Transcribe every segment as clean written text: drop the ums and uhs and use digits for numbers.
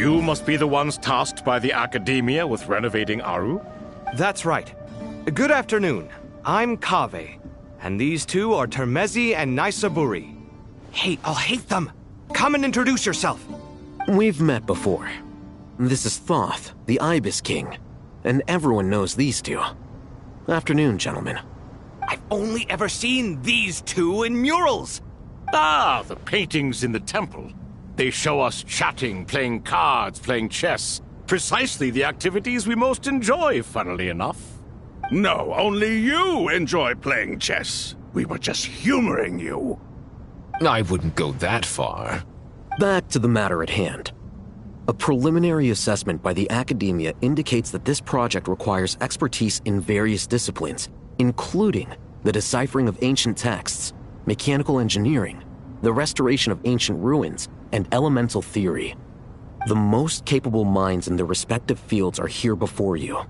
You must be the ones tasked by the Academia with renovating Aru? That's right. Good afternoon. I'm Kaveh, and these two are Termezi and Naisaburi. Hey, I'll hate them! Come and introduce yourself! We've met before. This is Thoth, the Ibis King, and everyone knows these two. Afternoon, gentlemen. I've only ever seen these two in murals! Ah, the paintings in the temple. They show us chatting, playing cards, playing chess. Precisely the activities we most enjoy, funnily enough. No, only you enjoy playing chess. We were just humoring you. I wouldn't go that far. Back to the matter at hand. A preliminary assessment by the Academia indicates that this project requires expertise in various disciplines, including the deciphering of ancient texts, mechanical engineering, the restoration of ancient ruins, and elemental theory. The most capable minds in their respective fields are here before you.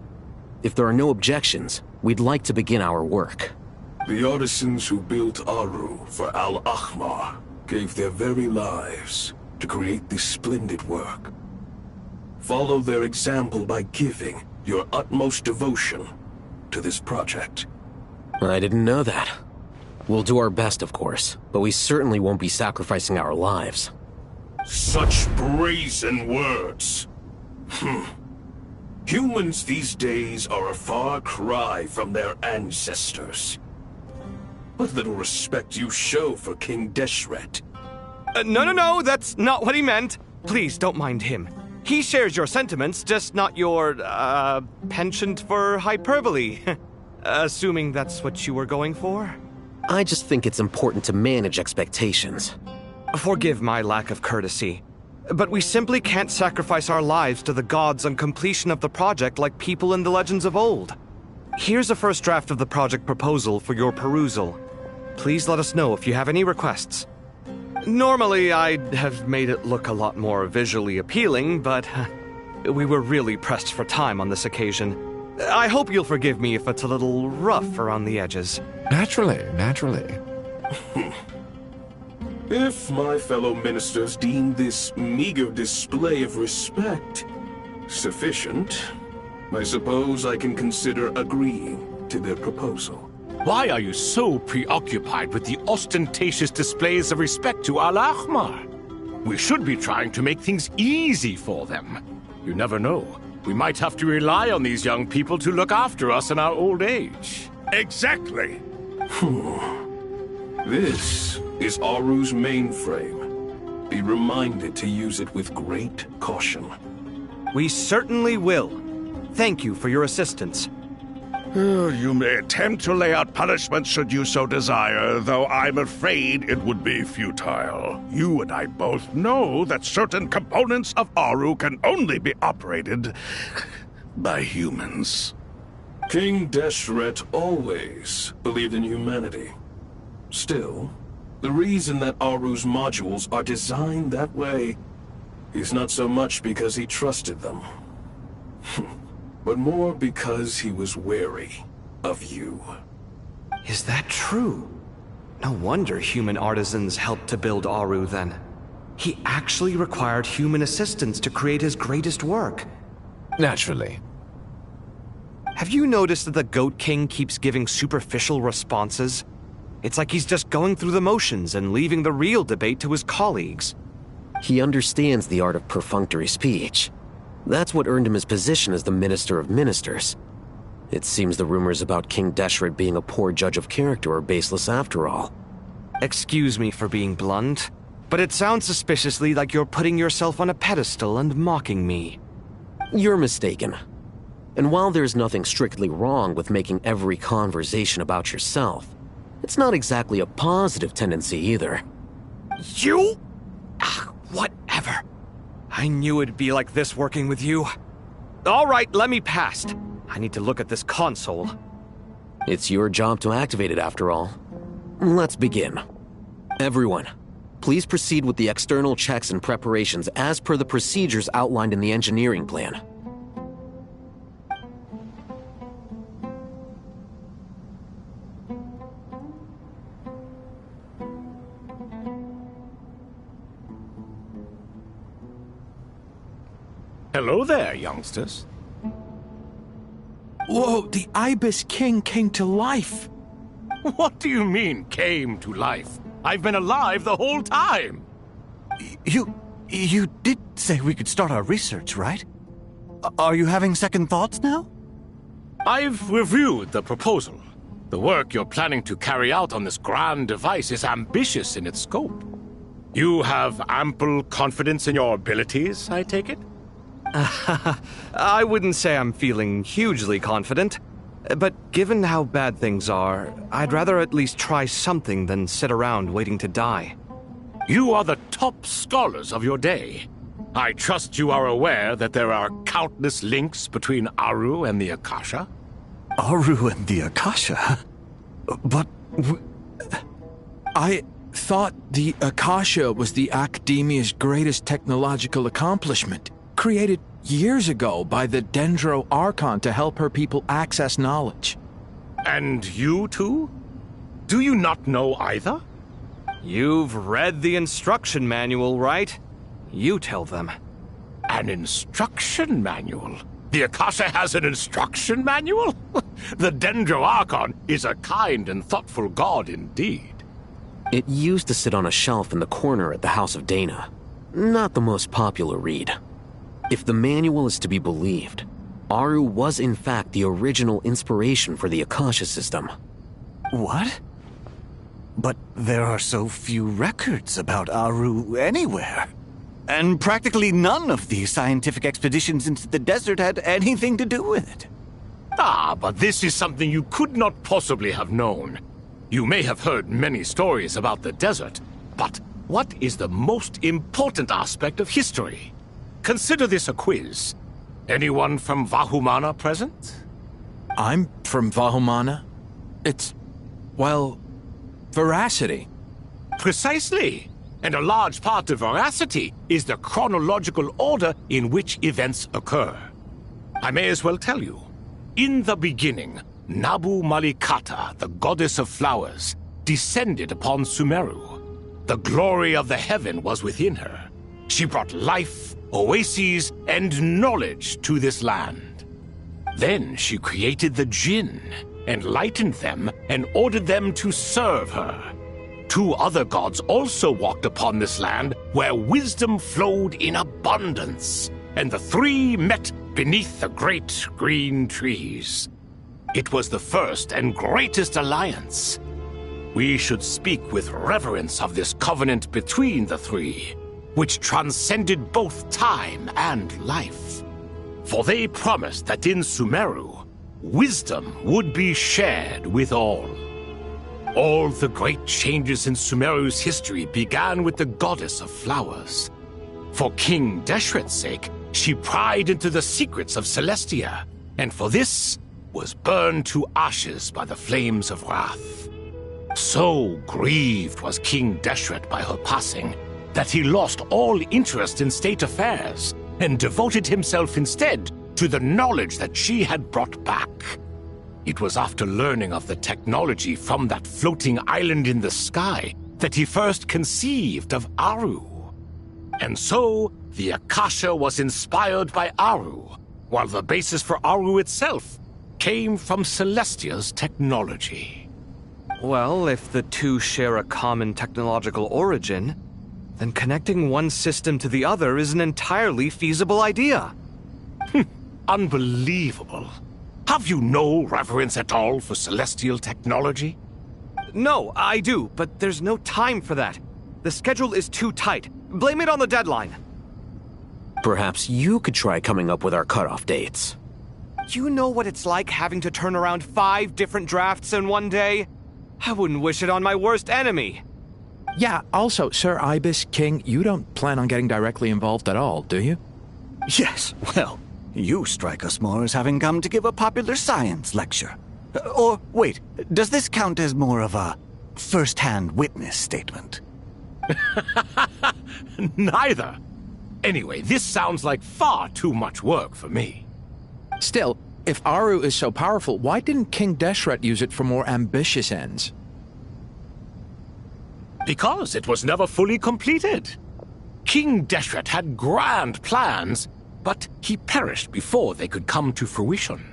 If there are no objections, we'd like to begin our work. The artisans who built Aru for Al-Ahmar gave their very lives to create this splendid work. Follow their example by giving your utmost devotion to this project. I didn't know that. We'll do our best, of course, but we certainly won't be sacrificing our lives. Such brazen words. Humans these days are a far cry from their ancestors. What little respect you show for King Deshret. No, that's not what he meant. Please, don't mind him. He shares your sentiments, just not your, penchant for hyperbole. Assuming that's what you were going for? I just think it's important to manage expectations. Forgive my lack of courtesy, but we simply can't sacrifice our lives to the gods on completion of the project like people in the legends of old. Here's a first draft of the project proposal for your perusal. Please let us know if you have any requests. Normally, I'd have made it look a lot more visually appealing, but we were really pressed for time on this occasion. I hope you'll forgive me if it's a little rough around the edges. Naturally. If my fellow ministers deem this meager display of respect sufficient, I suppose I can consider agreeing to their proposal. Why are you so preoccupied with the ostentatious displays of respect to Al-Ahmar? We should be trying to make things easy for them. You never know. We might have to rely on these young people to look after us in our old age. Exactly. This is Aru's mainframe. Be reminded to use it with great caution. We certainly will. Thank you for your assistance. You may attempt to lay out punishment should you so desire, though I'm afraid it would be futile. You and I both know that certain components of Aru can only be operated by humans. King Deshret always believed in humanity. Still, the reason that Aru's modules are designed that way is not so much because he trusted them, but more because he was wary of you. Is that true? No wonder human artisans helped to build Aru then. He actually required human assistance to create his greatest work. Naturally. Have you noticed that the Goat King keeps giving superficial responses? It's like he's just going through the motions and leaving the real debate to his colleagues. He understands the art of perfunctory speech. That's what earned him his position as the Minister of Ministers. It seems the rumors about King Deshret being a poor judge of character are baseless after all. Excuse me for being blunt, but it sounds suspiciously like you're putting yourself on a pedestal and mocking me. You're mistaken. And while there's nothing strictly wrong with making every conversation about yourself, it's not exactly a positive tendency either. You? Whatever. I knew it'd be like this working with you. All right, let me past. I need to look at this console. It's your job to activate it after all. Let's begin. Everyone, please proceed with the external checks and preparations as per the procedures outlined in the engineering plan. Hello there, youngsters. Whoa, the Ibis King came to life. What do you mean, came to life? I've been alive the whole time. You did say we could start our research, right? Are you having second thoughts now? I've reviewed the proposal. The work you're planning to carry out on this grand device is ambitious in its scope. You have ample confidence in your abilities, I take it? I wouldn't say I'm feeling hugely confident, but given how bad things are, I'd rather at least try something than sit around waiting to die. You are the top scholars of your day. I trust you are aware that there are countless links between Aru and the Akasha? Aru and the Akasha? But... I thought the Akasha was the Academia's greatest technological accomplishment, created years ago by the Dendro Archon to help her people access knowledge. And you too? Do you not know either? You've read the instruction manual, right? You tell them. An instruction manual? The Akasha has an instruction manual? The Dendro Archon is a kind and thoughtful god indeed. It used to sit on a shelf in the corner at the House of Dana. Not the most popular read. If the manual is to be believed, Aru was in fact the original inspiration for the Akasha system. What? But there are so few records about Aru anywhere. And practically none of the scientific expeditions into the desert had anything to do with it. Ah, but this is something you could not possibly have known. You may have heard many stories about the desert, but what is the most important aspect of history? Consider this a quiz. Anyone from Vahumana present? I'm from Vahumana. It's, well, veracity. Precisely. And a large part of veracity is the chronological order in which events occur. I may as well tell you. In the beginning, Nabu Malikata, the goddess of flowers, descended upon Sumeru. The glory of the heaven was within her. She brought life, oases, and knowledge to this land. Then she created the Jinn, enlightened them, and ordered them to serve her. Two other gods also walked upon this land where wisdom flowed in abundance, and the three met beneath the great green trees. It was the first and greatest alliance. We should speak with reverence of this covenant between the three, which transcended both time and life. For they promised that in Sumeru, wisdom would be shared with all. All the great changes in Sumeru's history began with the goddess of flowers. For King Deshret's sake, she pried into the secrets of Celestia, and for this was burned to ashes by the flames of wrath. So grieved was King Deshret by her passing that he lost all interest in state affairs and devoted himself instead to the knowledge that she had brought back. It was after learning of the technology from that floating island in the sky that he first conceived of Aru. And so, the Akasha was inspired by Aru, while the basis for Aru itself came from Celestia's technology. Well, if the two share a common technological origin, then connecting one system to the other is an entirely feasible idea. Unbelievable. Have you no reverence at all for celestial technology? No, I do, but there's no time for that. The schedule is too tight. Blame it on the deadline. Perhaps you could try coming up with our cutoff dates. You know what it's like having to turn around 5 different drafts in one day? I wouldn't wish it on my worst enemy. Yeah, also, Sir Ibis King, you don't plan on getting directly involved at all, do you? Yes, well, you strike us more as having come to give a popular science lecture. Or, wait, does this count as more of a first-hand witness statement? Neither. Anyway, this sounds like far too much work for me. Still, if Aru is so powerful, why didn't King Deshret use it for more ambitious ends? Because it was never fully completed. King Deshret had grand plans, but he perished before they could come to fruition.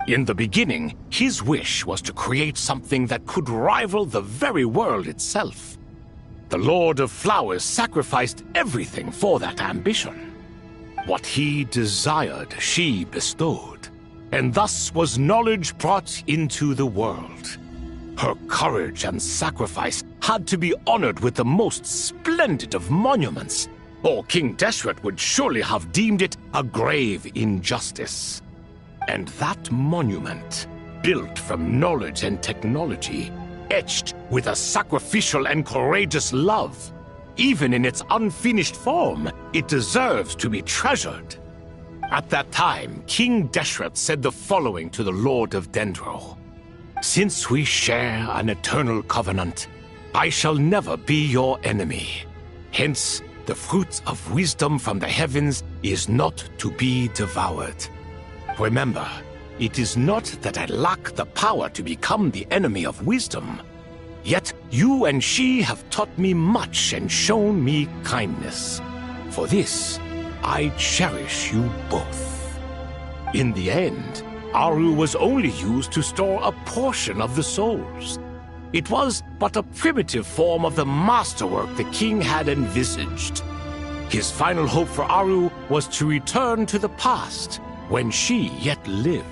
In the beginning, his wish was to create something that could rival the very world itself. The Lord of Flowers sacrificed everything for that ambition. What he desired, she bestowed, and thus was knowledge brought into the world. Her courage and sacrifice had to be honored with the most splendid of monuments, or King Deshret would surely have deemed it a grave injustice. And that monument, built from knowledge and technology, etched with a sacrificial and courageous love, even in its unfinished form, it deserves to be treasured. At that time, King Deshret said the following to the Lord of Dendro. Since we share an eternal covenant, I shall never be your enemy. Hence, the fruit of wisdom from the heavens is not to be devoured. Remember, it is not that I lack the power to become the enemy of wisdom. Yet you and she have taught me much and shown me kindness. For this, I cherish you both. In the end, Aru was only used to store a portion of the souls. It was but a primitive form of the masterwork the king had envisaged. His final hope for Aru was to return to the past, when she yet lived.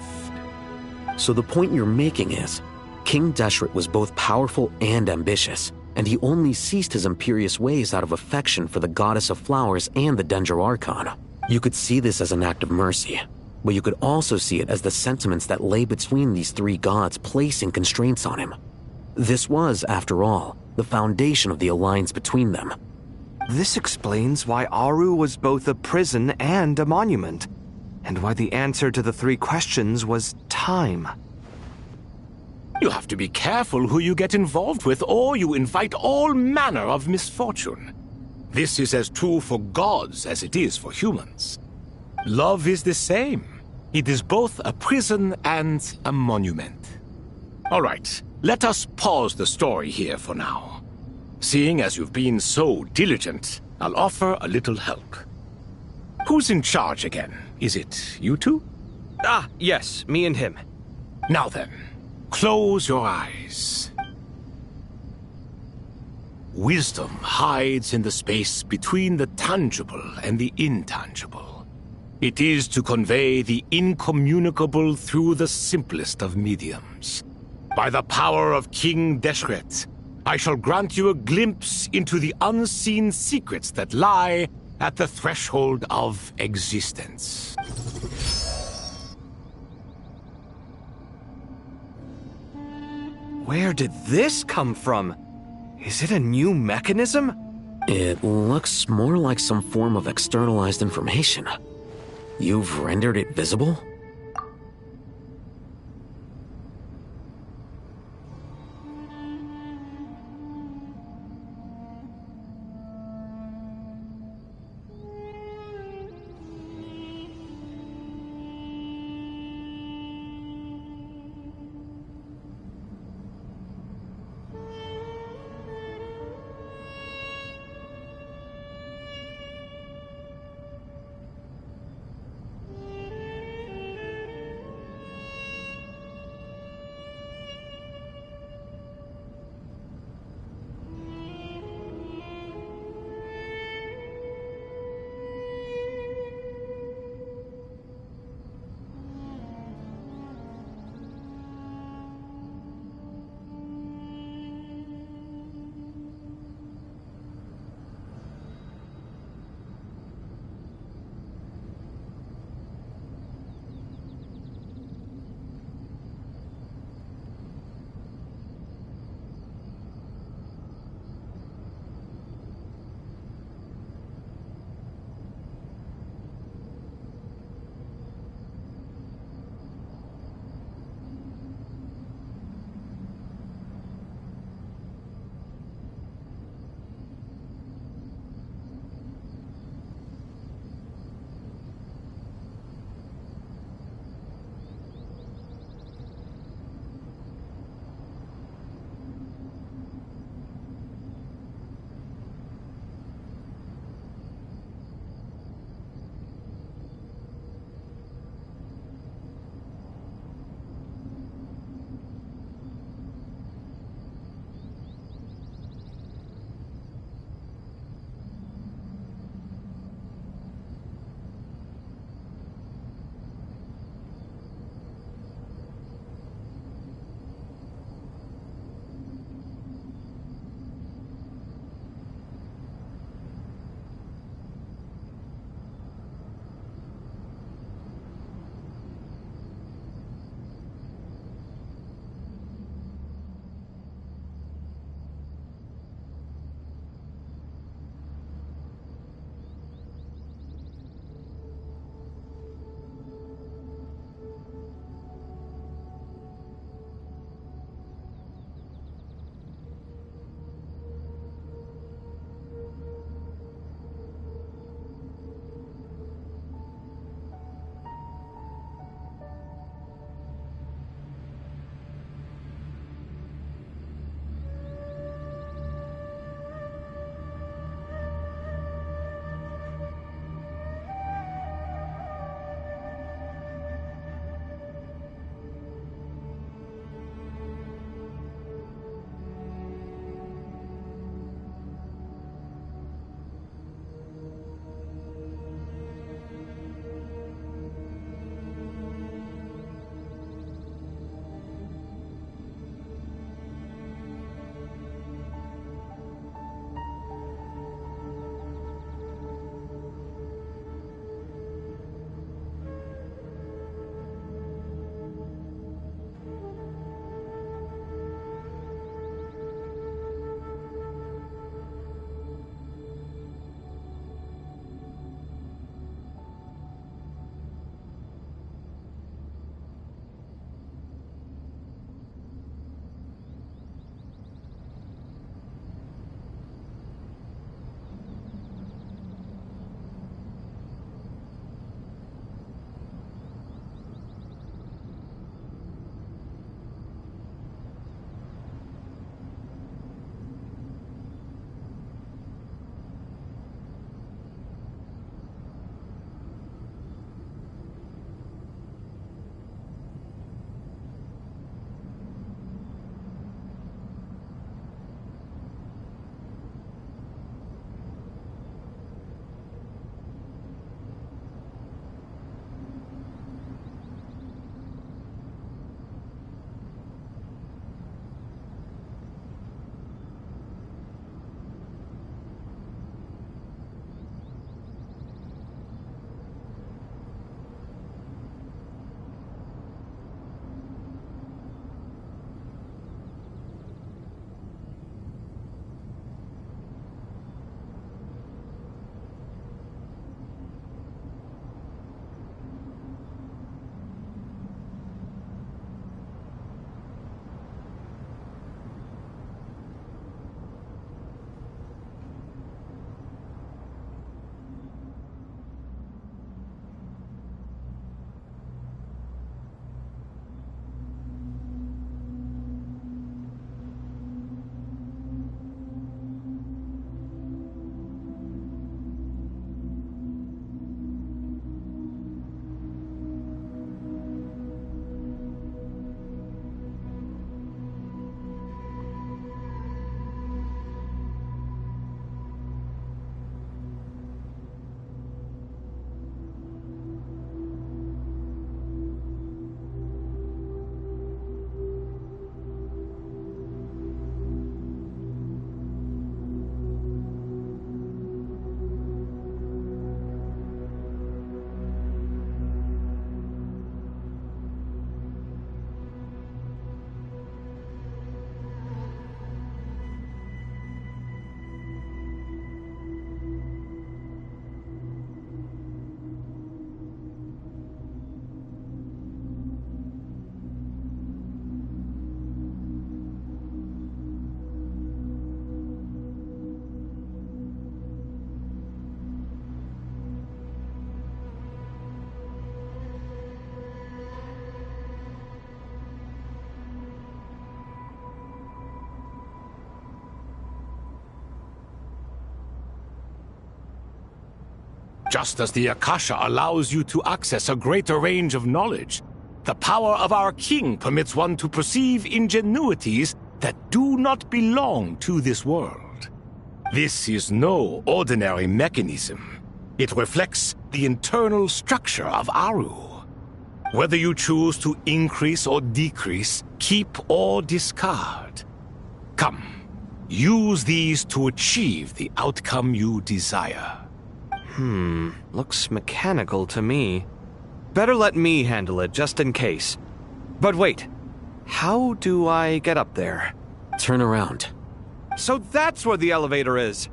So the point you're making is, King Deshret was both powerful and ambitious, and he only ceased his imperious ways out of affection for the goddess of flowers and the Dendro Archon. You could see this as an act of mercy, but you could also see it as the sentiments that lay between these three gods placing constraints on him. This was, after all, the foundation of the alliance between them. This explains why Aru was both a prison and a monument, and why the answer to the three questions was time. You have to be careful who you get involved with, or you invite all manner of misfortune. This is as true for gods as it is for humans. Love is the same. It is both a prison and a monument. All right, let us pause the story here for now. Seeing as you've been so diligent, I'll offer a little help. Who's in charge again? Is it you two? Ah, yes, me and him. Now then, close your eyes. Wisdom hides in the space between the tangible and the intangible. It is to convey the incommunicable through the simplest of mediums. By the power of King Deshret, I shall grant you a glimpse into the unseen secrets that lie at the threshold of existence. Where did this come from? Is it a new mechanism? It looks more like some form of externalized information. You've rendered it visible? Just as the Akasha allows you to access a greater range of knowledge, the power of our king permits one to perceive ingenuities that do not belong to this world. This is no ordinary mechanism. It reflects the internal structure of Aru. Whether you choose to increase or decrease, keep or discard. Come, use these to achieve the outcome you desire. Looks mechanical to me. Better let me handle it, just in case. But wait, how do I get up there? Turn around. So that's where the elevator is!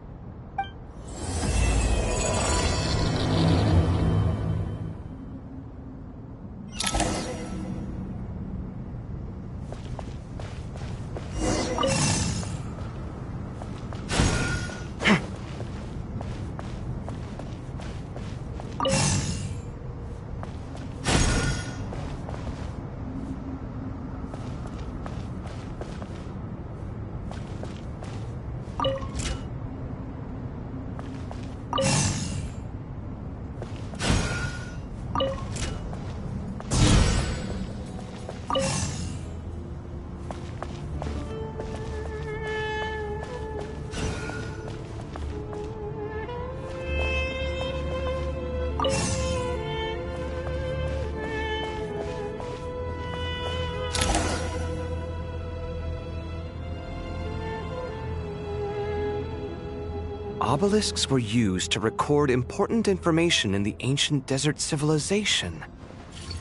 Obelisks were used to record important information in the ancient desert civilization.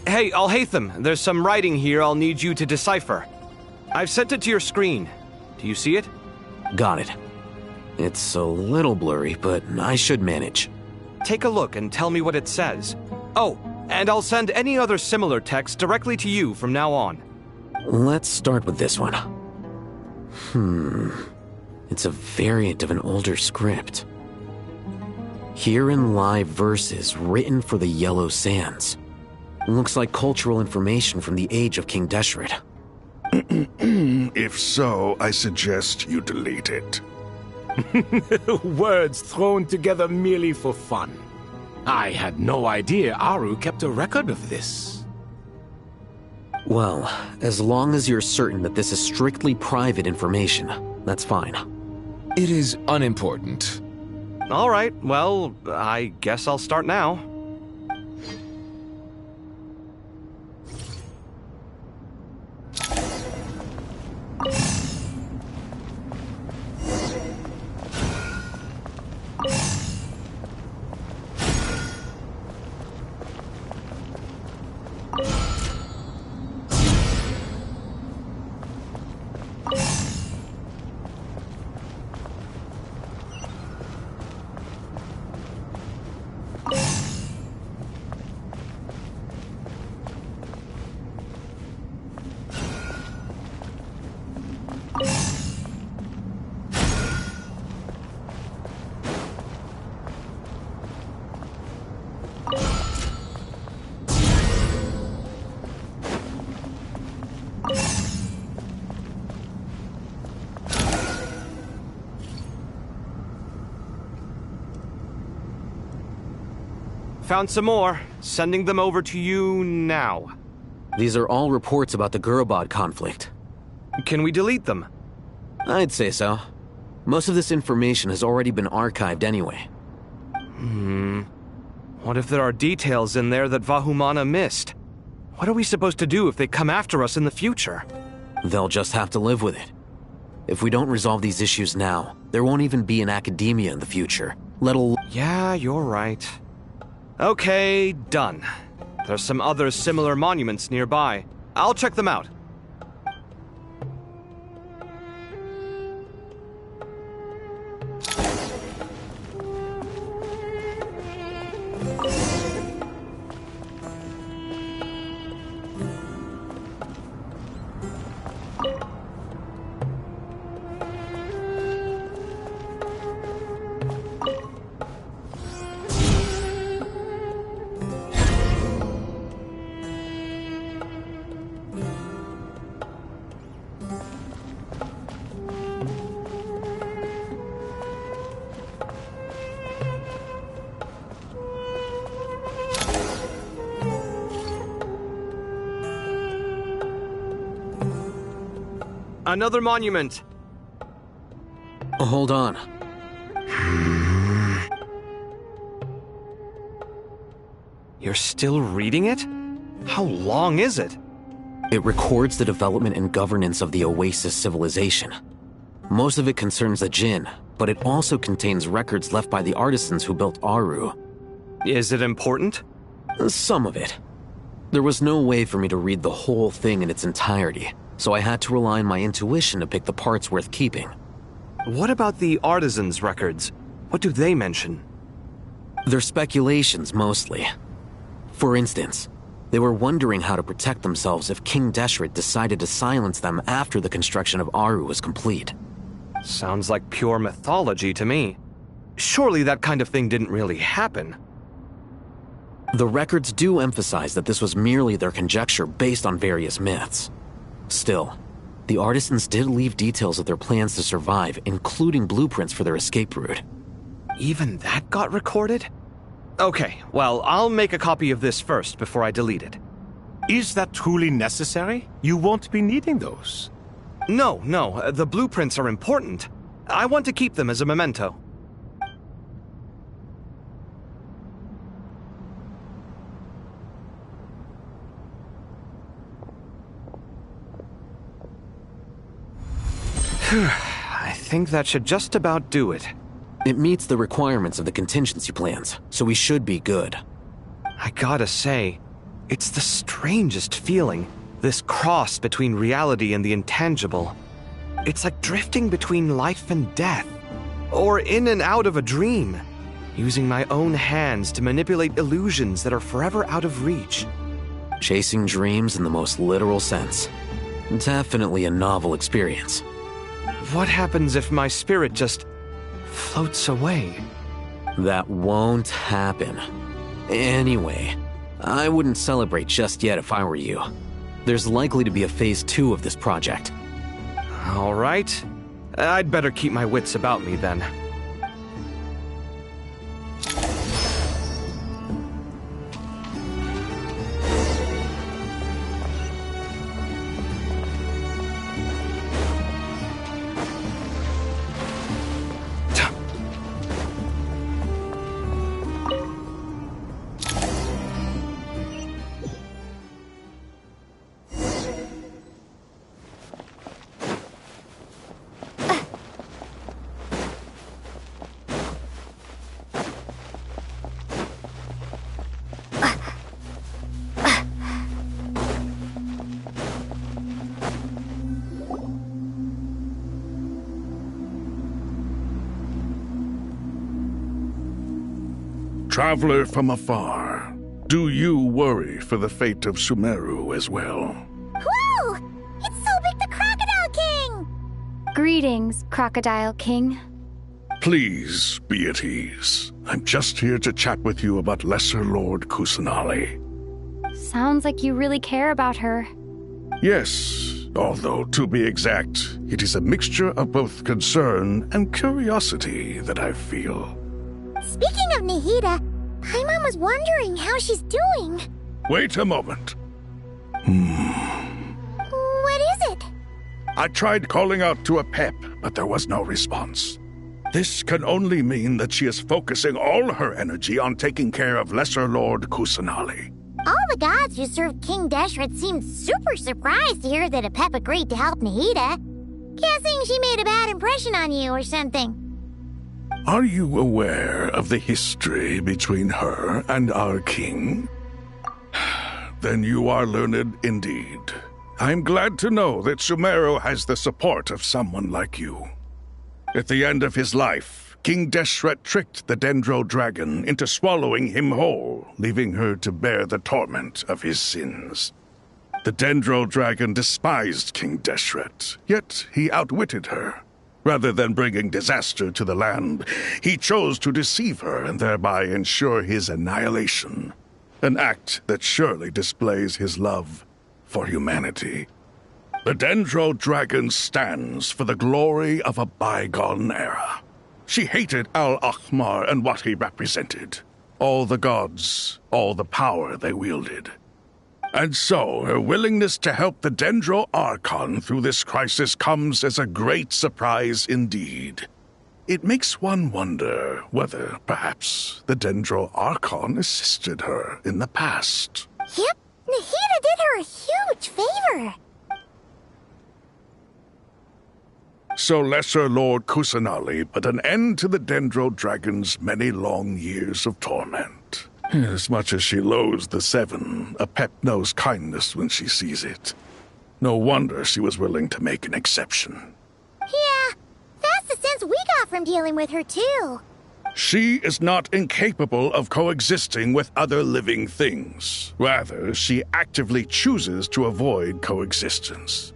Hey, Alhaitham, there's some writing here I'll need you to decipher. I've sent it to your screen. Do you see it? Got it. It's a little blurry, but I should manage. Take a look and tell me what it says. Oh, and I'll send any other similar text directly to you from now on. Let's start with this one. It's a variant of an older script. Herein lie verses written for the Yellow Sands. Looks like cultural information from the age of King Deshret. If so, I suggest you delete it. Words thrown together merely for fun. I had no idea Aru kept a record of this. Well, as long as you're certain that this is strictly private information, that's fine. It is unimportant. All right, well, I guess I'll start now. Found some more. Sending them over to you now. These are all reports about the Gurubad conflict. Can we delete them? I'd say so. Most of this information has already been archived anyway. What if there are details in there that Vahumana missed? What are we supposed to do if they come after us in the future? They'll just have to live with it. If we don't resolve these issues now, there won't even be an academia in the future, let alone— Yeah, you're right. Okay, done. There's some other similar monuments nearby. I'll check them out. Another monument! Hold on. You're still reading it? How long is it? It records the development and governance of the Oasis civilization. Most of it concerns the Jinn, but it also contains records left by the artisans who built Aru. Is it important? Some of it. There was no way for me to read the whole thing in its entirety, so I had to rely on my intuition to pick the parts worth keeping. What about the artisans' records? What do they mention? They're speculations, mostly. For instance, they were wondering how to protect themselves if King Deshret decided to silence them after the construction of Aru was complete. Sounds like pure mythology to me. Surely that kind of thing didn't really happen. The records do emphasize that this was merely their conjecture based on various myths. Still, the artisans did leave details of their plans to survive, including blueprints for their escape route. Even that got recorded? Okay, well, I'll make a copy of this first before I delete it. Is that truly necessary? You won't be needing those. No, the blueprints are important. I want to keep them as a memento. I think that should just about do it. It meets the requirements of the contingency plans, so we should be good. I gotta say, it's the strangest feeling, this cross between reality and the intangible. It's like drifting between life and death, or in and out of a dream, using my own hands to manipulate illusions that are forever out of reach. Chasing dreams in the most literal sense. Definitely a novel experience. What happens if my spirit just floats away? That won't happen. Anyway, I wouldn't celebrate just yet if I were you. There's likely to be a phase 2 of this project. All right. I'd better keep my wits about me then. Traveler from afar, do you worry for the fate of Sumeru as well? Whoa! It's so big the Crocodile King! Greetings, Crocodile King. Please be at ease. I'm just here to chat with you about Lesser Lord Kusanali. Sounds like you really care about her. Yes, although to be exact, it is a mixture of both concern and curiosity that I feel. Speaking of Nahida, Paimon was wondering how she's doing. Wait a moment. What is it? I tried calling out to Apep, but there was no response. This can only mean that she is focusing all her energy on taking care of Lesser Lord Kusanali. All the gods who served King Deshret seemed super surprised to hear that Apep agreed to help Nahida. Guessing she made a bad impression on you or something. Are you aware of the history between her and our king? Then you are learned indeed. I'm glad to know that Sumeru has the support of someone like you. At the end of his life, King Deshret tricked the Dendro Dragon into swallowing him whole, leaving her to bear the torment of his sins. The Dendro Dragon despised King Deshret, yet he outwitted her. Rather than bringing disaster to the land, he chose to deceive her and thereby ensure his annihilation. An act that surely displays his love for humanity. The Dendro Dragon stands for the glory of a bygone era. She hated Al-Ahmar and what he represented. All the gods, all the power they wielded. And so, her willingness to help the Dendro Archon through this crisis comes as a great surprise indeed. It makes one wonder whether, perhaps, the Dendro Archon assisted her in the past. Yep, Nahida did her a huge favor. So Lesser Lord Kusanali put an end to the Dendro Dragon's many long years of torment. As much as she loathes the Seven, Apep knows kindness when she sees it. No wonder she was willing to make an exception. Yeah, that's the sense we got from dealing with her, too. She is not incapable of coexisting with other living things. Rather, she actively chooses to avoid coexistence.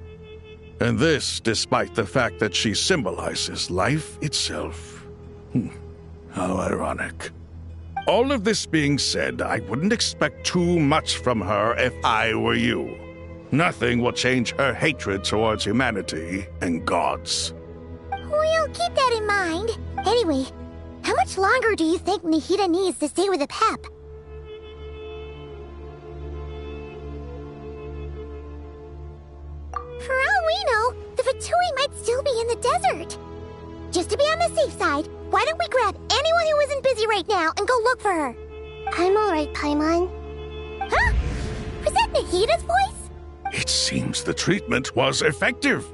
And this despite the fact that she symbolizes life itself. How ironic. All of this being said, I wouldn't expect too much from her if I were you. Nothing will change her hatred towards humanity and gods. We'll keep that in mind. Anyway, how much longer do you think Nahida needs to stay with Apep? For all we know, the Fatui might still be in the desert. Just to be on the safe side, why don't we grab anyone who isn't busy right now and go look for her? I'm alright, Paimon. Huh? Was that Nahida's voice? It seems the treatment was effective.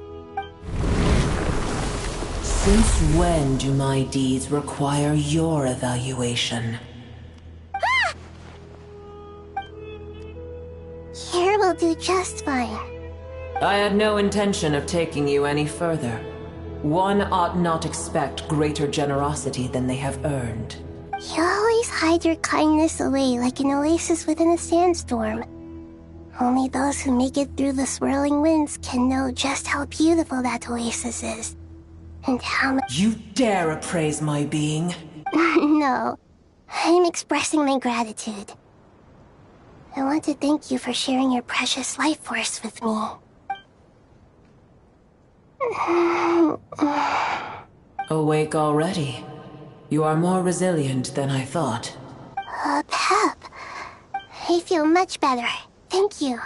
Since when do my deeds require your evaluation? Ah! Here will do just fine. I had no intention of taking you any further. One ought not expect greater generosity than they have earned. You always hide your kindness away like an oasis within a sandstorm. Only those who make it through the swirling winds can know just how beautiful that oasis is. And how much— You dare appraise my being? No, I'm expressing my gratitude. I want to thank you for sharing your precious life force with me. Awake already. You are more resilient than I thought. Pep. I feel much better. Thank you.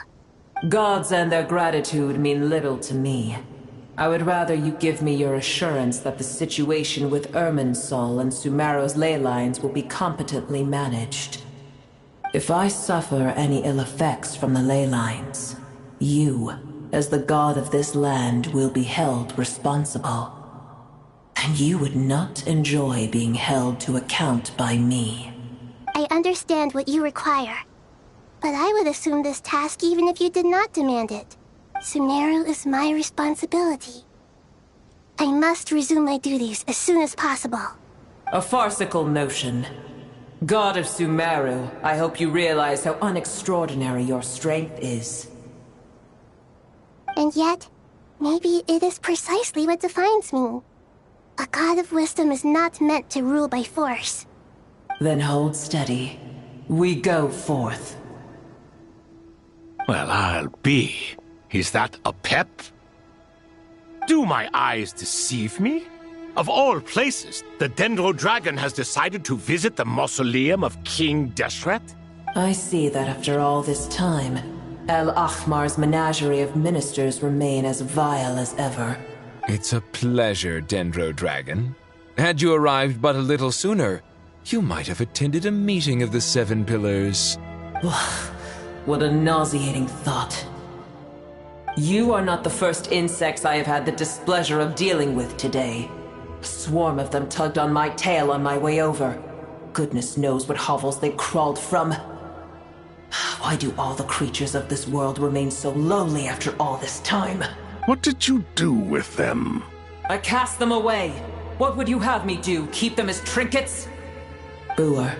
Gods and their gratitude mean little to me. I would rather you give me your assurance that the situation with Irminsul and Sumeru's ley lines will be competently managed. If I suffer any ill effects from the ley lines, you, as the god of this land, will be held responsible. And you would not enjoy being held to account by me. I understand what you require, but I would assume this task even if you did not demand it. Sumeru is my responsibility. I must resume my duties as soon as possible. A farcical notion. God of Sumeru, I hope you realize how unextraordinary your strength is. And yet, maybe it is precisely what defines me. A god of wisdom is not meant to rule by force. Then hold steady. We go forth. Well, I'll be. Is that a pep? Do my eyes deceive me? Of all places, the Dendro Dragon has decided to visit the mausoleum of King Deshret? I see that after all this time, El Ahmar's menagerie of ministers remain as vile as ever. It's a pleasure, Dendro Dragon. Had you arrived but a little sooner, you might have attended a meeting of the Seven Pillars. What a nauseating thought. You are not the first insects I have had the displeasure of dealing with today. A swarm of them tugged on my tail on my way over. Goodness knows what hovels they crawled from. Why do all the creatures of this world remain so lowly after all this time? What did you do with them? I cast them away. What would you have me do? Keep them as trinkets? Boer,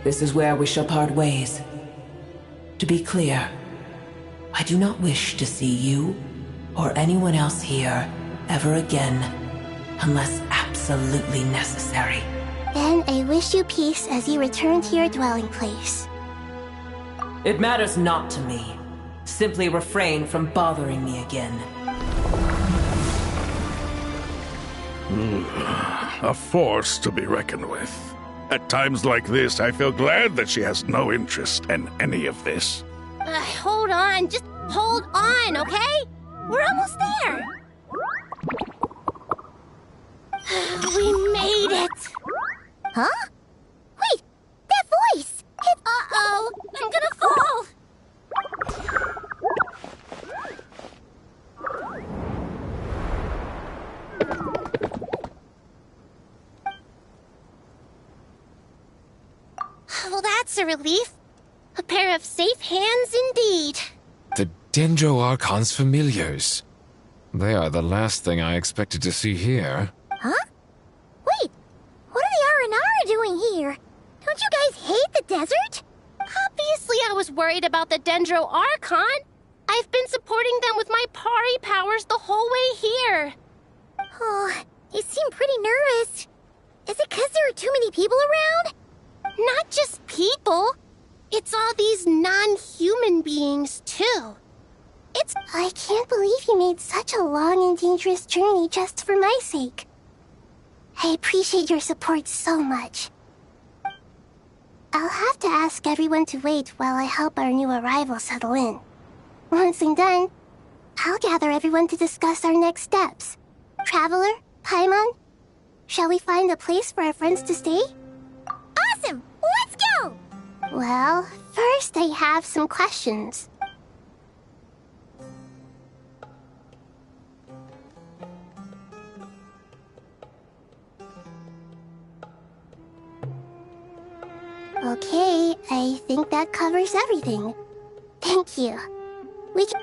this is where we shall part ways. To be clear, I do not wish to see you or anyone else here ever again, unless absolutely necessary. Then I wish you peace as you return to your dwelling place. It matters not to me. Simply refrain from bothering me again. A force to be reckoned with. At times like this, I feel glad that she has no interest in any of this. Hold on, just hold on, okay? We're almost there. We made it. Huh? Wait, that voice! Uh-oh, I'm gonna fall! Well, that's a relief. A pair of safe hands indeed. The Dendro Archon's familiars. They are the last thing I expected to see here. Huh? Wait, what are the Aranara doing here? Don't you guys hate the desert? Obviously I was worried about the Dendro Archon. I've been supporting them with my Pari powers the whole way here. Oh, you seem pretty nervous. Is it because there are too many people around? Not just people. It's all these non-human beings, too. I can't believe you made such a long and dangerous journey just for my sake. I appreciate your support so much. I'll have to ask everyone to wait while I help our new arrival settle in. Once I'm done, I'll gather everyone to discuss our next steps. Traveler, Paimon, shall we find a place for our friends to stay? Awesome! Let's go! Well, first I have some questions. Okay, I think that covers everything. Thank you. We can...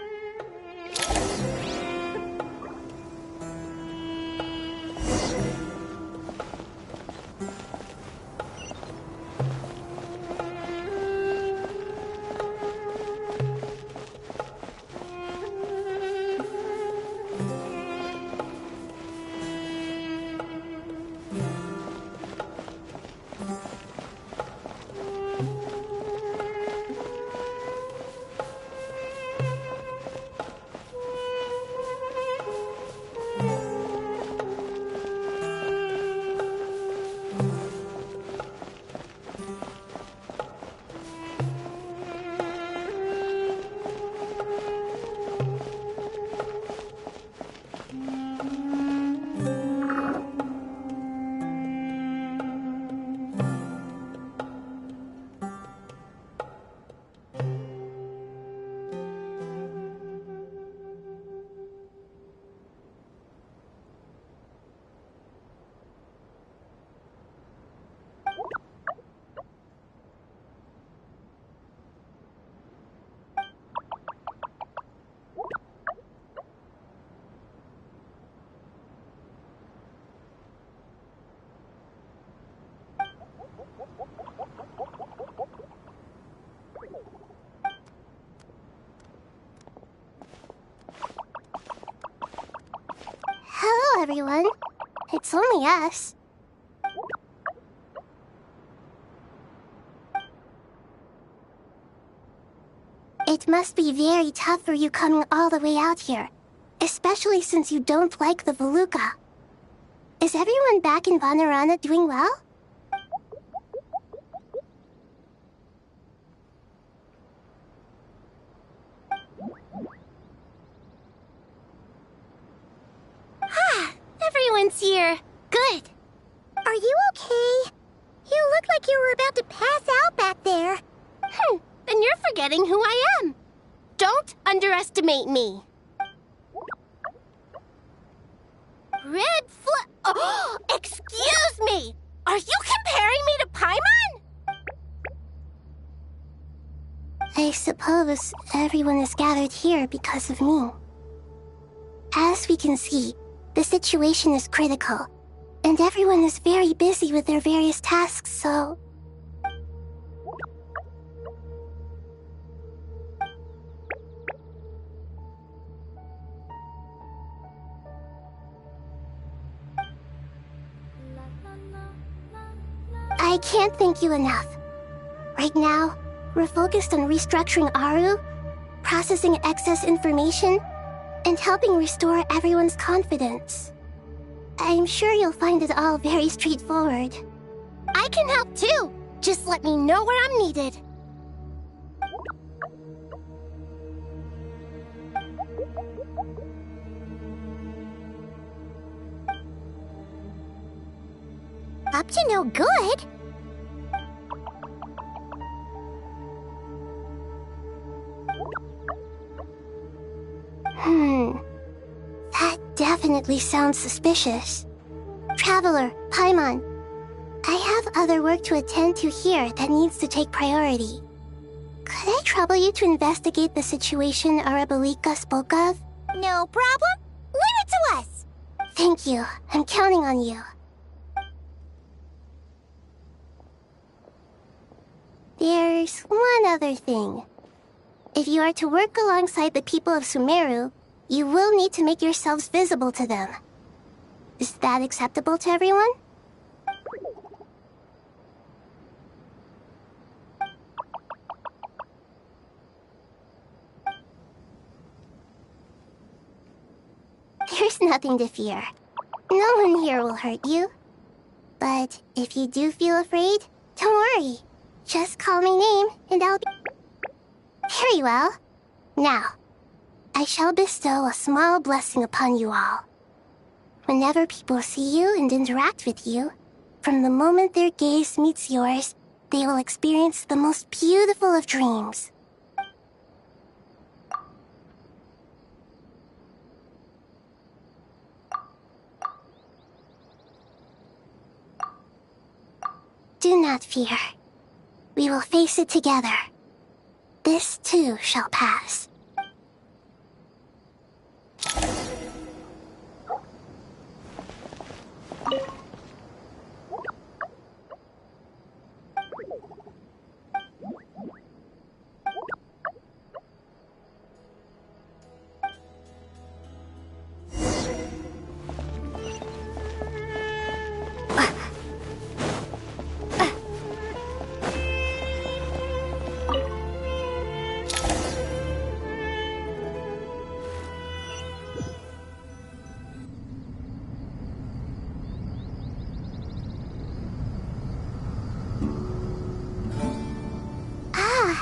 Hello, everyone. It's only us. It must be very tough for you coming all the way out here, especially since you don't like the Voluka. Is everyone back in Vanarana doing well? Everyone's here. Good. Are you okay? You look like you were about to pass out back there. Then you're forgetting who I am. Don't underestimate me. Oh, excuse me! Are you comparing me to Paimon? I suppose everyone is gathered here because of me. As we can see, the situation is critical, and everyone is very busy with their various tasks, so... I can't thank you enough. Right now, we're focused on restructuring Aru, processing excess information, and helping restore everyone's confidence. I'm sure you'll find it all very straightforward. I can help too. Just let me know where I'm needed. Up to no good? That definitely sounds suspicious. Traveler, Paimon, I have other work to attend to here that needs to take priority. Could I trouble you to investigate the situation Arabalika spoke of? No problem. Leave it to us. Thank you. I'm counting on you. There's one other thing. If you are to work alongside the people of Sumeru, you will need to make yourselves visible to them. Is that acceptable to everyone? There's nothing to fear. No one here will hurt you. But if you do feel afraid, don't worry. Just call my name and I'll be... Very well. Now, I shall bestow a small blessing upon you all. Whenever people see you and interact with you, from the moment their gaze meets yours, they will experience the most beautiful of dreams. Do not fear. We will face it together. This too shall pass.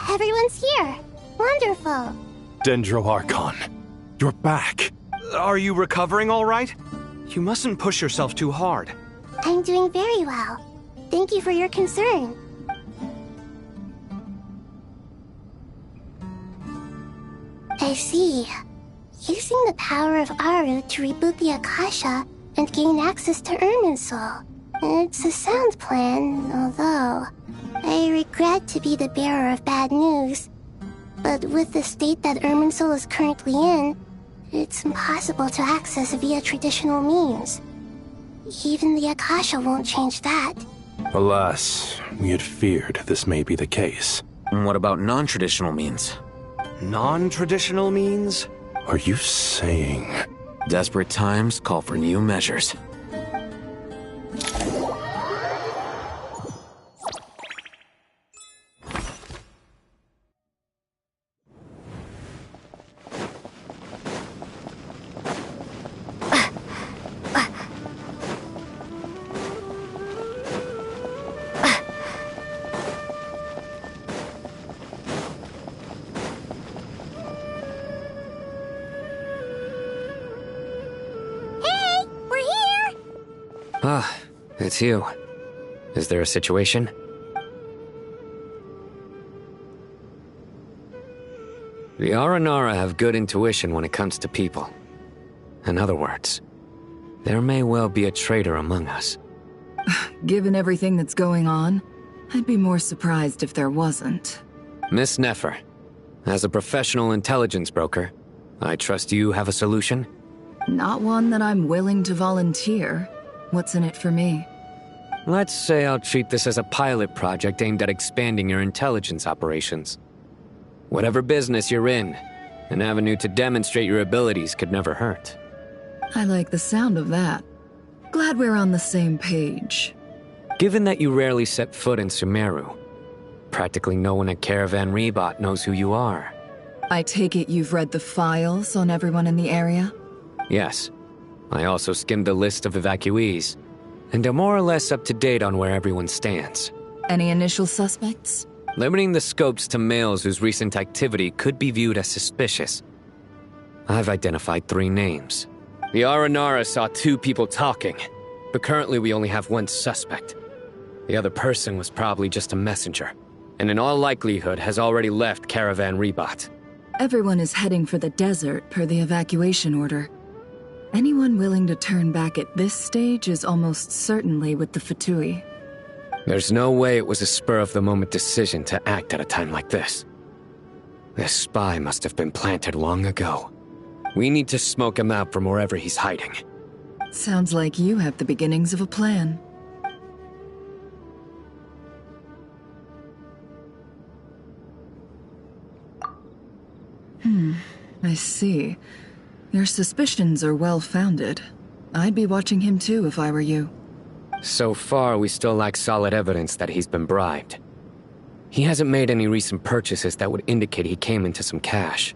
Everyone's here. Wonderful. Dendro Archon, you're back. Are you recovering all right? You mustn't push yourself too hard. I'm doing very well. Thank you for your concern. I see. Using the power of Aru to reboot the Akasha and gain access to Irminsul. It's a sound plan, although I regret to be the bearer of bad news. But with the state that Irminsul is currently in, it's impossible to access via traditional means. Even the Akasha won't change that. Alas, we had feared this may be the case. And what about non-traditional means? Non-traditional means? Are you saying... Desperate times call for new measures. Ah, it's you. Is there a situation? The Aranara have good intuition when it comes to people. In other words, there may well be a traitor among us. Given everything that's going on, I'd be more surprised if there wasn't. Miss Nefer, as a professional intelligence broker, I trust you have a solution? Not one that I'm willing to volunteer. What's in it for me? Let's say I'll treat this as a pilot project aimed at expanding your intelligence operations. Whatever business you're in, an avenue to demonstrate your abilities could never hurt. I like the sound of that. Glad we're on the same page. Given that you rarely set foot in Sumeru, practically no one at Caravan Rebot knows who you are. I take it you've read the files on everyone in the area? Yes. I also skimmed the list of evacuees, and am more or less up to date on where everyone stands. Any initial suspects? Limiting the scopes to males whose recent activity could be viewed as suspicious. I've identified 3 names. The Aranara saw 2 people talking, but currently we only have 1 suspect. The other person was probably just a messenger, and in all likelihood has already left Caravan Rebat. Everyone is heading for the desert per the evacuation order. Anyone willing to turn back at this stage is almost certainly with the Fatui. There's no way it was a spur-of-the-moment decision to act at a time like this. This spy must have been planted long ago. We need to smoke him out from wherever he's hiding. Sounds like you have the beginnings of a plan. I see. Your suspicions are well-founded. I'd be watching him too if I were you. So far, we still lack solid evidence that he's been bribed. He hasn't made any recent purchases that would indicate he came into some cash.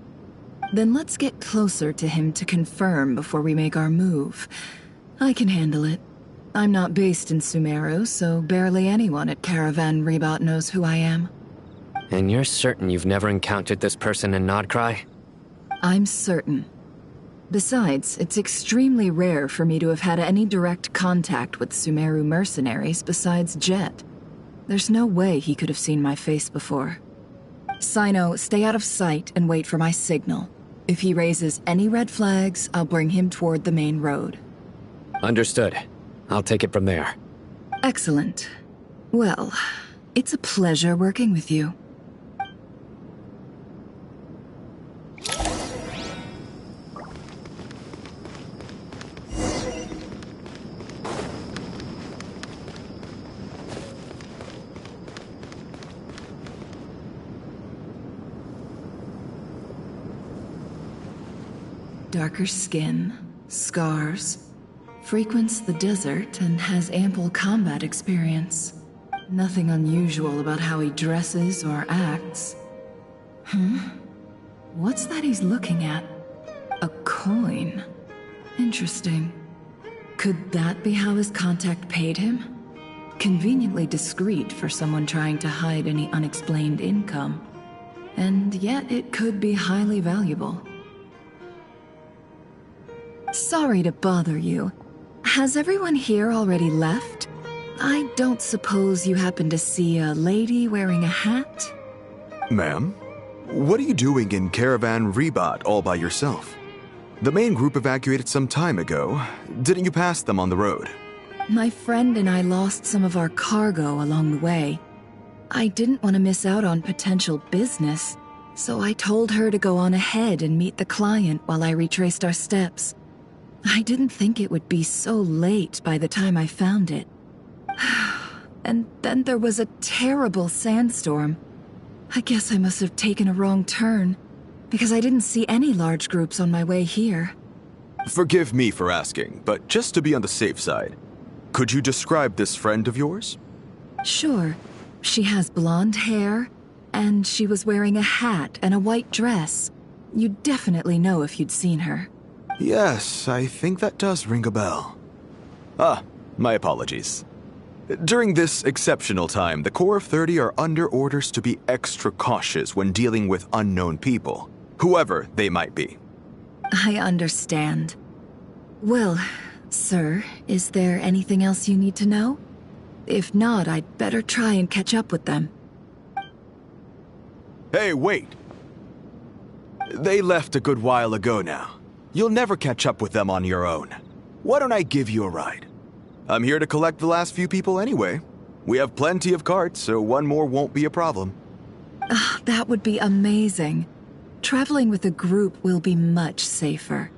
Then let's get closer to him to confirm before we make our move. I can handle it. I'm not based in Sumeru, so barely anyone at Caravan Rebat knows who I am. And you're certain you've never encountered this person in Nodcry? I'm certain. Besides, it's extremely rare for me to have had any direct contact with Sumeru mercenaries besides Jet. There's no way he could have seen my face before. Sino, stay out of sight and wait for my signal. If he raises any red flags, I'll bring him toward the main road. Understood. I'll take it from there. Excellent. Well, it's a pleasure working with you. Darker skin, scars, frequents the desert and has ample combat experience. Nothing unusual about how he dresses or acts. What's that he's looking at? A coin. Interesting. Could that be how his contact paid him? Conveniently discreet for someone trying to hide any unexplained income. And yet it could be highly valuable. Sorry to bother you. Has everyone here already left? I don't suppose you happen to see a lady wearing a hat? Ma'am, what are you doing in Caravan Rebat all by yourself? The main group evacuated some time ago. Didn't you pass them on the road? My friend and I lost some of our cargo along the way. I didn't want to miss out on potential business, so I told her to go on ahead and meet the client while I retraced our steps. I didn't think it would be so late by the time I found it. And then there was a terrible sandstorm. I guess I must have taken a wrong turn, because I didn't see any large groups on my way here. Forgive me for asking, but just to be on the safe side, could you describe this friend of yours? Sure. She has blonde hair, and she was wearing a hat and a white dress. You'd definitely know if you'd seen her. Yes, I think that does ring a bell. My apologies. During this exceptional time, the Corps of 30 are under orders to be extra cautious when dealing with unknown people, whoever they might be. I understand. Well, sir, is there anything else you need to know? If not, I'd better try and catch up with them. Hey, wait! They left a good while ago now. You'll never catch up with them on your own. Why don't I give you a ride? I'm here to collect the last few people anyway. We have plenty of carts, so one more won't be a problem. That would be amazing. Traveling with a group will be much safer.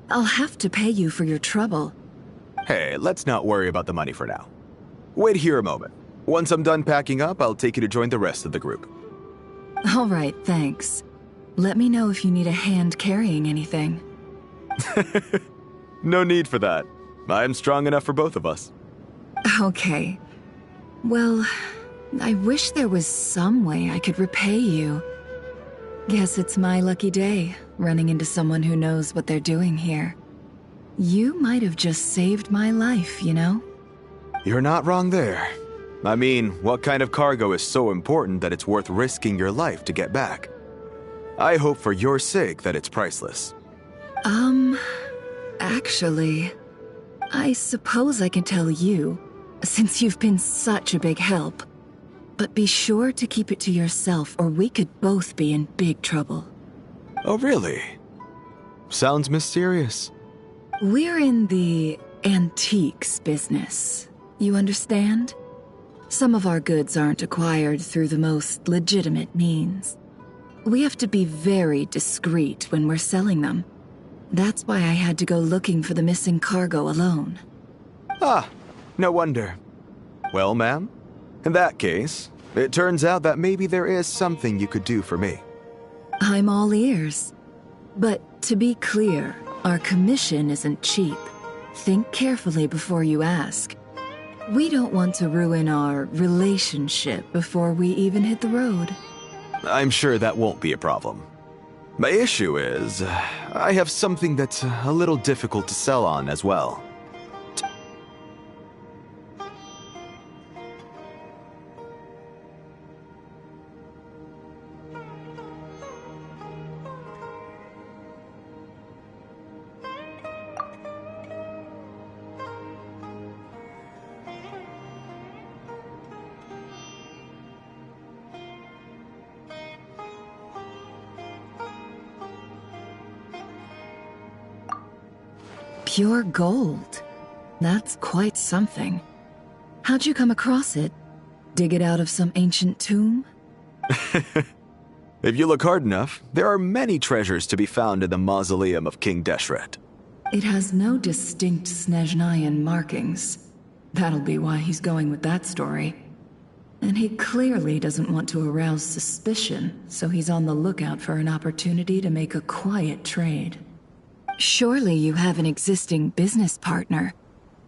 I'll have to pay you for your trouble. Hey, let's not worry about the money for now. Wait here a moment. Once I'm done packing up, I'll take you to join the rest of the group. All right, thanks. Let me know if you need a hand carrying anything. No need for that. I'm strong enough for both of us. Okay. Well, I wish there was some way I could repay you. Guess it's my lucky day, running into someone who knows what they're doing here. You might have just saved my life, you know? You're not wrong there. I mean, what kind of cargo is so important that it's worth risking your life to get back? I hope for your sake that it's priceless. Actually, I suppose I can tell you. since you've been such a big help. But be sure to keep it to yourself, or we could both be in big trouble. Oh, really? Sounds mysterious. We're in the antiques business. You understand? Some of our goods aren't acquired through the most legitimate means. We have to be very discreet when we're selling them. That's why I had to go looking for the missing cargo alone. Ah, no wonder. Well, ma'am, in that case, it turns out that maybe there is something you could do for me. I'm all ears. But to be clear, our commission isn't cheap. Think carefully before you ask. We don't want to ruin our relationship before we even hit the road. I'm sure that won't be a problem. My issue is, I have something that's a little difficult to sell on as well. Pure gold. That's quite something. How'd you come across it? Dig it out of some ancient tomb? If you look hard enough, there are many treasures to be found in the mausoleum of King Deshret. It has no distinct Snezhnayan markings. That'll be why he's going with that story. And he clearly doesn't want to arouse suspicion, so he's on the lookout for an opportunity to make a quiet trade. Surely you have an existing business partner.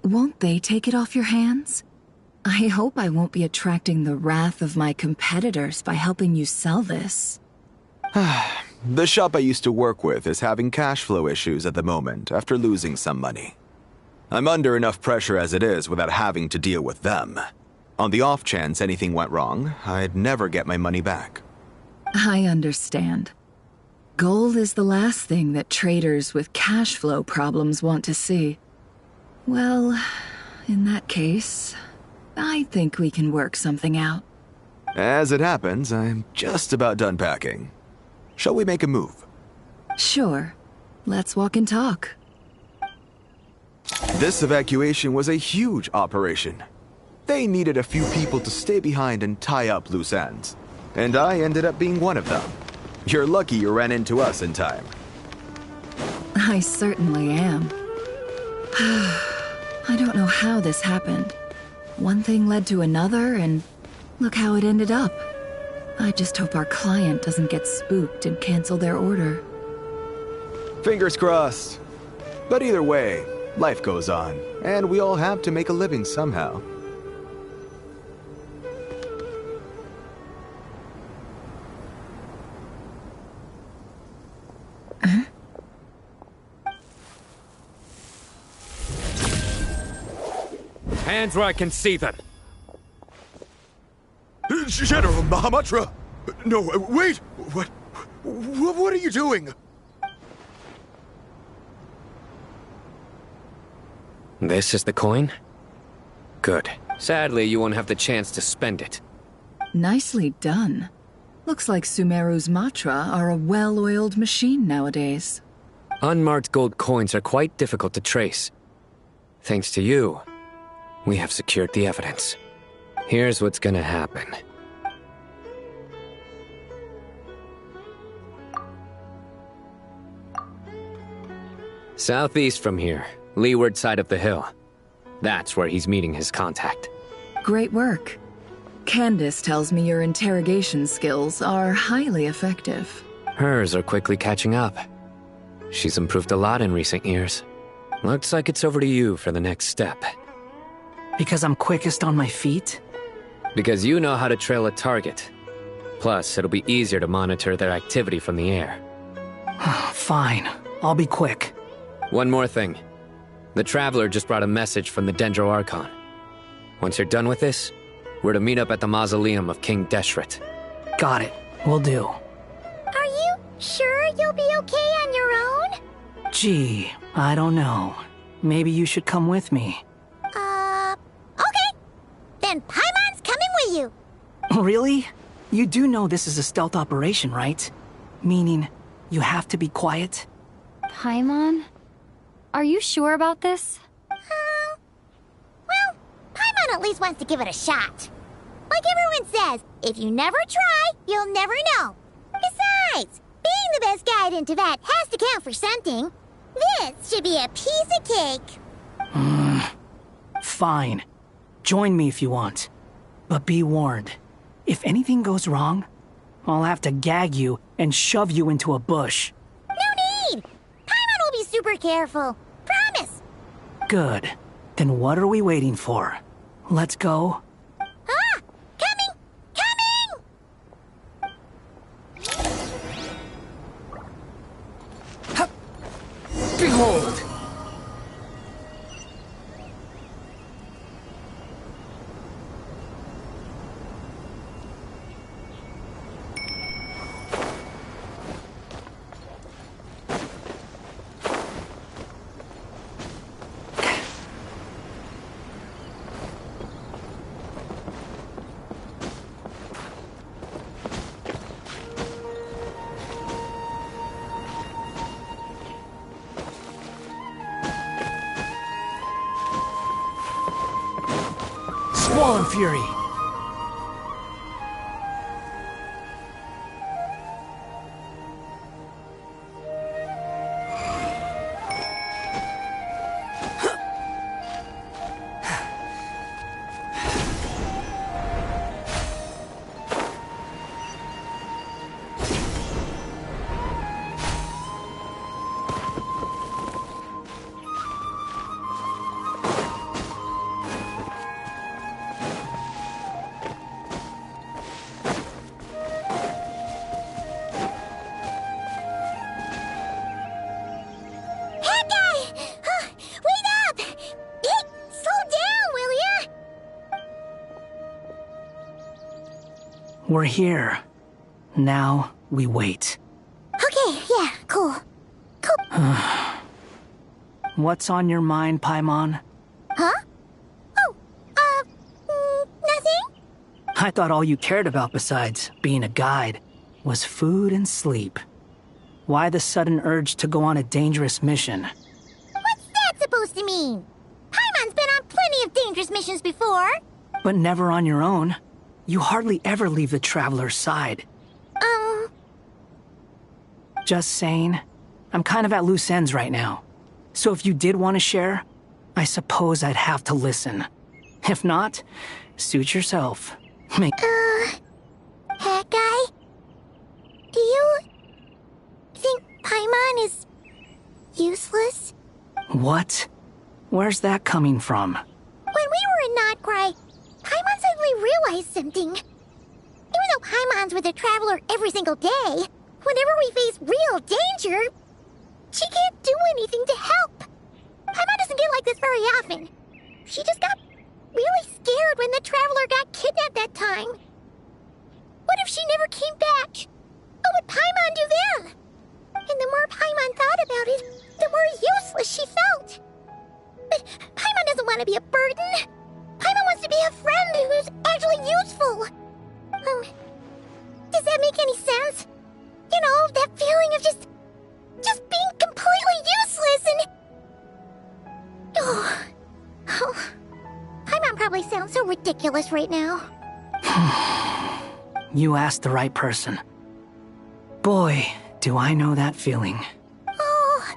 Won't they take it off your hands? I hope I won't be attracting the wrath of my competitors by helping you sell this. The shop I used to work with is having cash flow issues at the moment after losing some money. I'm under enough pressure as it is without having to deal with them. On the off chance anything went wrong, I'd never get my money back. I understand. Gold is the last thing that traders with cash flow problems want to see. Well, in that case, I think we can work something out. As it happens, I'm just about done packing. Shall we make a move? Sure. Let's walk and talk. This evacuation was a huge operation. They needed a few people to stay behind and tie up loose ends. And I ended up being one of them. You're lucky you ran into us in time. I certainly am. I don't know how this happened. One thing led to another, and look how it ended up. I just hope our client doesn't get spooked and cancel their order. Fingers crossed. But either way, life goes on, and we all have to make a living somehow. Hands where I can see them. General Mahamatra! No, wait! What are you doing? This is the coin? Good. Sadly, you won't have the chance to spend it. Nicely done. Looks like Sumeru's Matra are a well-oiled machine nowadays. Unmarked gold coins are quite difficult to trace. Thanks to you, we have secured the evidence. Here's what's gonna happen. Southeast from here, leeward side of the hill. That's where he's meeting his contact. Great work. Candace tells me your interrogation skills are highly effective. Hers are quickly catching up. She's improved a lot in recent years. Looks like it's over to you for the next step. Because I'm quickest on my feet? Because you know how to trail a target. Plus, it'll be easier to monitor their activity from the air. Fine. I'll be quick. One more thing. The Traveler just brought a message from the Dendro Archon. Once you're done with this, we're to meet up at the mausoleum of King Deshret. Got it. Will do. Are you sure you'll be okay on your own? Gee, I don't know. Maybe you should come with me. Okay. and Paimon's coming with you. Really? You do know this is a stealth operation, right? Meaning, you have to be quiet? Paimon? Are you sure about this? Well, Paimon at least wants to give it a shot. Like everyone says, if you never try, you'll never know. Besides, being the best guide into that has to count for something. This should be a piece of cake. Fine. Join me if you want. But be warned. If anything goes wrong, I'll have to gag you and shove you into a bush. No need! Paimon will be super careful. Promise! Good. Then what are we waiting for? Let's go. Ah! Coming! Coming! Behold! Swollen Fury! We're here. Now we wait. Okay, yeah, cool. What's on your mind, Paimon? Huh? Nothing? I thought all you cared about besides being a guide was food and sleep. Why the sudden urge to go on a dangerous mission? What's that supposed to mean? Paimon's been on plenty of dangerous missions before. But never on your own. You hardly ever leave the Traveler's side. Just saying. I'm kind of at loose ends right now. So if you did want to share, I suppose I'd have to listen. If not, suit yourself. Hat guy? Do you think Paimon is useless? What? Where's that coming from? When we were in Notcry, Paimon suddenly realized something. Even though Paimon's with the Traveler every single day, whenever we face real danger, she can't do anything to help. Paimon doesn't get like this very often. She just got really scared when the Traveler got kidnapped that time. What if she never came back? What would Paimon do then? And the more Paimon thought about it, the more useless she felt. But Paimon doesn't want to be a burden. Paimon wants to be a friend who's actually useful. Does that make any sense? You know, that feeling of just being completely useless and... Oh. Paimon probably sounds so ridiculous right now. You asked the right person. Boy, do I know that feeling. Oh,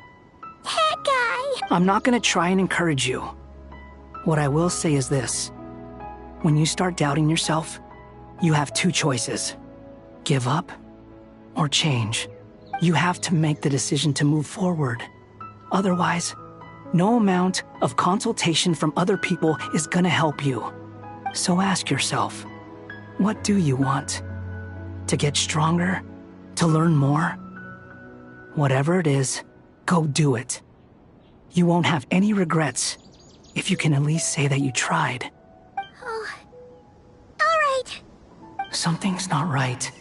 that guy. I'm not gonna try and encourage you. What I will say is this. When you start doubting yourself, you have two choices. Give up or change. You have to make the decision to move forward. Otherwise, no amount of consultation from other people is gonna help you. So ask yourself, what do you want? To get stronger? To learn more? Whatever it is, go do it. You won't have any regrets if you can at least say that you tried. Oh, all right. Something's not right.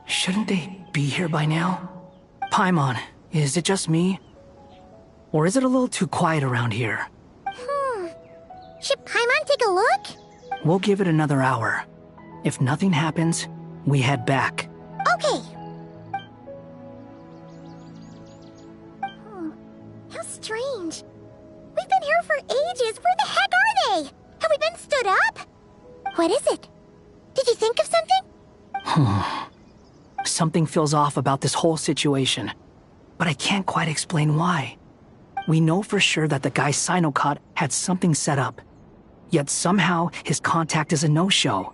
Shouldn't they be here by now? Paimon, is it just me? Or is it a little too quiet around here? Should Paimon take a look? We'll give it another hour. If nothing happens, we head back. Okay. How strange. We've been here for ages. Where the heck are they? Have we been stood up? What is it? Did you think of something? Something feels off about this whole situation, but I can't quite explain why. We know for sure that the guy Sinocot had something set up, yet somehow his contact is a no-show.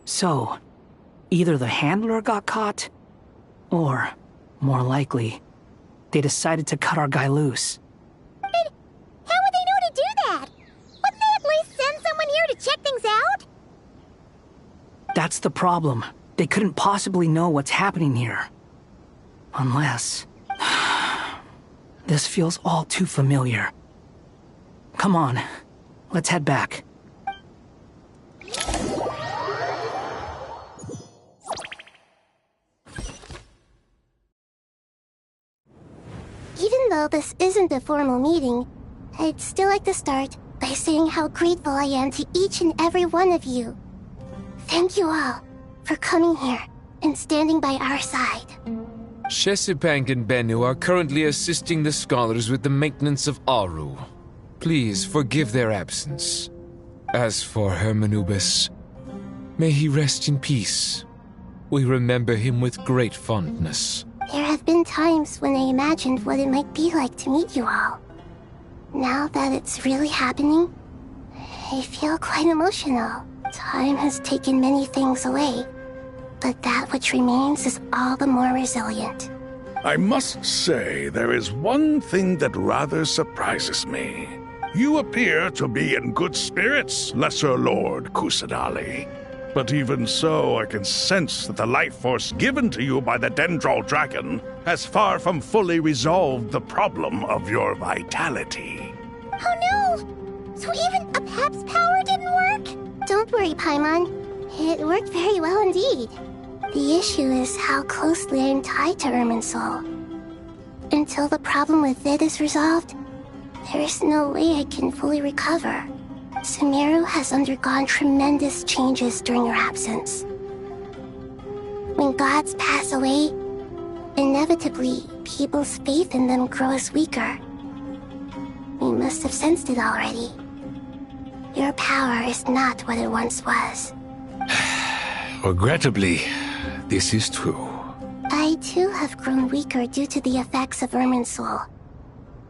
So, either the handler got caught, or, more likely, they decided to cut our guy loose. But how would they know to do that? Wouldn't they at least send someone here to check things out? That's the problem. They couldn't possibly know what's happening here. Unless... This feels all too familiar. Come on, let's head back. Even though this isn't a formal meeting, I'd still like to start by saying how grateful I am to each and every one of you. Thank you all for coming here and standing by our side. Shesipank and Bennu are currently assisting the scholars with the maintenance of Aru. Please forgive their absence. As for Hermanubis, may he rest in peace. We remember him with great fondness. There have been times when I imagined what it might be like to meet you all. Now that it's really happening, I feel quite emotional. Time has taken many things away, but that which remains is all the more resilient. I must say, there is one thing that rather surprises me. You appear to be in good spirits, Lesser Lord Kusadali. But even so, I can sense that the life force given to you by the Dendral Dragon has far from fully resolved the problem of your vitality. Oh no! So even a Pep's power didn't work? Don't worry, Paimon. It worked very well indeed. The issue is how closely I am tied to Irminsul. Until the problem with it is resolved, there is no way I can fully recover. Sumeru has undergone tremendous changes during your absence. When gods pass away, inevitably, people's faith in them grows weaker. You must have sensed it already. Your power is not what it once was. Regrettably, this is true. I too have grown weaker due to the effects of Irminsul.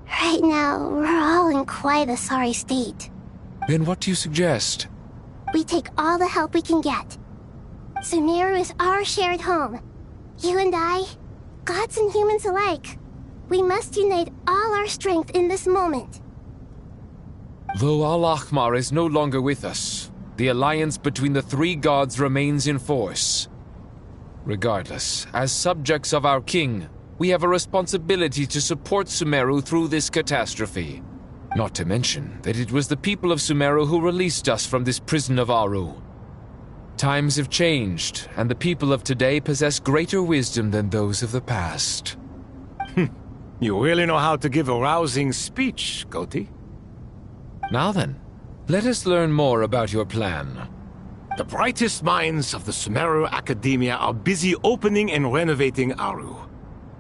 Right now, we're all in quite a sorry state. Then what do you suggest? We take all the help we can get. Sumeru is our shared home. You and I, gods and humans alike. We must unite all our strength in this moment. Though Al-Ahmar is no longer with us, the alliance between the three gods remains in force. Regardless, as subjects of our king, we have a responsibility to support Sumeru through this catastrophe. Not to mention that it was the people of Sumeru who released us from this prison of Aru. Times have changed, and the people of today possess greater wisdom than those of the past. You really know how to give a rousing speech, Goti. Now then, let us learn more about your plan. The brightest minds of the Sumeru Academia are busy opening and renovating Aru.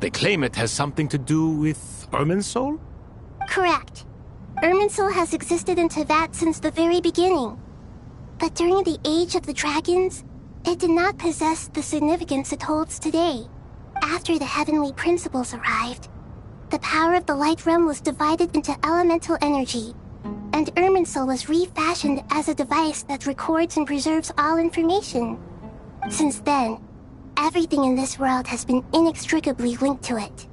They claim it has something to do with Irminsul? Correct. Irminsul has existed in Teyvat since the very beginning. But during the Age of the Dragons, it did not possess the significance it holds today. After the heavenly principles arrived, the power of the Light Realm was divided into elemental energy, and Irminsul was refashioned as a device that records and preserves all information. Since then, everything in this world has been inextricably linked to it.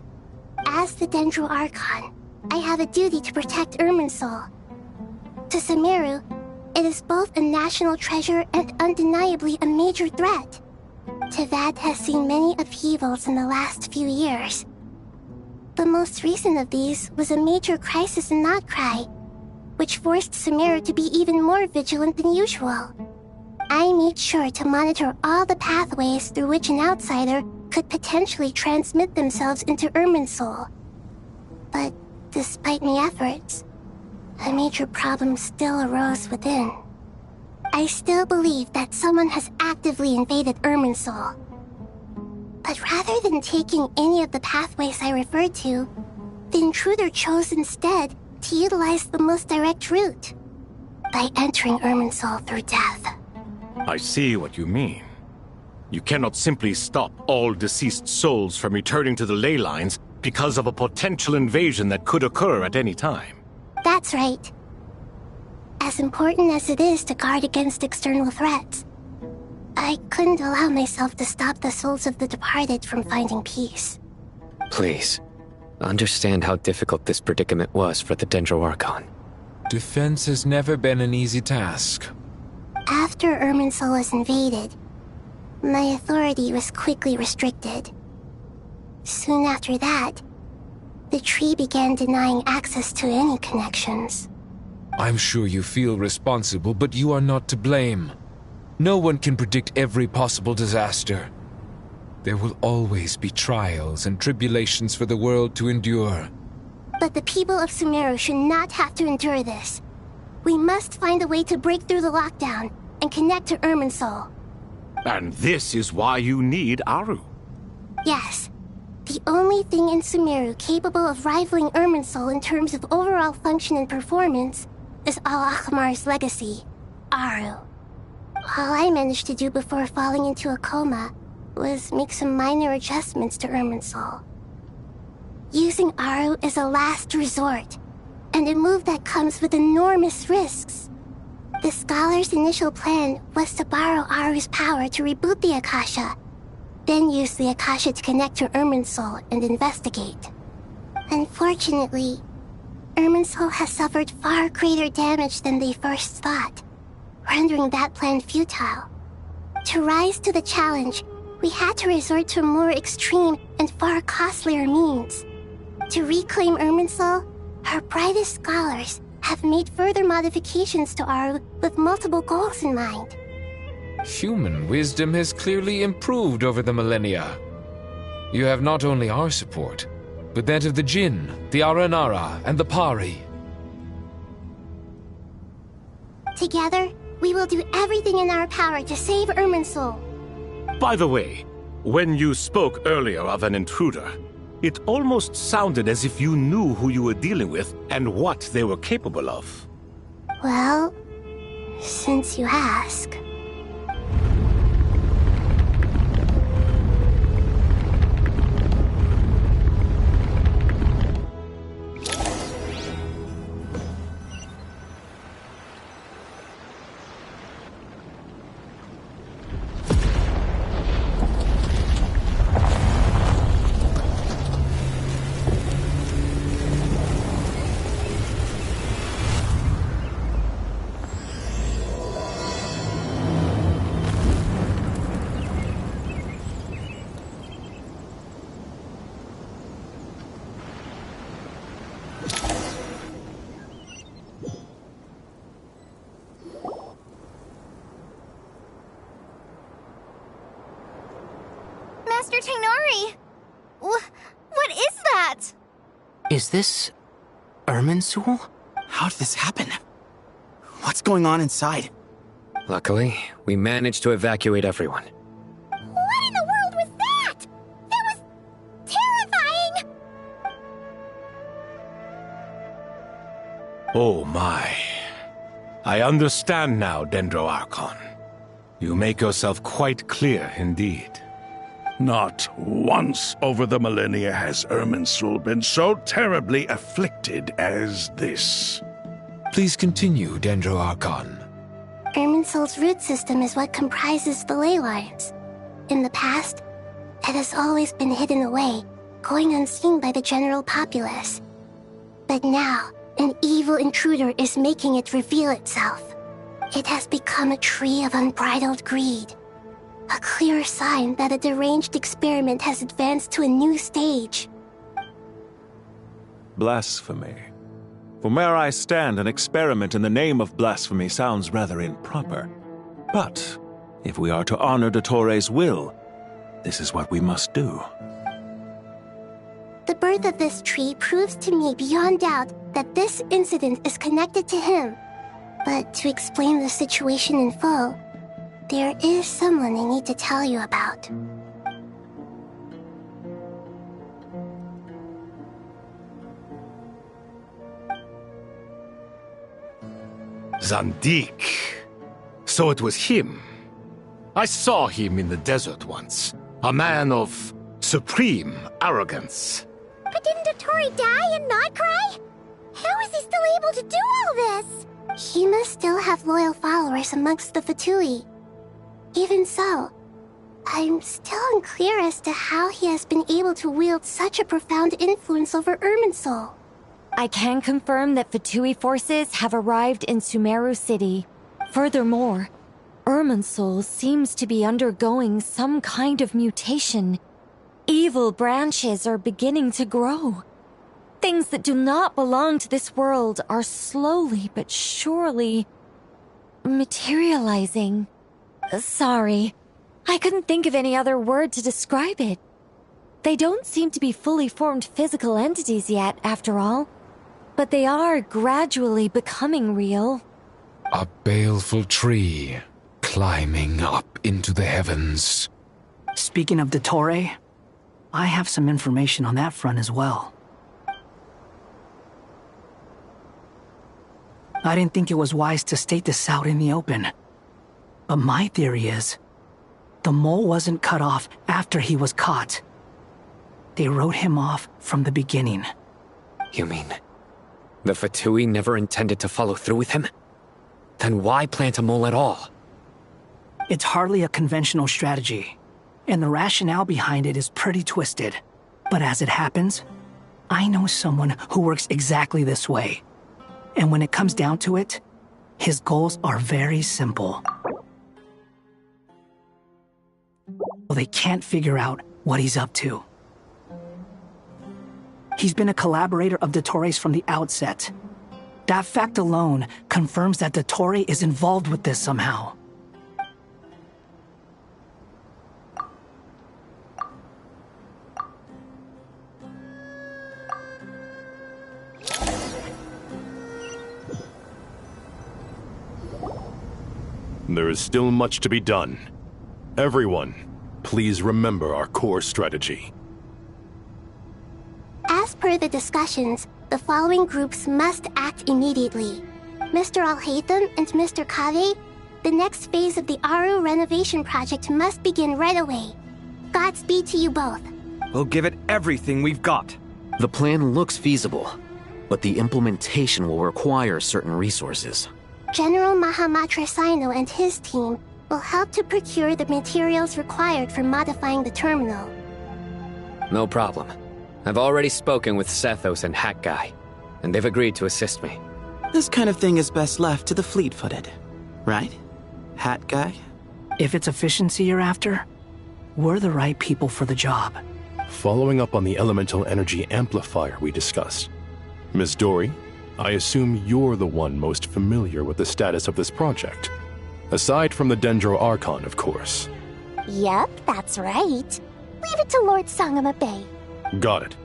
As the Dendral Archon, I have a duty to protect Irminsul. To Sumeru, it is both a national treasure and undeniably a major threat. Teyvat has seen many upheavals in the last few years. The most recent of these was a major crisis in Notcry, which forced Sumeru to be even more vigilant than usual. I made sure to monitor all the pathways through which an outsider could potentially transmit themselves into Irminsul. But despite my efforts, a major problem still arose within. I still believe that someone has actively invaded Irminsul. But rather than taking any of the pathways I referred to, the intruder chose instead to utilize the most direct route, by entering Irminsul through death. I see what you mean. You cannot simply stop all deceased souls from returning to the ley lines because of a potential invasion that could occur at any time. That's right. As important as it is to guard against external threats, I couldn't allow myself to stop the souls of the departed from finding peace. Please, understand how difficult this predicament was for the Dendro Archon. Defense has never been an easy task. After Irminsul was invaded, my authority was quickly restricted. Soon after that, the tree began denying access to any connections. I'm sure you feel responsible, but you are not to blame. No one can predict every possible disaster. There will always be trials and tribulations for the world to endure. But the people of Sumeru should not have to endure this. We must find a way to break through the lockdown and connect to Irminsul. And this is why you need Aru. Yes. The only thing in Sumeru capable of rivaling Irminsul in terms of overall function and performance is Al-Akhmar's legacy, Aru. All I managed to do before falling into a coma was make some minor adjustments to Irminsul. Using Aru is a last resort, and a move that comes with enormous risks. The Scholar's initial plan was to borrow Aru's power to reboot the Akasha, then use the Akasha to connect to Irminsul and investigate. Unfortunately, Irminsul has suffered far greater damage than they first thought, rendering that plan futile. To rise to the challenge, we had to resort to more extreme and far costlier means. To reclaim Irminsul, our brightest scholars have made further modifications to Aru with multiple goals in mind. Human wisdom has clearly improved over the millennia. You have not only our support, but that of the Jinn, the Aranara, and the Pari. Together, we will do everything in our power to save Irminsul. By the way, when you spoke earlier of an intruder, it almost sounded as if you knew who you were dealing with and what they were capable of. Well, since you ask. Master Tainari! What is that? Is this Irminsul? How did this happen? What's going on inside? Luckily, we managed to evacuate everyone. What in the world was that? That was terrifying! Oh my. I understand now, Dendro Archon. You make yourself quite clear indeed. Not once over the millennia has Irminsul been so terribly afflicted as this. Please continue, Dendro Archon. Irminsul's root system is what comprises the ley lines. In the past, it has always been hidden away, going unseen by the general populace. But now, an evil intruder is making it reveal itself. It has become a tree of unbridled greed. A clear sign that a deranged experiment has advanced to a new stage. Blasphemy. From where I stand, an experiment in the name of blasphemy sounds rather improper. But if we are to honor Dottores' will, this is what we must do. The birth of this tree proves to me beyond doubt that this incident is connected to him. But to explain the situation in full, there is someone I need to tell you about. Zandik. So it was him. I saw him in the desert once. A man of supreme arrogance. But didn't Dottore die and not cry? How is he still able to do all this? He must still have loyal followers amongst the Fatui. Even so, I'm still unclear as to how he has been able to wield such a profound influence over Irminsul. I can confirm that Fatui forces have arrived in Sumeru City. Furthermore, Irminsul seems to be undergoing some kind of mutation. Evil branches are beginning to grow. Things that do not belong to this world are slowly but surely materializing. Sorry, I couldn't think of any other word to describe it. They don't seem to be fully formed physical entities yet, after all. But they are gradually becoming real. A baleful tree climbing up into the heavens. Speaking of Dottore, I have some information on that front as well. I didn't think it was wise to state this out in the open. But my theory is, the mole wasn't cut off after he was caught. They wrote him off from the beginning. You mean the Fatui never intended to follow through with him? Then why plant a mole at all? It's hardly a conventional strategy, and the rationale behind it is pretty twisted. But as it happens, I know someone who works exactly this way. And when it comes down to it, his goals are very simple. They can't figure out what he's up to. He's been a collaborator of Dottore's from the outset. That fact alone confirms that Dottore is involved with this somehow. There is still much to be done. Everyone, please remember our core strategy. As per the discussions, the following groups must act immediately. Mr. Alhaitham and Mr. Kave, the next phase of the Aru renovation project must begin right away. Godspeed to you both. We'll give it everything we've got. The plan looks feasible, but the implementation will require certain resources. General Mahamatra Sino and his team will help to procure the materials required for modifying the terminal. No problem. I've already spoken with Sethos and Hat Guy, and they've agreed to assist me. This kind of thing is best left to the fleet-footed, right? Hat Guy? If it's efficiency you're after, we're the right people for the job. Following up on the elemental energy amplifier we discussed, Ms. Dory, I assume you're the one most familiar with the status of this project. Aside from the Dendro Archon, of course. Yep, that's right. Leave it to Lord Sangama Bay. Got it.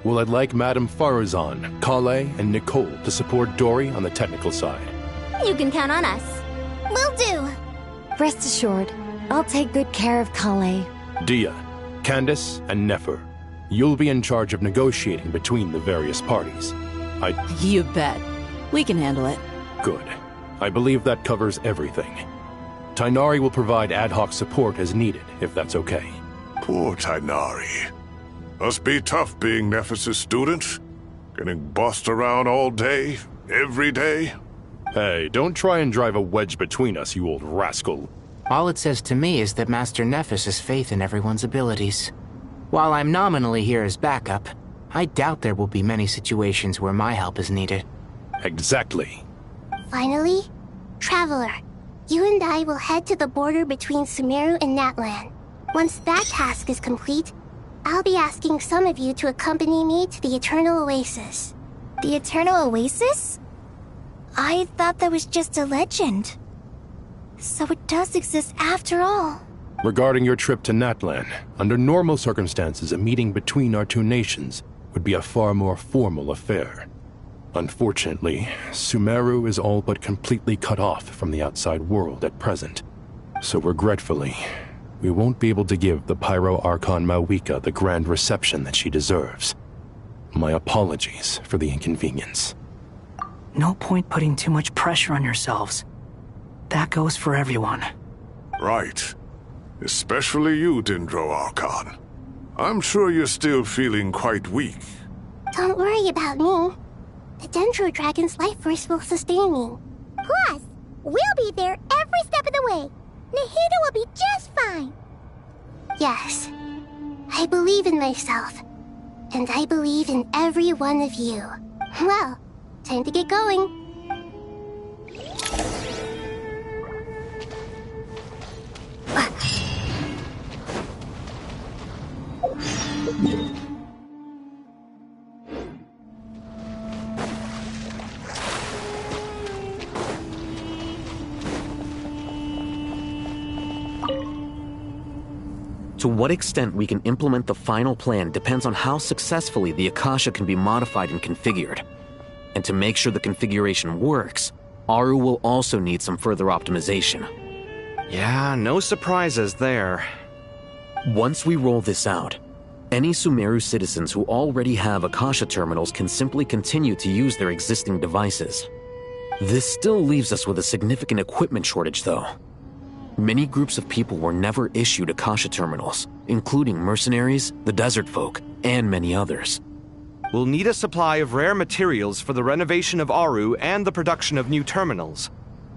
Well, I'd like Madame Farazan, Kale, and Nicole to support Dory on the technical side. You can count on us. Will do. Rest assured, I'll take good care of Kale. Dia, Candace, and Nefer, you'll be in charge of negotiating between the various parties. You bet. We can handle it. Good. I believe that covers everything. Tainari will provide ad hoc support as needed, if that's okay. Poor Tainari. Must be tough being Nephis' student. Getting bossed around all day, every day. Hey, don't try and drive a wedge between us, you old rascal. All it says to me is that Master Nephis has faith in everyone's abilities. While I'm nominally here as backup, I doubt there will be many situations where my help is needed. Exactly. Finally, Traveler, you and I will head to the border between Sumeru and Natlan. Once that task is complete, I'll be asking some of you to accompany me to the Eternal Oasis. The Eternal Oasis? I thought that was just a legend. So it does exist after all. Regarding your trip to Natlan, under normal circumstances, a meeting between our two nations would be a far more formal affair. Unfortunately, Sumeru is all but completely cut off from the outside world at present. So regretfully, we won't be able to give the Pyro Archon Mawika the grand reception that she deserves. My apologies for the inconvenience. No point putting too much pressure on yourselves. That goes for everyone. Right. Especially you, Dendro Archon. I'm sure you're still feeling quite weak. Don't worry about me. The Dendro Dragon's life force will sustain me. Plus, we'll be there every step of the way. Nahida will be just fine. Yes, I believe in myself. And I believe in every one of you. Well, time to get going. To what extent we can implement the final plan depends on how successfully the Akasha can be modified and configured. And to make sure the configuration works, Aru will also need some further optimization. Yeah, no surprises there. Once we roll this out, any Sumeru citizens who already have Akasha terminals can simply continue to use their existing devices. This still leaves us with a significant equipment shortage, though. Many groups of people were never issued Akasha terminals, including mercenaries, the desert folk, and many others. We'll need a supply of rare materials for the renovation of Aru and the production of new terminals.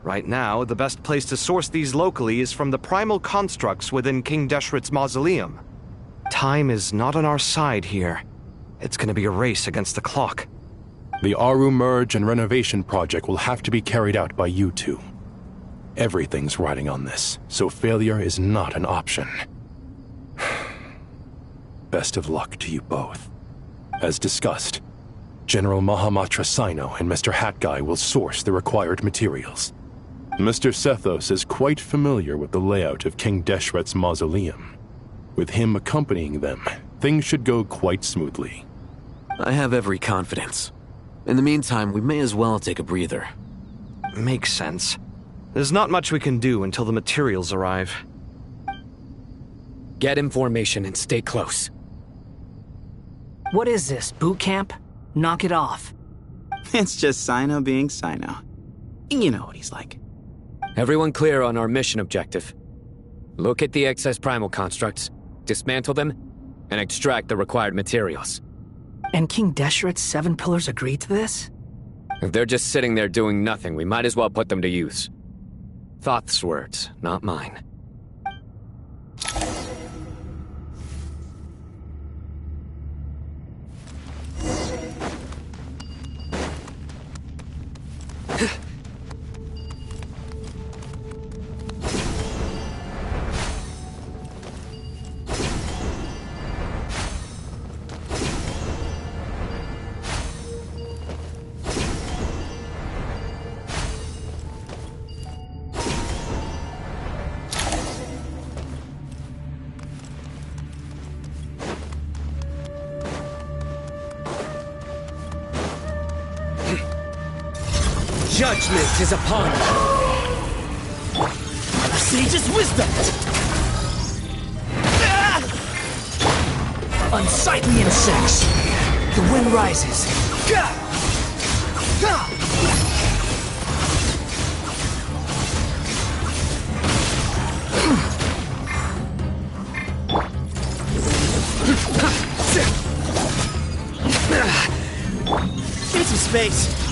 Right now, the best place to source these locally is from the primal constructs within King Deshret's mausoleum. Time is not on our side here. It's gonna be a race against the clock. The Aru merge and renovation project will have to be carried out by you two. Everything's riding on this, so failure is not an option. Best of luck to you both. As discussed, General Mahamatra Sino and Mr. Hatguy will source the required materials. Mr. Sethos is quite familiar with the layout of King Deshret's mausoleum. With him accompanying them, things should go quite smoothly. I have every confidence. In the meantime, we may as well take a breather. Makes sense. There's not much we can do until the materials arrive. Get in formation and stay close. What is this, boot camp? Knock it off. It's just Sino being Sino. You know what he's like. Everyone clear on our mission objective. Look at the excess primal constructs, dismantle them, and extract the required materials. And King Deshret's 7 pillars agreed to this? If they're just sitting there doing nothing, we might as well put them to use. Thoth's words, not mine. Judgment is upon you. A sage's wisdom. Unsightly insects. The wind rises. Need some space.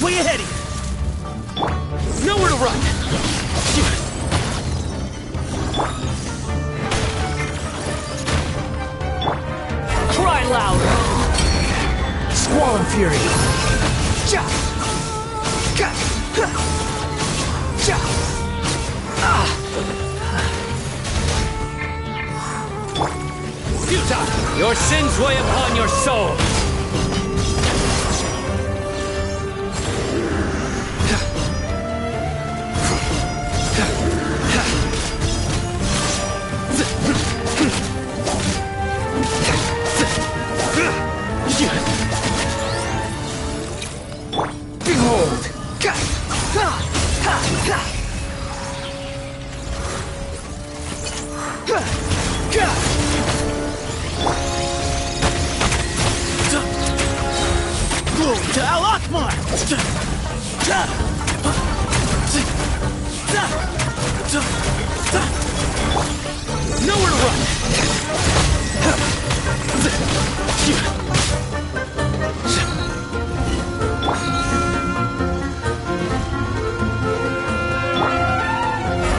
Way ahead of you! Nowhere to run! Cry louder! Squall and fury! Ja! Ga! Ha! Ja! Ah! Futile! Your sins weigh upon your soul! Behold! Glory to Al-Akmar! Nowhere to run!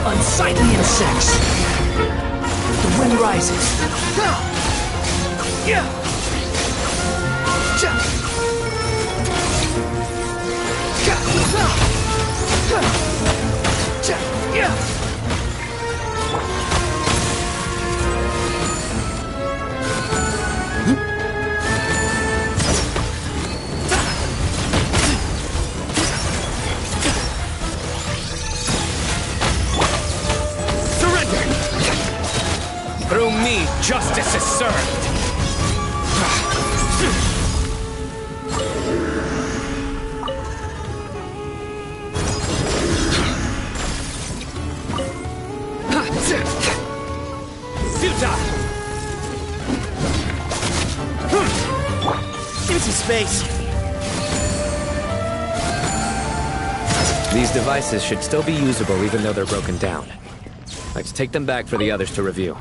Unsightly insects! The wind rises! Yeah! Through me, justice is served! Futile! Empty space! These devices should still be usable even though they're broken down. Let's take them back for the others to review.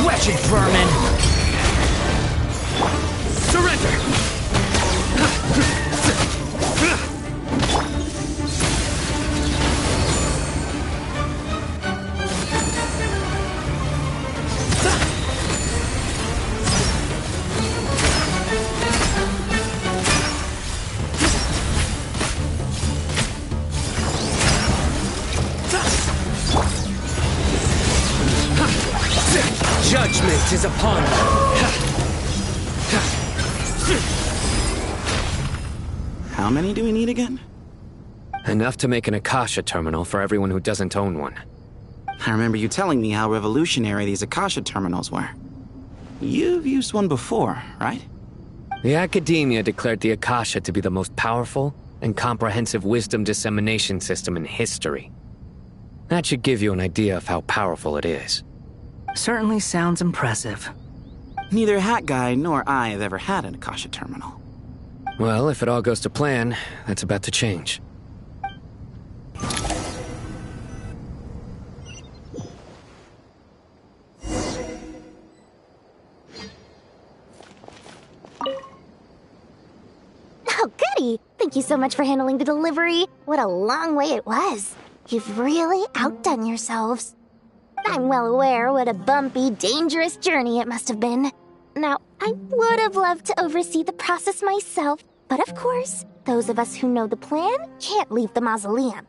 Wretched vermin! Surrender! Judgment is upon you. How many do we need again? Enough to make an Akasha terminal for everyone who doesn't own one. I remember you telling me how revolutionary these Akasha terminals were. You've used one before, right? The Academia declared the Akasha to be the most powerful and comprehensive wisdom dissemination system in history. That should give you an idea of how powerful it is. Certainly sounds impressive. Neither Hat Guy nor I have ever had an Akasha terminal. Well, if it all goes to plan, that's about to change. Oh, goody! Thank you so much for handling the delivery. What a long way it was. You've really outdone yourselves. I'm well aware what a bumpy, dangerous journey it must have been. Now, I would have loved to oversee the process myself, but of course, those of us who know the plan can't leave the mausoleum.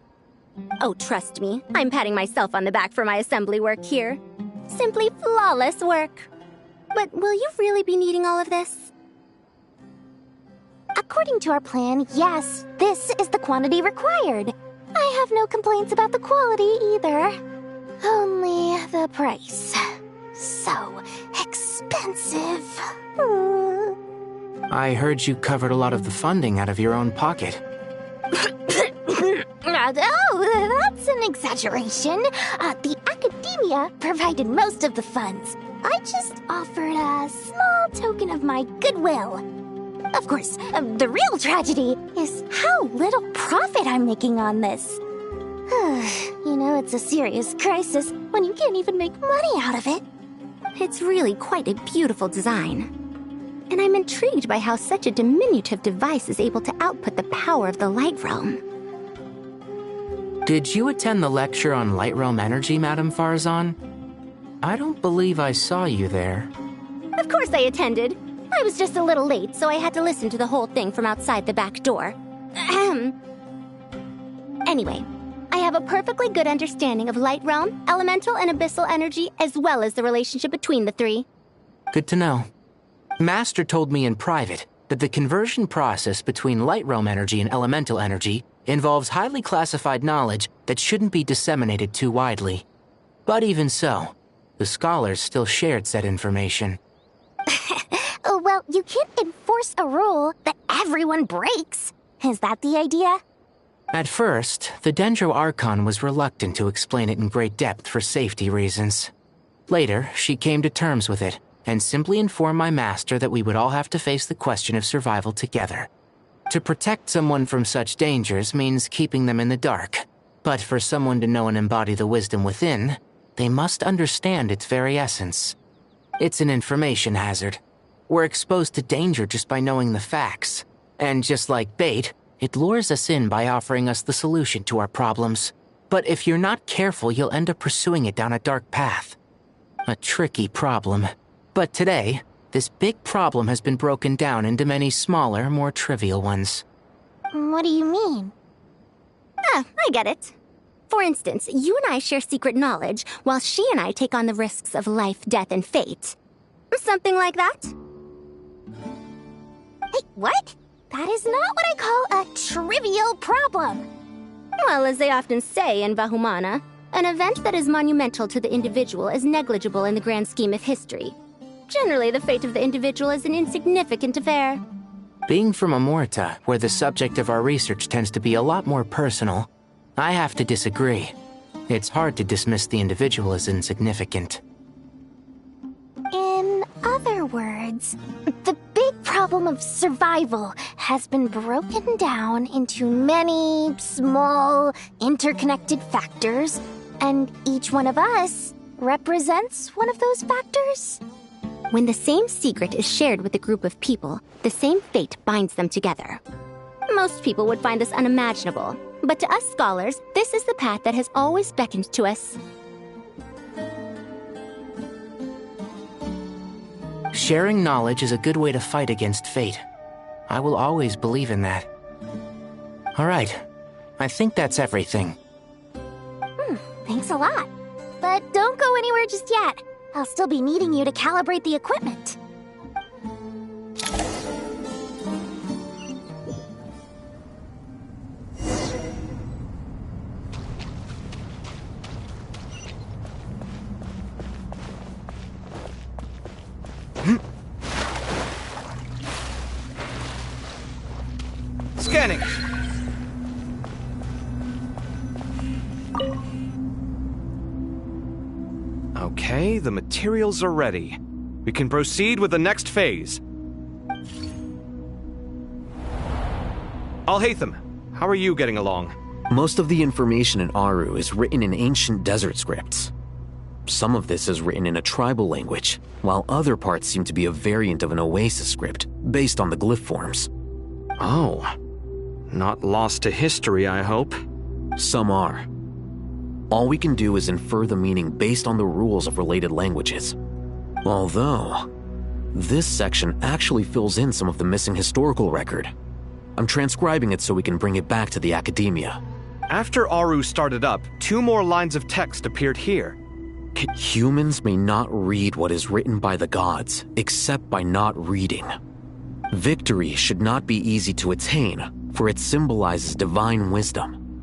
Oh, trust me, I'm patting myself on the back for my assembly work here. Simply flawless work. But will you really be needing all of this? According to our plan, yes, this is the quantity required. I have no complaints about the quality either. Only the price. So expensive. I heard you covered a lot of the funding out of your own pocket. Oh, that's an exaggeration. The academia provided most of the funds. I just offered a small token of my goodwill. Of course, the real tragedy is how little profit I'm making on this. You know, it's a serious crisis when you can't even make money out of it. It's really quite a beautiful design. And I'm intrigued by how such a diminutive device is able to output the power of the Light Realm. Did you attend the lecture on Light Realm energy, Madame Farzan? I don't believe I saw you there. Of course I attended. I was just a little late, so I had to listen to the whole thing from outside the back door. Anyway, I have a perfectly good understanding of Light Realm, elemental and abyssal energy, as well as the relationship between the three. Good to know. Master told me in private that the conversion process between Light Realm energy and elemental energy involves highly classified knowledge that shouldn't be disseminated too widely. But even so, the scholars still shared said information. Well, you can't enforce a rule that everyone breaks. Is that the idea? At first, the Dendro Archon was reluctant to explain it in great depth for safety reasons. Later, she came to terms with it and simply informed my master that we would all have to face the question of survival together. To protect someone from such dangers means keeping them in the dark. But for someone to know and embody the wisdom within, they must understand its very essence. It's an information hazard. We're exposed to danger just by knowing the facts. And just like bait, it lures us in by offering us the solution to our problems. But if you're not careful, you'll end up pursuing it down a dark path. A tricky problem. But today, this big problem has been broken down into many smaller, more trivial ones. What do you mean? I get it. For instance, you and I share secret knowledge, while she and I take on the risks of life, death, and fate. Something like that? Hey, what? That is not what I call a trivial problem. Well, as they often say in Vahumana, an event that is monumental to the individual is negligible in the grand scheme of history. Generally, the fate of the individual is an insignificant affair. Being from Amorta, where the subject of our research tends to be a lot more personal, I have to disagree. It's hard to dismiss the individual as insignificant. In other words, the big problem of survival has been broken down into many small, interconnected factors, and each one of us represents one of those factors. When the same secret is shared with a group of people, the same fate binds them together. Most people would find this unimaginable, but to us scholars, this is the path that has always beckoned to us. Sharing knowledge is a good way to fight against fate. I will always believe in that. All right, I think that's everything. Thanks a lot. But don't go anywhere just yet. I'll still be needing you to calibrate the equipment. Scanning. Okay, the materials are ready. We can proceed with the next phase. Al-Haytham, how are you getting along? Most of the information in Aru is written in ancient desert scripts. Some of this is written in a tribal language, while other parts seem to be a variant of an Oasis script, based on the glyph forms. Oh. Not lost to history, I hope. Some are. All we can do is infer the meaning based on the rules of related languages. Although, this section actually fills in some of the missing historical record. I'm transcribing it so we can bring it back to the academia. After Aru started up, 2 more lines of text appeared here. Humans may not read what is written by the gods, except by not reading. Victory should not be easy to attain, for it symbolizes divine wisdom.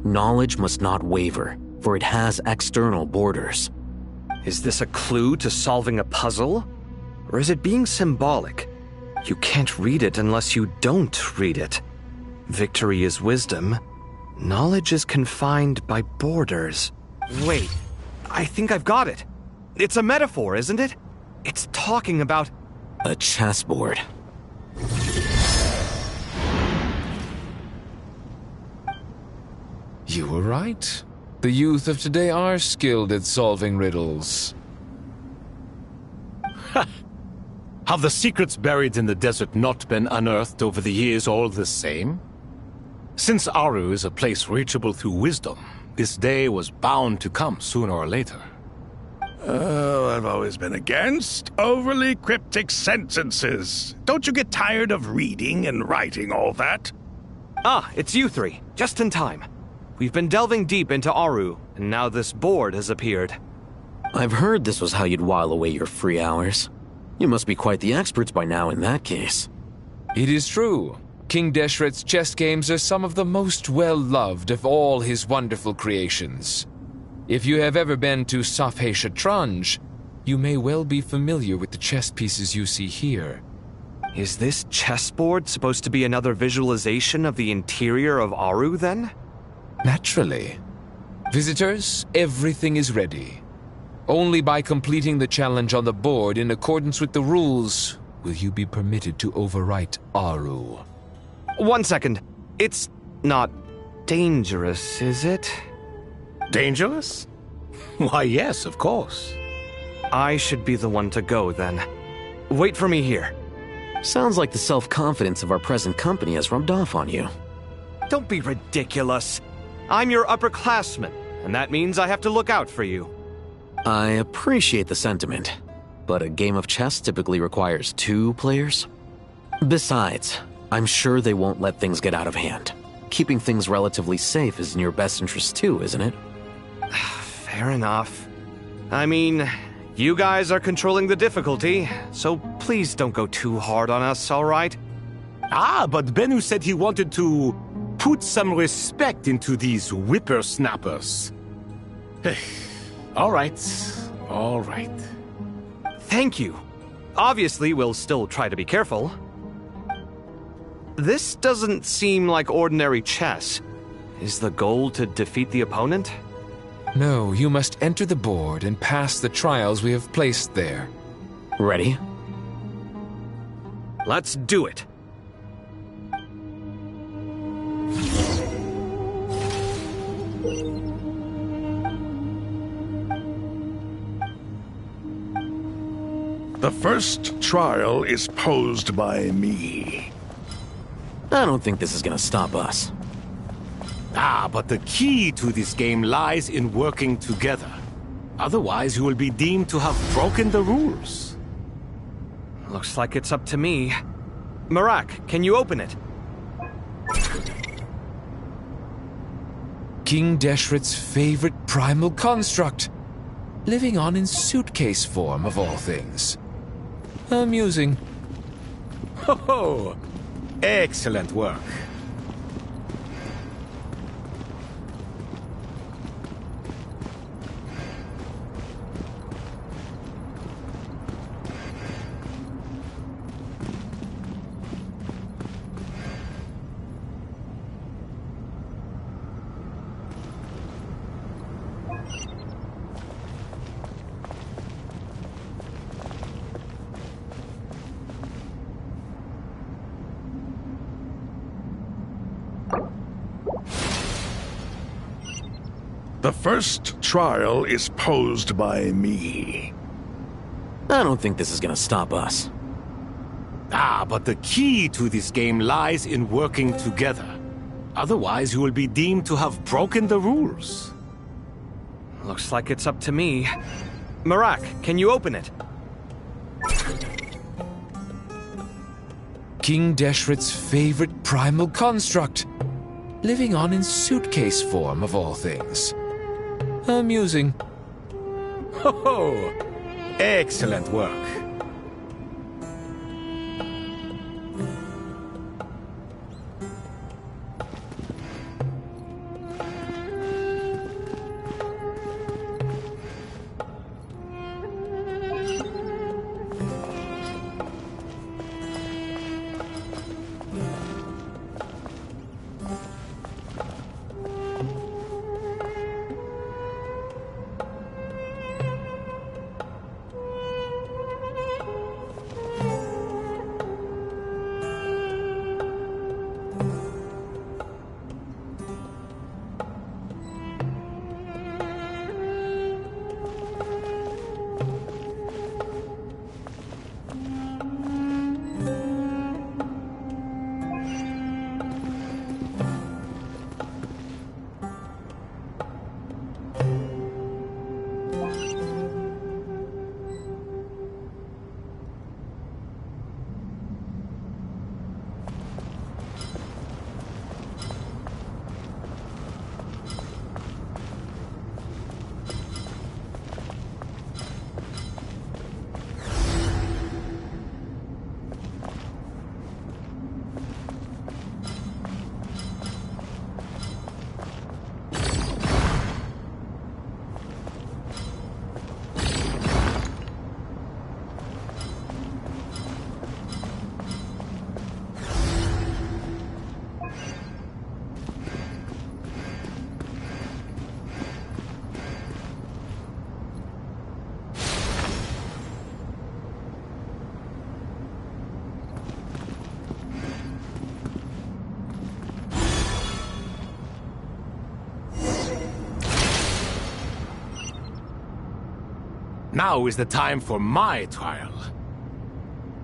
Knowledge must not waver, for it has external borders. Is this a clue to solving a puzzle? Or is it being symbolic? You can't read it unless you don't read it. Victory is wisdom. Knowledge is confined by borders. Wait, I think I've got it. It's a metaphor, isn't it? It's talking about... a chessboard. You were right. The youth of today are skilled at solving riddles. Have the secrets buried in the desert not been unearthed over the years all the same? Since Aru is a place reachable through wisdom, this day was bound to come sooner or later. Oh, I've always been against overly cryptic sentences. Don't you get tired of reading and writing all that? Ah, it's you 3. Just in time. We've been delving deep into Aru, and now this board has appeared. I've heard this was how you'd while away your free hours. You must be quite the experts by now in that case. It is true. King Deshret's chess games are some of the most well-loved of all his wonderful creations. If you have ever been to Safhe Shatranj, you may well be familiar with the chess pieces you see here. Is this chessboard supposed to be another visualization of the interior of Aru, then? Naturally. Visitors, everything is ready. Only by completing the challenge on the board in accordance with the rules will you be permitted to overwrite Aru. 1 second. It's not dangerous, is it? Dangerous? Why, yes, of course. I should be the one to go, then. Wait for me here. Sounds like the self-confidence of our present company has rubbed off on you. Don't be ridiculous. I'm your upperclassman, and that means I have to look out for you. I appreciate the sentiment, but a game of chess typically requires 2 players. Besides, I'm sure they won't let things get out of hand. Keeping things relatively safe is in your best interest too, isn't it? Fair enough. I mean, you guys are controlling the difficulty, so please don't go too hard on us, all right? Ah, but Bennu said he wanted to put some respect into these whippersnappers. All right, all right. Thank you. Obviously, we'll still try to be careful. This doesn't seem like ordinary chess. Is the goal to defeat the opponent? No, you must enter the board and pass the trials we have placed there. Ready? Let's do it. The first trial is posed by me. I don't think this is gonna stop us. Ah, but the key to this game lies in working together. Otherwise, you will be deemed to have broken the rules. Looks like it's up to me. Marak, can you open it? King Deshret's favorite primal construct. Living on in suitcase form, of all things. Amusing. Ho ho! Excellent work. The first trial is posed by me. I don't think this is gonna stop us. Ah, but the key to this game lies in working together. Otherwise, you will be deemed to have broken the rules. Looks like it's up to me. Marak, can you open it? King Deshret's favorite primal construct. Living on in suitcase form, of all things. Amusing. Ho-ho! Excellent work. Now is the time for my trial.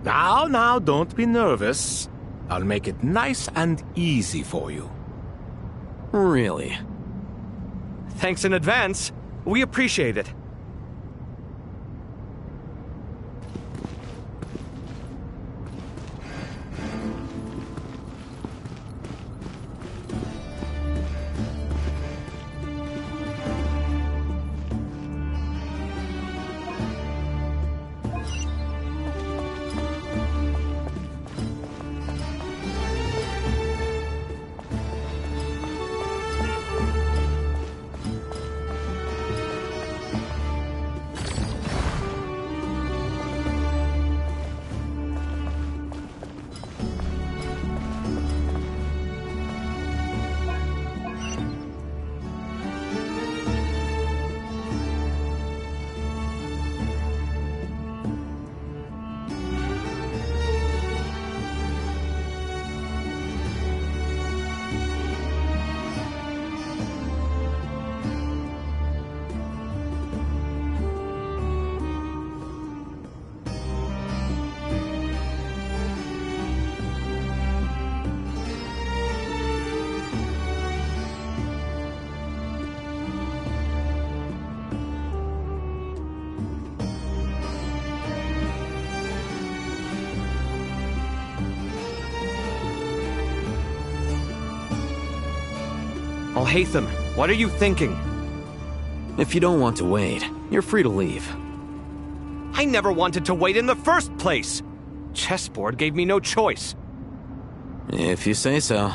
Now, don't be nervous. I'll make it nice and easy for you. Really? Thanks in advance. We appreciate it. Alhaitham, what are you thinking? If you don't want to wait, you're free to leave. I never wanted to wait in the first place! Chessboard gave me no choice. If you say so.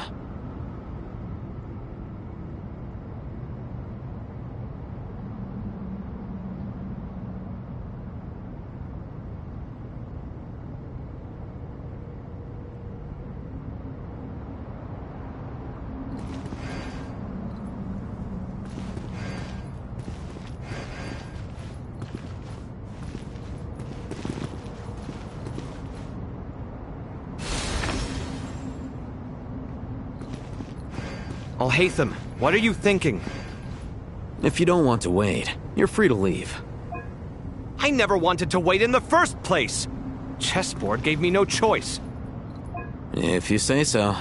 Alhaitham, what are you thinking? If you don't want to wait, you're free to leave. I never wanted to wait in the first place! Chessboard gave me no choice. If you say so.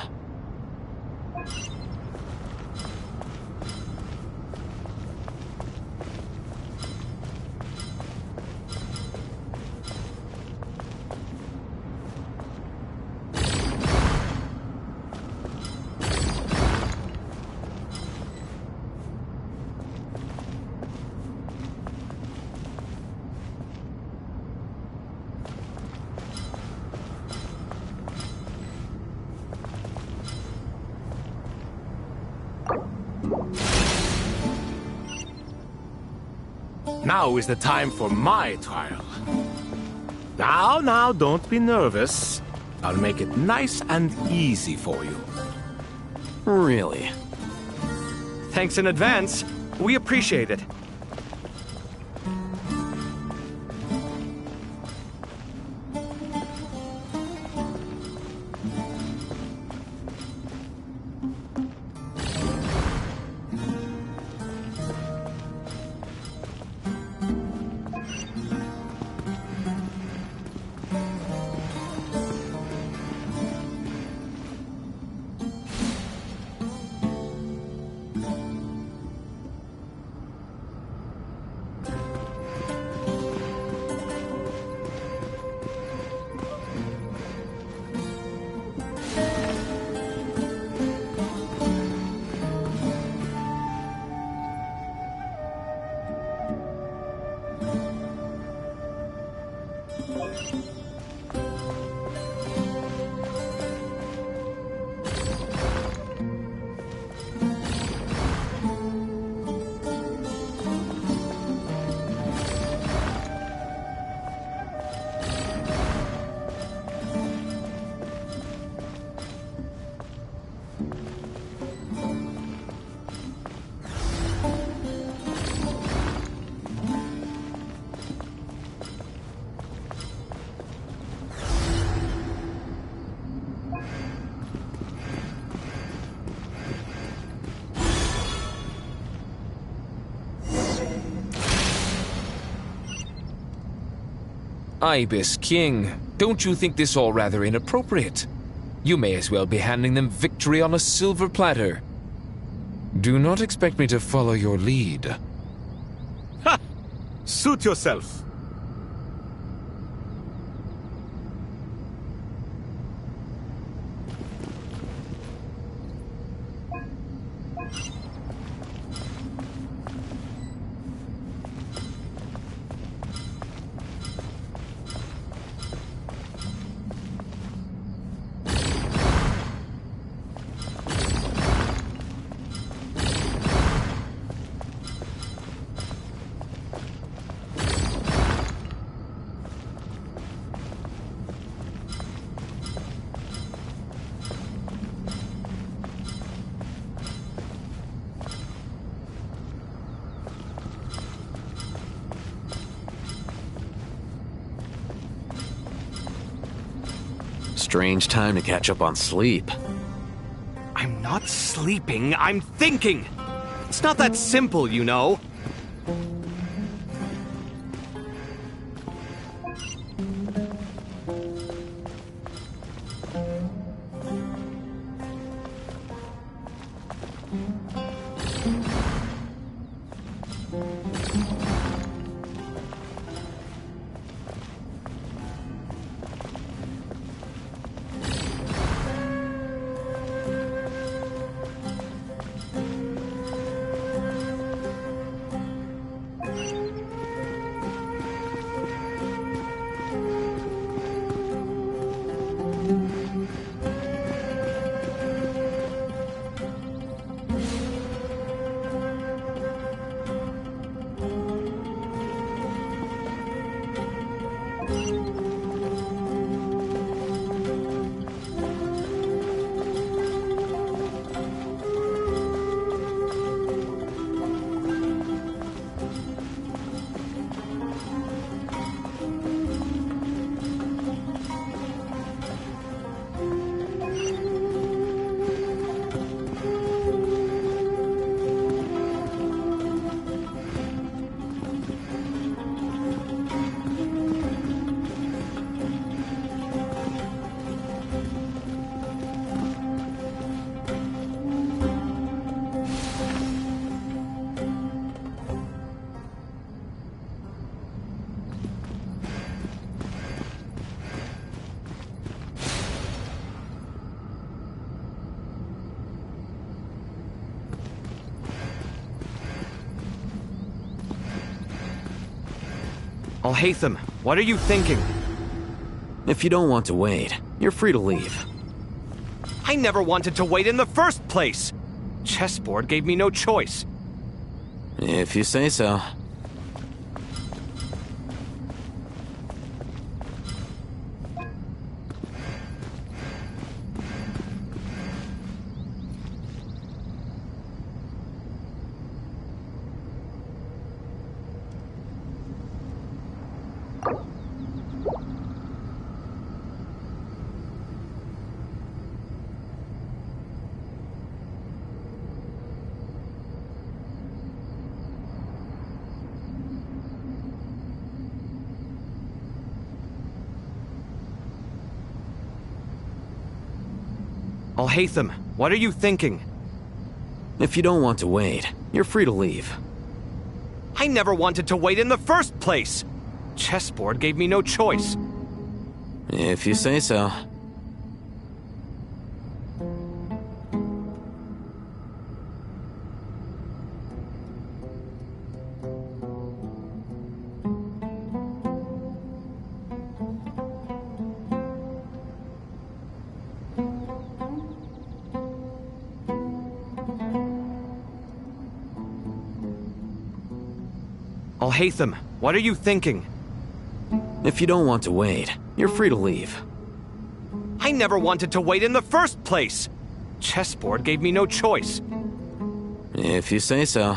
Now is the time for my trial. Now, don't be nervous. I'll make it nice and easy for you. Really? Thanks in advance. We appreciate it. Ibis King, don't you think this all rather inappropriate? You may as well be handing them victory on a silver platter. Do not expect me to follow your lead. Ha! Suit yourself. Strange time to catch up on sleep. I'm not sleeping, I'm thinking! It's not that simple, you know. Alhaitham, what are you thinking? If you don't want to wait, you're free to leave. I never wanted to wait in the first place! Chessboard gave me no choice. If you say so. Al-Haytham, what are you thinking? If you don't want to wait, you're free to leave. I never wanted to wait in the first place! Chessboard gave me no choice. If you say so. Al-Haytham, what are you thinking? If you don't want to wait, you're free to leave. I never wanted to wait in the first place! Chessboard gave me no choice. If you say so.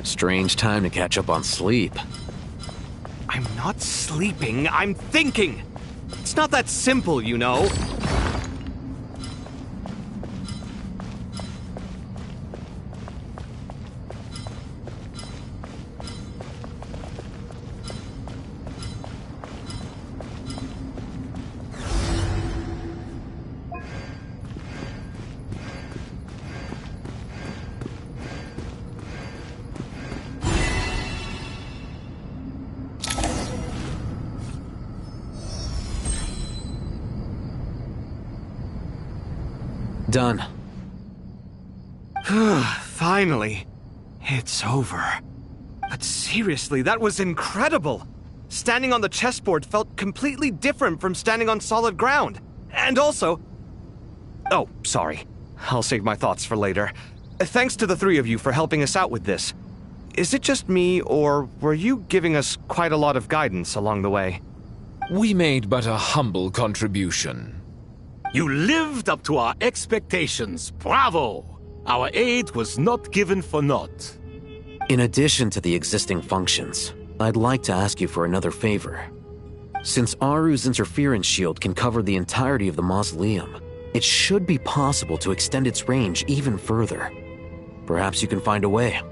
Strange time to catch up on sleep. I'm not sleeping, I'm thinking! It's not that simple, you know. Done. Finally. It's over. But seriously, that was incredible! Standing on the chessboard felt completely different from standing on solid ground. And also... Oh, sorry. I'll save my thoughts for later. Thanks to the three of you for helping us out with this. Is it just me, or were you giving us quite a lot of guidance along the way? We made but a humble contribution. You lived up to our expectations. Bravo! Our aid was not given for naught. In addition to the existing functions, I'd like to ask you for another favor. Since Aru's interference shield can cover the entirety of the mausoleum, it should be possible to extend its range even further. Perhaps you can find a way.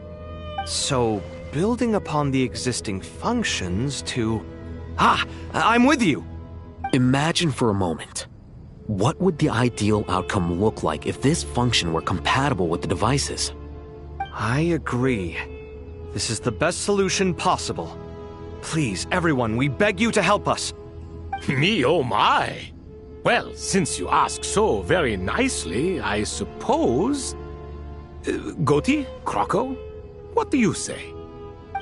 So, building upon the existing functions to... Ah! I'm with you! Imagine for a moment. What would the ideal outcome look like if this function were compatible with the devices? I agree. This is the best solution possible. Please, everyone, we beg you to help us. Me, oh my! Well, since you ask so very nicely, I suppose... Goti? Kroko? What do you say?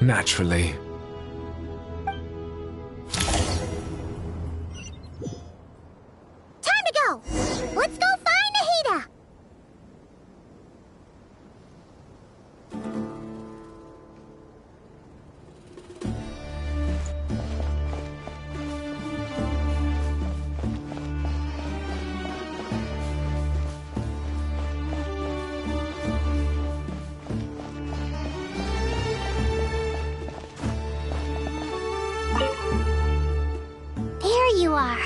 Naturally. Time to go! Let's go find Nahida! There you are.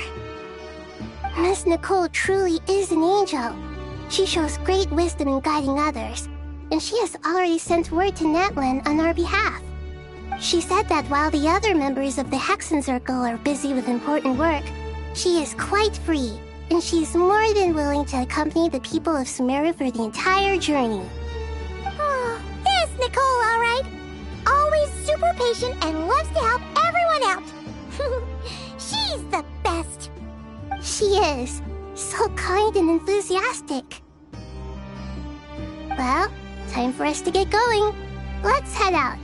Miss Nicole truly is an angel. She shows great wisdom in guiding others, and she has already sent word to Natlan on our behalf. She said that while the other members of the Hexen Circle are busy with important work, she is quite free, and she is more than willing to accompany the people of Sumeru for the entire journey. Oh, there's Nicole, all right. Always super patient and loves to help everyone out. She's the best. She is. So kind and enthusiastic. Well, time for us to get going. Let's head out.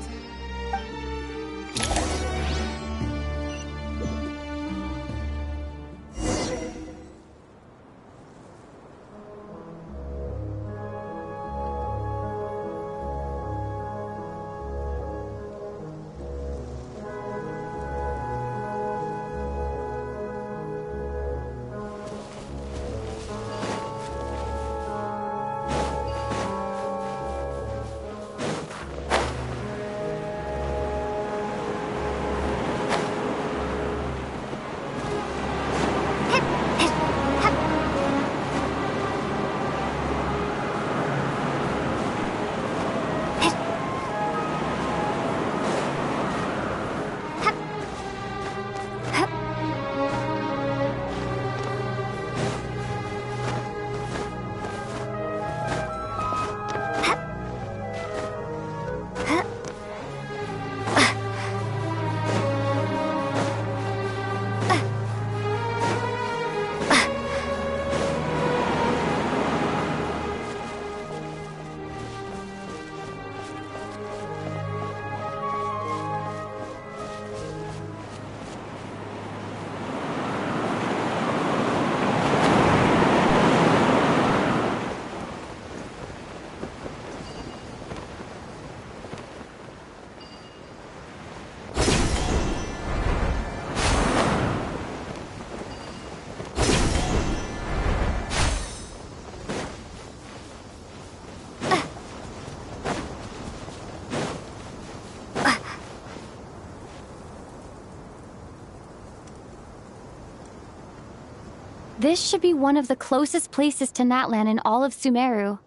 This should be one of the closest places to Natlan in all of Sumeru.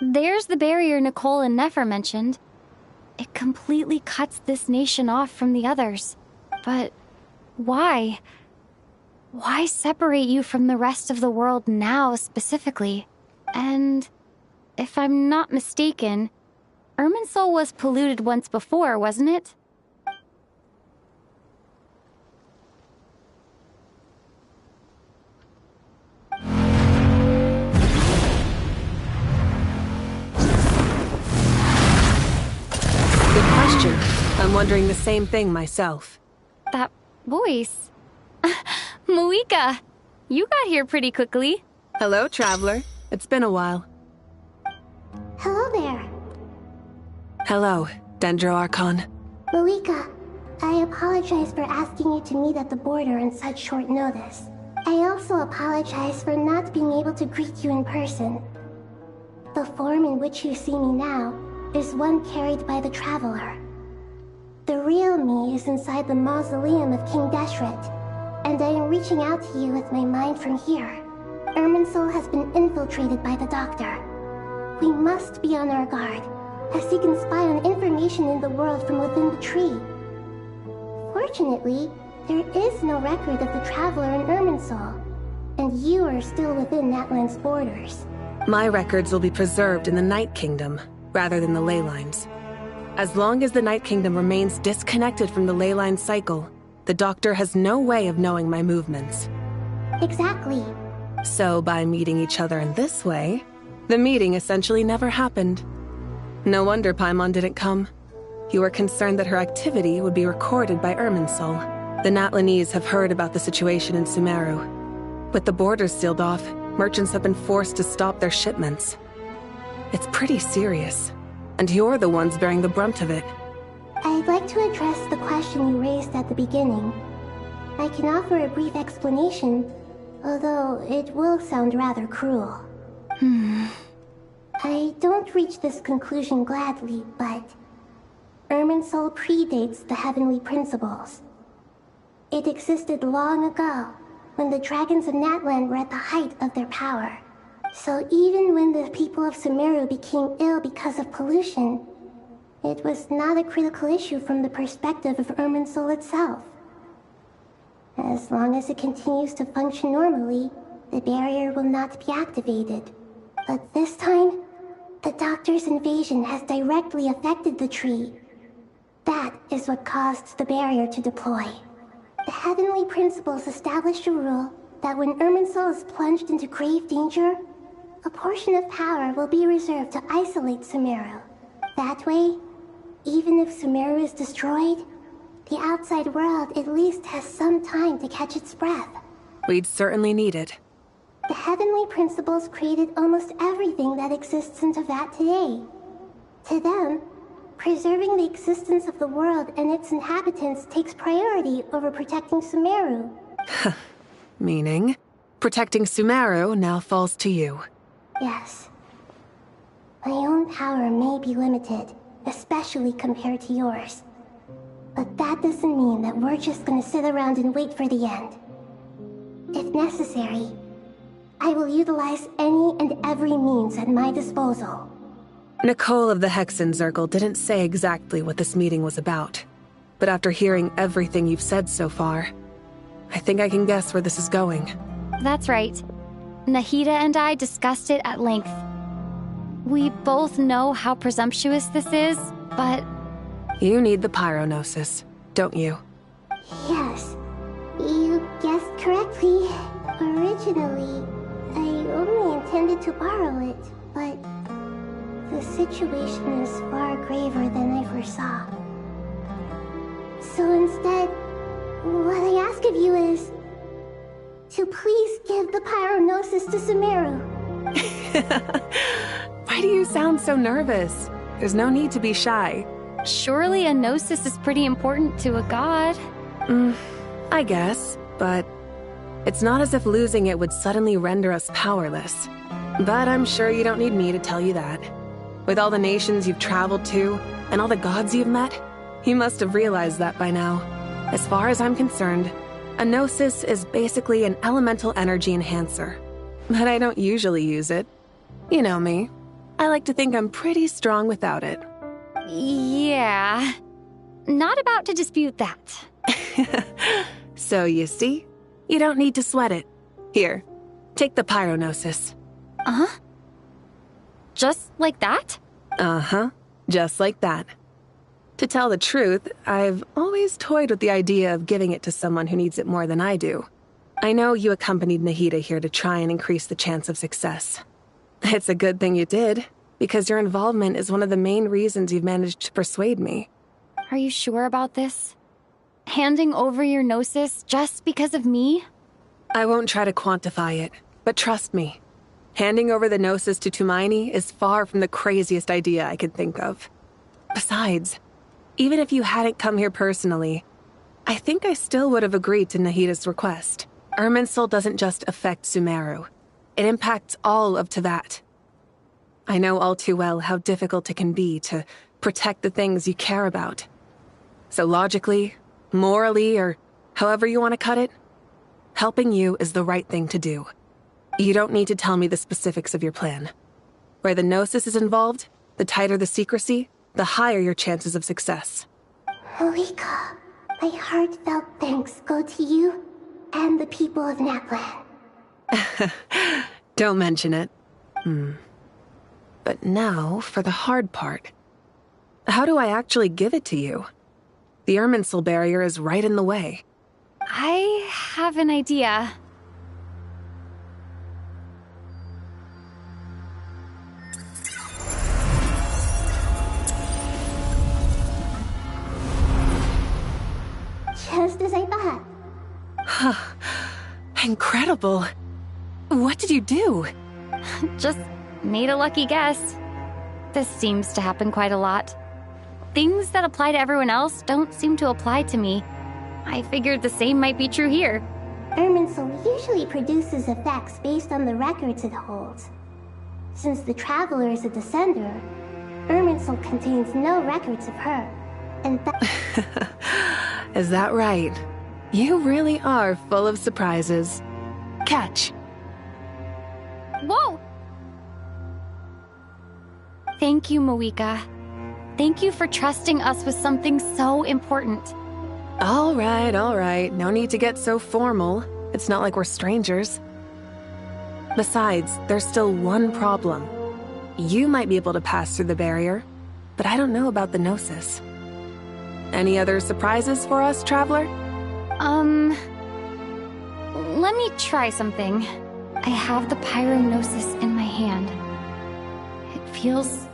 There's the barrier Nicole and Nefer mentioned. It completely cuts this nation off from the others. But why? Why separate you from the rest of the world now, specifically? And if I'm not mistaken, Irminsul was polluted once before, wasn't it? I'm wondering the same thing myself. That voice. Moika, you got here pretty quickly. Hello, traveler. It's been a while. Hello there. Hello, Dendro Archon. Moika, I apologize for asking you to meet at the border on such short notice. I also apologize for not being able to greet you in person. The form in which you see me now is one carried by the traveler. The real me is inside the mausoleum of King Deshret, and I am reaching out to you with my mind from here. Irminsul has been infiltrated by the Doctor. We must be on our guard, as he can spy on information in the world from within the tree. Fortunately, there is no record of the Traveler in Irminsul, and you are still within Natlan's borders. My records will be preserved in the Night Kingdom, rather than the ley lines. As long as the Night Kingdom remains disconnected from the ley line cycle, the Doctor has no way of knowing my movements. Exactly. So by meeting each other in this way, the meeting essentially never happened. No wonder Paimon didn't come. You were concerned that her activity would be recorded by Irminsul. The Natlanese have heard about the situation in Sumeru. With the borders sealed off, merchants have been forced to stop their shipments. It's pretty serious. And you're the ones bearing the brunt of it. I'd like to address the question you raised at the beginning. I can offer a brief explanation, although it will sound rather cruel. I don't reach this conclusion gladly, but Irminsul predates the heavenly principles. It existed long ago, when the dragons of Natlan were at the height of their power. So even when the people of Sumeru became ill because of pollution, it was not a critical issue from the perspective of Irminsul itself. As long as it continues to function normally, the barrier will not be activated. But this time, the Doctor's invasion has directly affected the tree. That is what caused the barrier to deploy. The heavenly principles established a rule that when Irminsul is plunged into grave danger, a portion of power will be reserved to isolate Sumeru. That way, even if Sumeru is destroyed, the outside world at least has some time to catch its breath. We'd certainly need it. The heavenly principles created almost everything that exists in Teyvat today. To them, preserving the existence of the world and its inhabitants takes priority over protecting Sumeru. Meaning, protecting Sumeru now falls to you. Yes. My own power may be limited, especially compared to yours. But that doesn't mean that we're just gonna sit around and wait for the end. If necessary, I will utilize any and every means at my disposal. Nicole of the Hexen Circle didn't say exactly what this meeting was about. But after hearing everything you've said so far, I think I can guess where this is going. That's right. Nahida and I discussed it at length. We both know how presumptuous this is, but... You need the Pyronosis, don't you? Yes. You guessed correctly. Originally, I only intended to borrow it, but the situation is far graver than I foresaw. So instead, what I ask of you is to please give the Pyronosis to Sumeru. Why do you sound so nervous? There's no need to be shy. Surely a gnosis is pretty important to a god. I guess, but it's not as if losing it would suddenly render us powerless. But I'm sure you don't need me to tell you that. With all the nations you've traveled to, and all the gods you've met, you must have realized that by now. As far as I'm concerned, a gnosis is basically an elemental energy enhancer. But I don't usually use it. You know me. I like to think I'm pretty strong without it. Yeah. Not about to dispute that. So you see? You don't need to sweat it. Here, take the Pyronosis. Uh-huh. Just like that? Uh-huh. Just like that. To tell the truth, I've always toyed with the idea of giving it to someone who needs it more than I do. I know you accompanied Nahida here to try and increase the chance of success. It's a good thing you did, because your involvement is one of the main reasons you've managed to persuade me. Are you sure about this? Handing over your gnosis just because of me? I won't try to quantify it, but trust me. Handing over the gnosis to Tumaini is far from the craziest idea I could think of. Besides, even if you hadn't come here personally, I think I still would have agreed to Nahida's request. Irminsul doesn't just affect Sumeru. It impacts all of Teyvat. I know all too well how difficult it can be to protect the things you care about. So logically, morally, or however you want to cut it, helping you is the right thing to do. You don't need to tell me the specifics of your plan. Where the gnosis is involved, the tighter the secrecy, the higher your chances of success. Malika, my heartfelt thanks go to you and the people of Naplan. Don't mention it. But now for the hard part. How do I actually give it to you? The Irminsul barrier is right in the way. I have an idea. Just as I thought. Incredible. What did you do? Just made a lucky guess. This seems to happen quite a lot. Things that apply to everyone else don't seem to apply to me. I figured the same might be true here. Irminsul usually produces effects based on the records it holds. Since the Traveler is a descender, Irminsul contains no records of her. And Is that right? You really are full of surprises. Catch. Whoa! Thank you, Moika. Thank you for trusting us with something so important. All right. No need to get so formal. It's not like we're strangers. Besides, there's still one problem. You might be able to pass through the barrier, but I don't know about the gnosis. Any other surprises for us, Traveler? let me try something. I have the pyronosis in my hand. It feels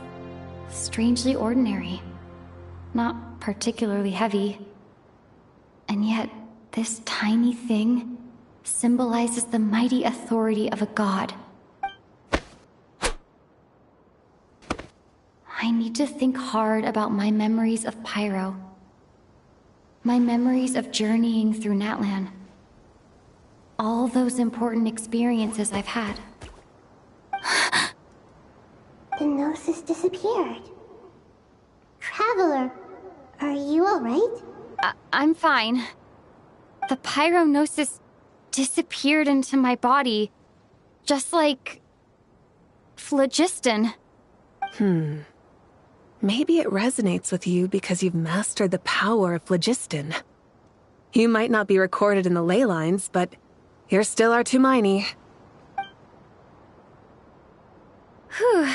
strangely ordinary. Not particularly heavy. And yet, this tiny thing symbolizes the mighty authority of a god. I need to think hard about my memories of Pyro. My memories of journeying through Natlan. All those important experiences I've had. The gnosis disappeared. Traveler, are you alright? I'm fine. The pyronosis disappeared into my body, just like phlogiston. Maybe it resonates with you because you've mastered the power of phlogiston. You might not be recorded in the ley lines, but you're still Artumini. Whew.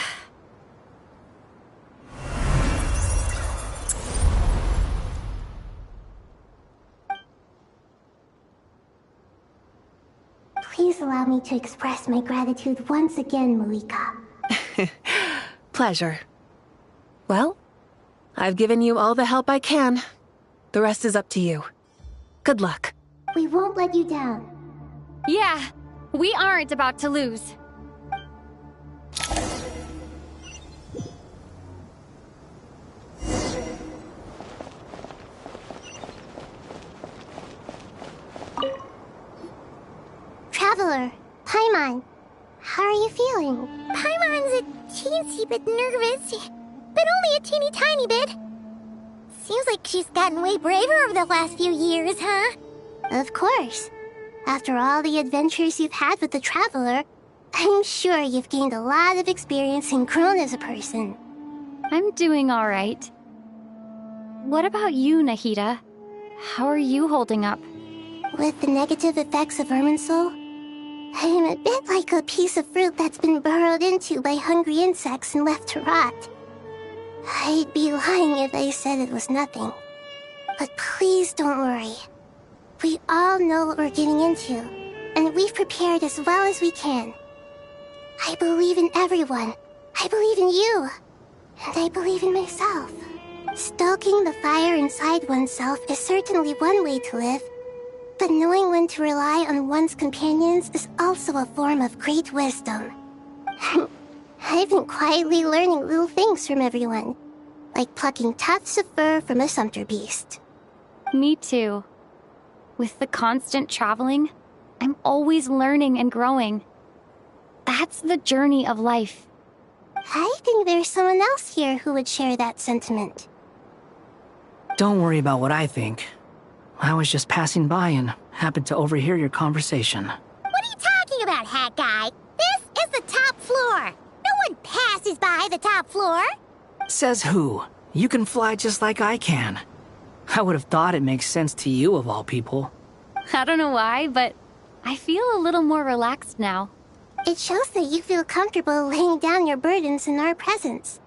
Please allow me to express my gratitude once again, Malika. Pleasure. Well, I've given you all the help I can. The rest is up to you. Good luck. We won't let you down. Yeah, we aren't about to lose. Traveler, Paimon, how are you feeling? Paimon's a teensy bit nervous, but only a teeny tiny bit. Seems like she's gotten way braver over the last few years, huh? Of course. After all the adventures you've had with the Traveler, I'm sure you've gained a lot of experience and grown as a person. I'm doing all right. What about you, Nahida? How are you holding up? With the negative effects of Irminsul, I'm a bit like a piece of fruit that's been burrowed into by hungry insects and left to rot. I'd be lying if I said it was nothing. But please don't worry. We all know what we're getting into, and we've prepared as well as we can. I believe in everyone. I believe in you. And I believe in myself. Stoking the fire inside oneself is certainly one way to live, but knowing when to rely on one's companions is also a form of great wisdom. I've been quietly learning little things from everyone, like plucking tufts of fur from a sumpter beast. Me too. With the constant traveling, I'm always learning and growing. That's the journey of life. I think there's someone else here who would share that sentiment. Don't worry about what I think. I was just passing by and happened to overhear your conversation. What are you talking about, Hat Guy? This is the top floor. No one passes by the top floor. Says who? You can fly just like I can. I would have thought it makes sense to you of all people. I don't know why, but I feel a little more relaxed now. It shows that you feel comfortable laying down your burdens in our presence.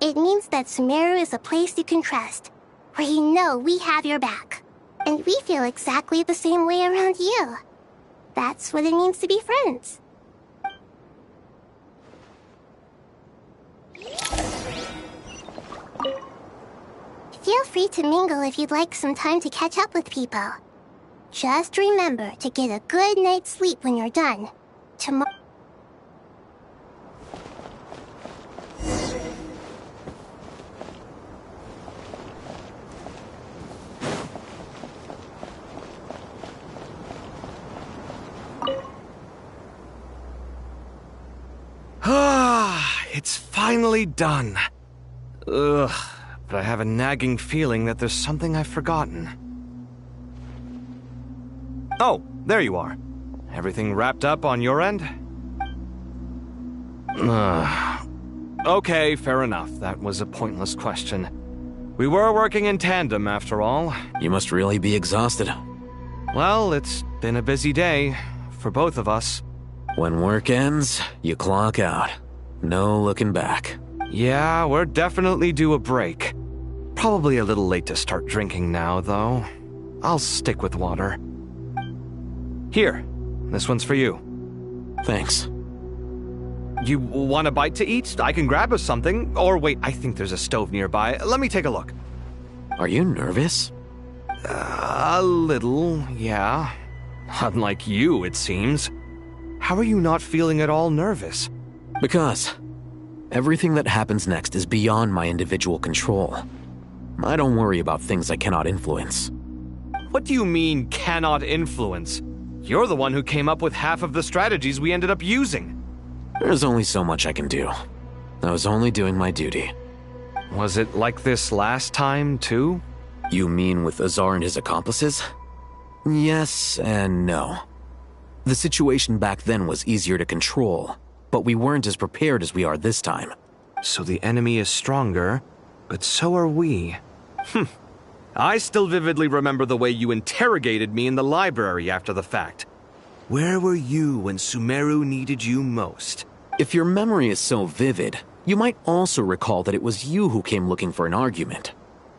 It means that Sumeru is a place you can trust, where you know we have your back. And we feel exactly the same way around you. That's what it means to be friends. Feel free to mingle if you'd like some time to catch up with people. Just remember to get a good night's sleep when you're done. Tomorrow. It's finally done. Ugh, but I have a nagging feeling that there's something I've forgotten. Oh, there you are. Everything wrapped up on your end? Okay, fair enough. That was a pointless question. We were working in tandem, after all. You must really be exhausted. Well, it's been a busy day for both of us. When work ends, you clock out. No looking back. Yeah, we're definitely due a break. Probably a little late to start drinking now, though. I'll stick with water. Here, this one's for you. Thanks. You want a bite to eat? I can grab us something. Or wait, I think there's a stove nearby. Let me take a look. Are you nervous? A little, yeah. Unlike you, it seems. How are you not feeling at all nervous? Because everything that happens next is beyond my individual control. I don't worry about things I cannot influence. What do you mean, cannot influence? You're the one who came up with half of the strategies we ended up using. There's only so much I can do. I was only doing my duty. Was it like this last time, too? You mean with Azar and his accomplices? Yes and no. The situation back then was easier to control, but we weren't as prepared as we are this time. So the enemy is stronger, but so are we. I still vividly remember the way you interrogated me in the library after the fact. Where were you when Sumeru needed you most? If your memory is so vivid, you might also recall that it was you who came looking for an argument.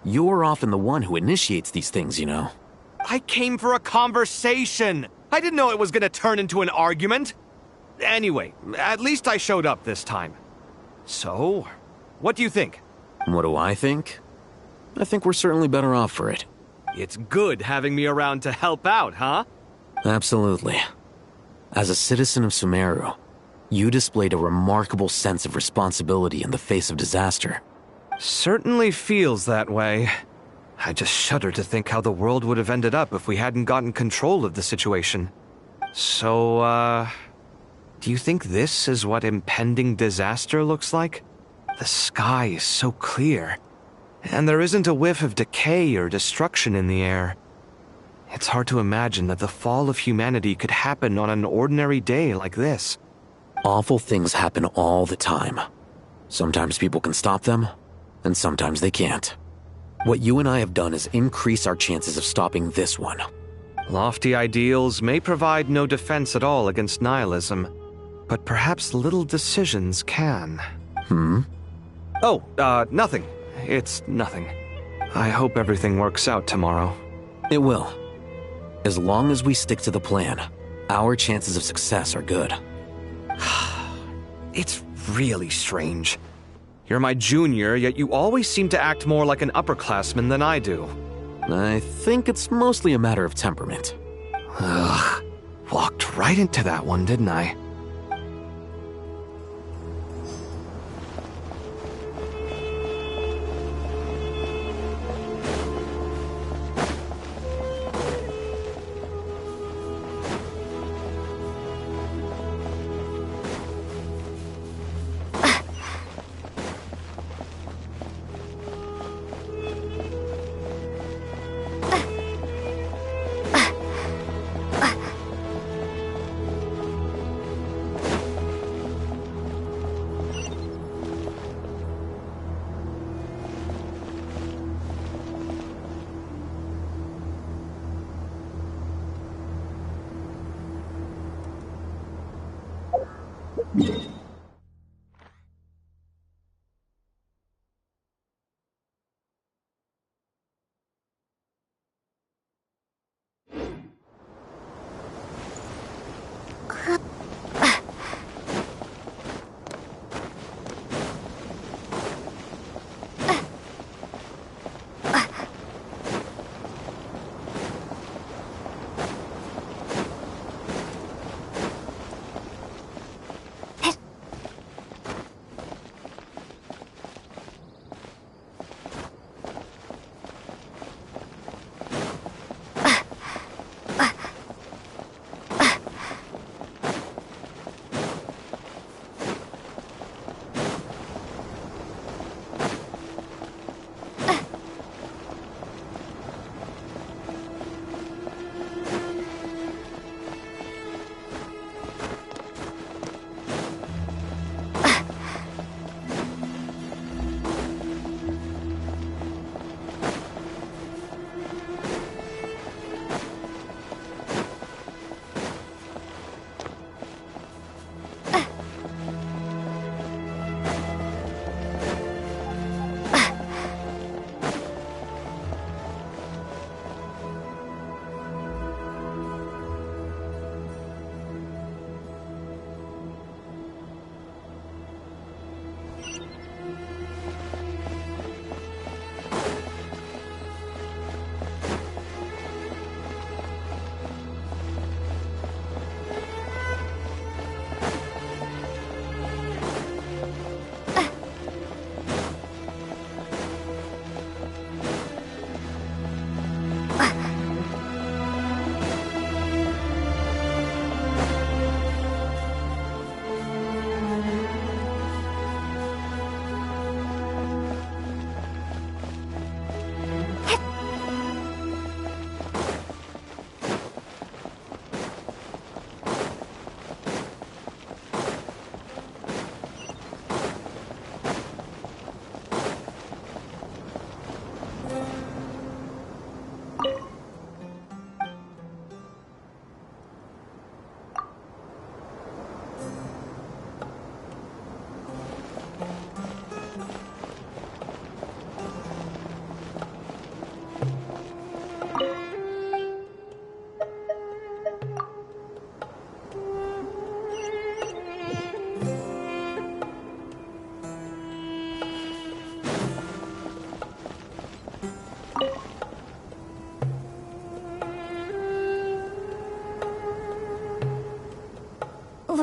You're often the one who initiates these things, you know. I came for a conversation! I didn't know it was gonna turn into an argument! Anyway, at least I showed up this time. So, what do you think? What do I think? I think we're certainly better off for it. It's good having me around to help out, huh? Absolutely. As a citizen of Sumeru, you displayed a remarkable sense of responsibility in the face of disaster. Certainly feels that way. I just shudder to think how the world would have ended up if we hadn't gotten control of the situation. So, do you think this is what impending disaster looks like? The sky is so clear, and there isn't a whiff of decay or destruction in the air. It's hard to imagine that the fall of humanity could happen on an ordinary day like this. Awful things happen all the time. Sometimes people can stop them, and sometimes they can't. What you and I have done is increase our chances of stopping this one. Lofty ideals may provide no defense at all against nihilism, but perhaps little decisions can. Oh, nothing. It's nothing. I hope everything works out tomorrow. It will. As long as we stick to the plan, our chances of success are good. It's really strange. You're my junior, yet you always seem to act more like an upperclassman than I do. I think it's mostly a matter of temperament. Ugh. Walked right into that one, didn't I?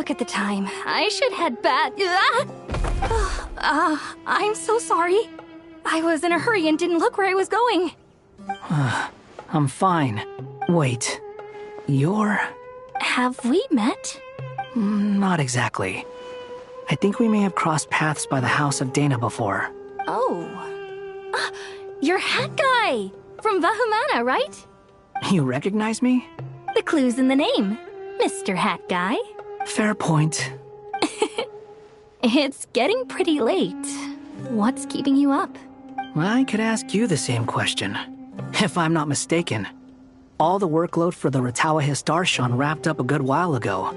look at the time. I should head back. I'm so sorry. I was in a hurry and didn't look where I was going. I'm fine. Wait, you're... Have we met? Not exactly. I think we may have crossed paths by the house of Dana before. Oh. You're Hat Guy! From Vahumana, right? You recognize me? The clue's in the name. Mr. Hat Guy. Fair point. It's getting pretty late. What's keeping you up? I could ask you the same question. If I'm not mistaken, all the workload for the Ratawa Archon wrapped up a good while ago.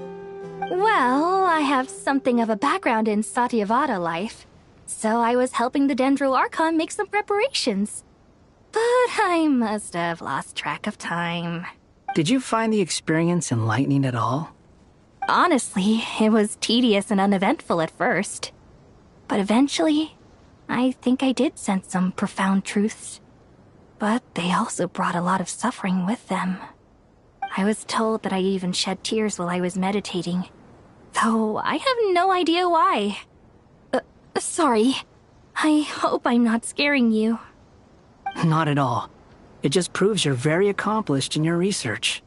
Well, I have something of a background in Satyavada life, so I was helping the Dendro Archon make some preparations. But I must have lost track of time. Did you find the experience enlightening at all? Honestly, it was tedious and uneventful at first. But eventually, I think I did sense some profound truths. But they also brought a lot of suffering with them. I was told that I even shed tears while I was meditating, though I have no idea why. Sorry. I hope I'm not scaring you. Not at all. It just proves you're very accomplished in your research.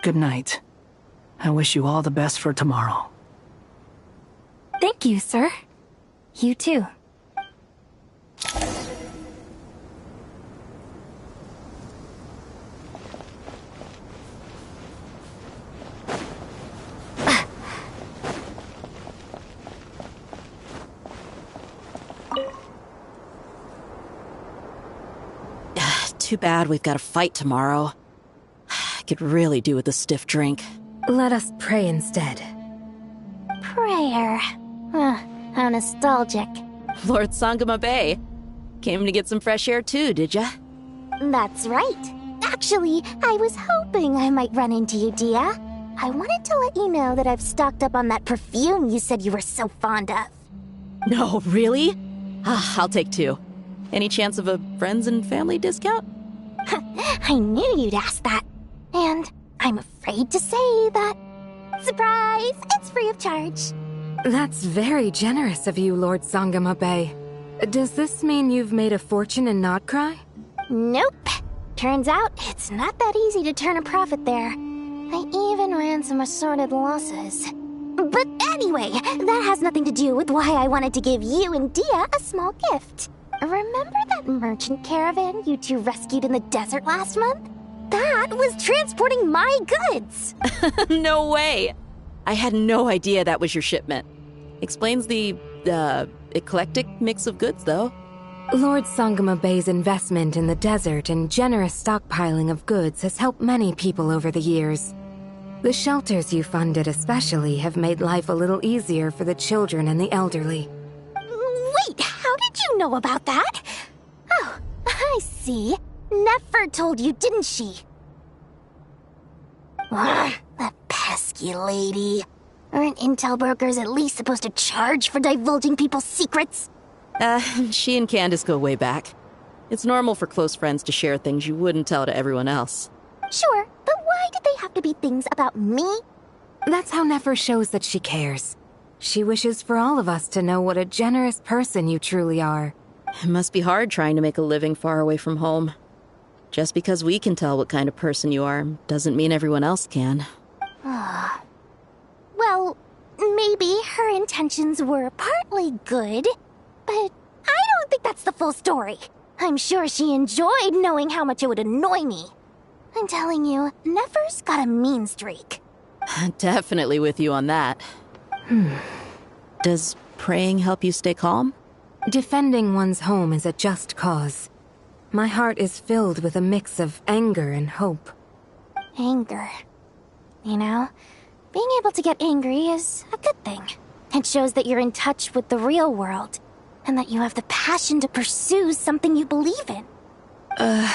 Good night. I wish you all the best for tomorrow. Thank you, sir. You too. Too bad we've got a fight tomorrow. I could really do with a stiff drink. Let us pray instead. Prayer. How nostalgic. Lord Sangama Bay. Came to get some fresh air too, did ya? That's right. Actually, I was hoping I might run into you, Dia. I wanted to let you know that I've stocked up on that perfume you said you were so fond of. No, really? I'll take 2. Any chance of a friends and family discount? I knew you'd ask that. And I'm afraid to say that... Surprise! It's free of charge. That's very generous of you, Lord Sangama Bay. Does this mean you've made a fortune in Notcry? Nope. Turns out it's not that easy to turn a profit there. I even ran some assorted losses. But anyway, that has nothing to do with why I wanted to give you and Dia a small gift. Remember that merchant caravan you two rescued in the desert last month? That was transporting my goods! No way! I had no idea that was your shipment. Explains the, eclectic mix of goods, though. Lord Sangama Bay's investment in the desert and generous stockpiling of goods has helped many people over the years. The shelters you funded especially have made life a little easier for the children and the elderly. Wait, how did you know about that? Oh, I see. Nefer told you, didn't she? That pesky lady. Aren't intel brokers at least supposed to charge for divulging people's secrets? She and Candace go way back. It's normal for close friends to share things you wouldn't tell to everyone else. Sure, but why did they have to be things about me? That's how Nefer shows that she cares. She wishes for all of us to know what a generous person you truly are. It must be hard trying to make a living far away from home. Just because we can tell what kind of person you are doesn't mean everyone else can. Well, maybe her intentions were partly good, but I don't think that's the full story. I'm sure she enjoyed knowing how much it would annoy me. I'm telling you, Nefer's got a mean streak. Definitely with you on that. Does praying help you stay calm? Defending one's home is a just cause. My heart is filled with a mix of anger and hope. Anger. You know, being able to get angry is a good thing. It shows that you're in touch with the real world, and that you have the passion to pursue something you believe in. Oh,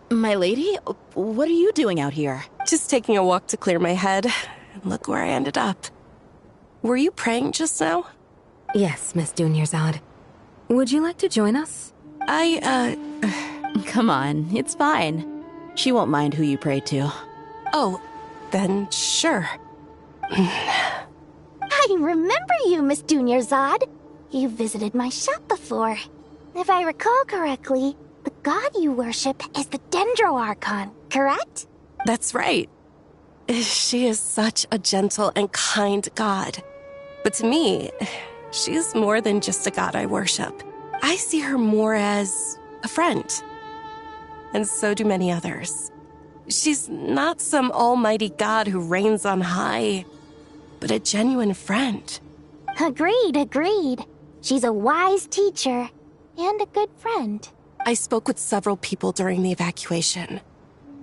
my lady? What are you doing out here? Just taking a walk to clear my head. And look where I ended up. Were you praying just now? Yes, Miss Dunyarzad. Would you like to join us? Come on, it's fine. She won't mind who you pray to. Oh, then sure. I remember you, Miss Dunyarzad. You visited my shop before. If I recall correctly, the god you worship is the Dendro Archon, correct? That's right. She is such a gentle and kind god. But to me, she is more than just a god I worship. I see her more as a friend. And so do many others. She's not some almighty god who reigns on high, but a genuine friend. Agreed. She's a wise teacher and a good friend. I spoke with several people during the evacuation.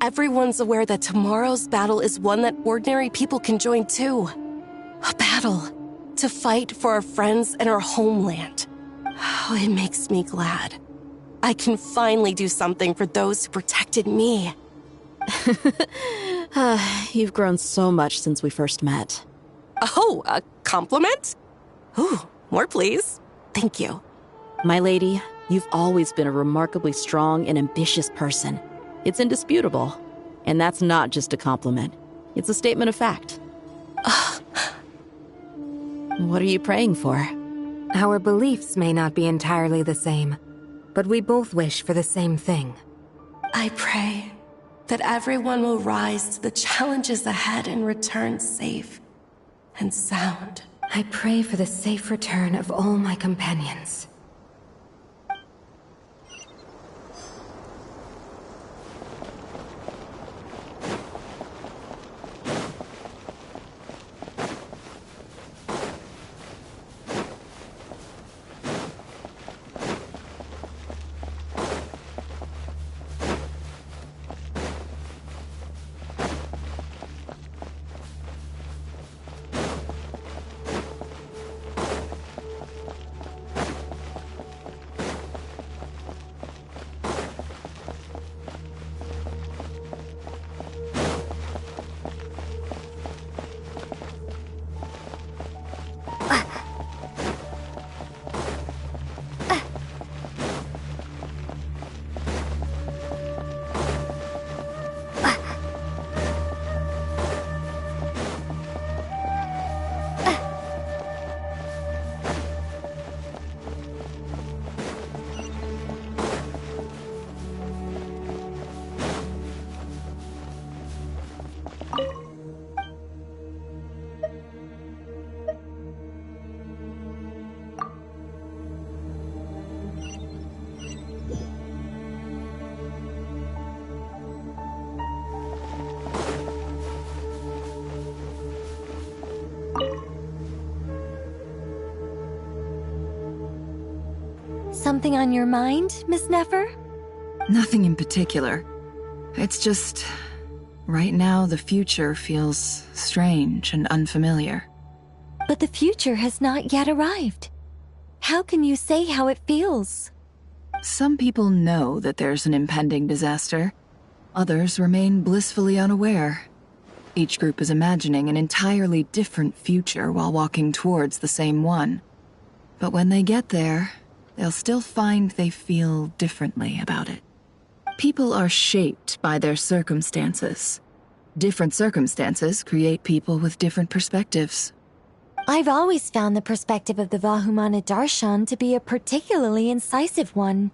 Everyone's aware that tomorrow's battle is one that ordinary people can join too. A battle to fight for our friends and our homeland. Oh, it makes me glad. I can finally do something for those who protected me. You've grown so much since we first met. Oh, a compliment? Ooh, more please. Thank you. My lady, you've always been a remarkably strong and ambitious person. It's indisputable. And that's not just a compliment. It's a statement of fact. What are you praying for? Our beliefs may not be entirely the same, but we both wish for the same thing. I pray that everyone will rise to the challenges ahead and return safe and sound. I pray for the safe return of all my companions. Something on your mind, Miss Nefer? Nothing in particular. It's just... right now, the future feels strange and unfamiliar. But the future has not yet arrived. How can you say how it feels? Some people know that there's an impending disaster. Others remain blissfully unaware. Each group is imagining an entirely different future while walking towards the same one. But when they get there, they'll still find they feel differently about it. People are shaped by their circumstances. Different circumstances create people with different perspectives. I've always found the perspective of the Vahumana Darshan to be a particularly incisive one.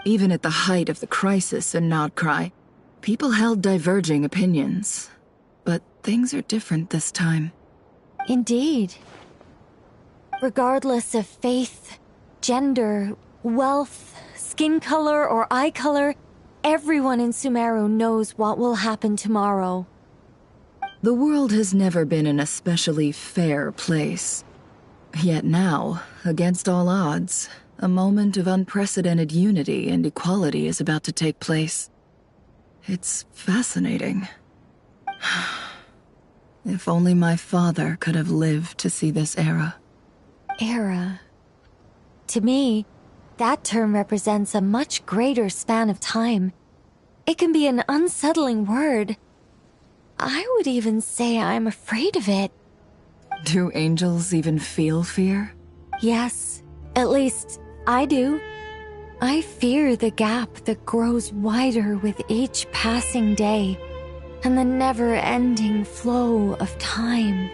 Even at the height of the crisis in Nodcry, people held diverging opinions. But things are different this time. Indeed. Regardless of faith, gender, wealth, skin color, or eye color, everyone in Sumeru knows what will happen tomorrow. The world has never been an especially fair place. Yet now, against all odds, a moment of unprecedented unity and equality is about to take place. It's fascinating. If only my father could have lived to see this era. Era. To me, that term represents a much greater span of time. It can be an unsettling word. I would even say I'm afraid of it. Do angels even feel fear? Yes, at least I do. I fear the gap that grows wider with each passing day, and the never-ending flow of time.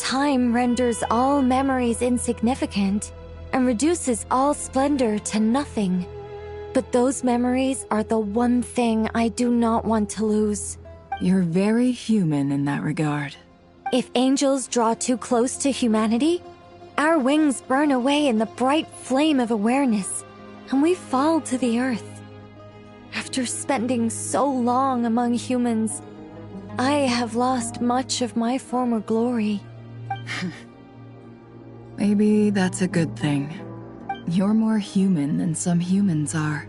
time renders all memories insignificant and reduces all splendor to nothing. But those memories are the one thing I do not want to lose. You're very human in that regard. If angels draw too close to humanity, our wings burn away in the bright flame of awareness, and we fall to the earth. After spending so long among humans, I have lost much of my former glory. Maybe that's a good thing. You're more human than some humans are.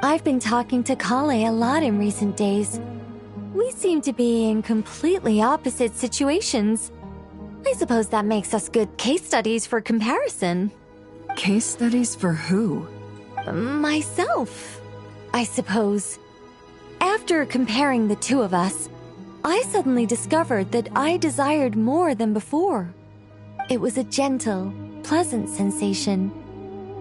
I've been talking to Kale a lot in recent days. We seem to be in completely opposite situations. I suppose that makes us good case studies for comparison. Case studies for who? Myself, I suppose. After comparing the two of us, I suddenly discovered that I desired more than before. It was a gentle, pleasant sensation.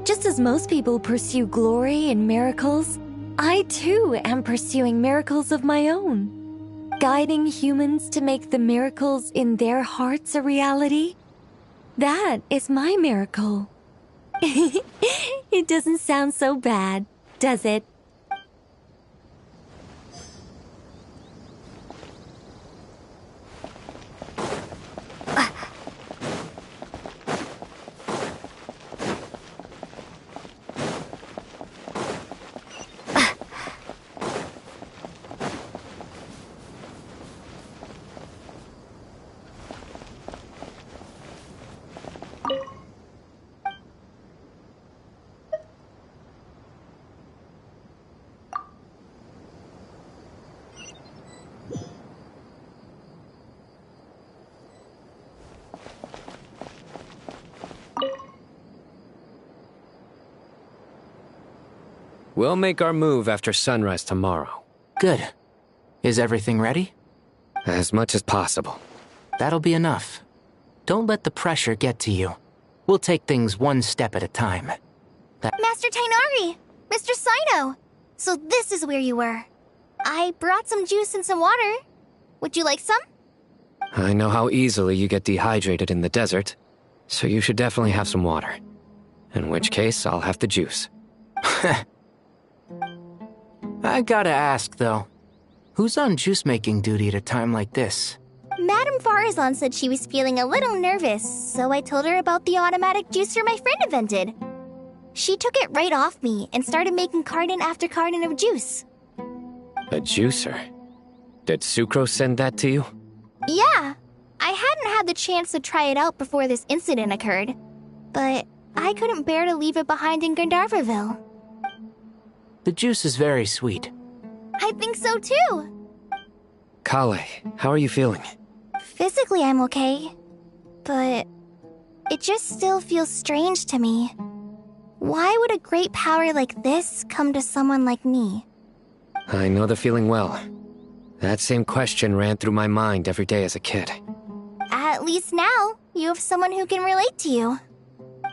Just as most people pursue glory and miracles, I too am pursuing miracles of my own. Guiding humans to make the miracles in their hearts a reality. That is my miracle. It doesn't sound so bad, does it? We'll make our move after sunrise tomorrow. Good. Is everything ready? As much as possible. That'll be enough. Don't let the pressure get to you. We'll take things one step at a time. Master Tainari! Mr. Sino! So this is where you were. I brought some juice and some water. Would you like some? I know how easily you get dehydrated in the desert, so you should definitely have some water. In which case, I'll have the juice. I gotta ask, though. Who's on juice-making duty at a time like this? Madame Farazan said she was feeling a little nervous, so I told her about the automatic juicer my friend invented. She took it right off me and started making carton after carton of juice. A juicer? Did Sucrose send that to you? Yeah. I hadn't had the chance to try it out before this incident occurred, but I couldn't bear to leave it behind in Gandharvaville. The juice is very sweet. I think so too. Kale, how are you feeling? Physically, I'm okay, but it just still feels strange to me. Why would a great power like this come to someone like me? I know the feeling well. That same question ran through my mind every day as a kid. At least now, you have someone who can relate to you.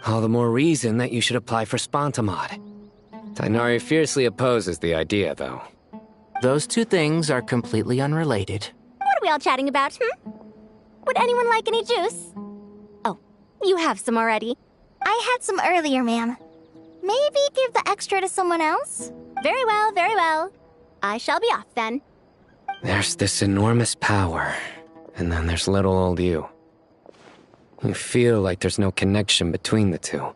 All the more reason that you should apply for Spontamod. Tainari fiercely opposes the idea, though. Those two things are completely unrelated. What are we all chatting about, Would anyone like any juice? Oh, you have some already. I had some earlier, ma'am. Maybe give the extra to someone else? Very well, very well. I shall be off then. There's this enormous power, and then there's little old you. You feel like there's no connection between the two.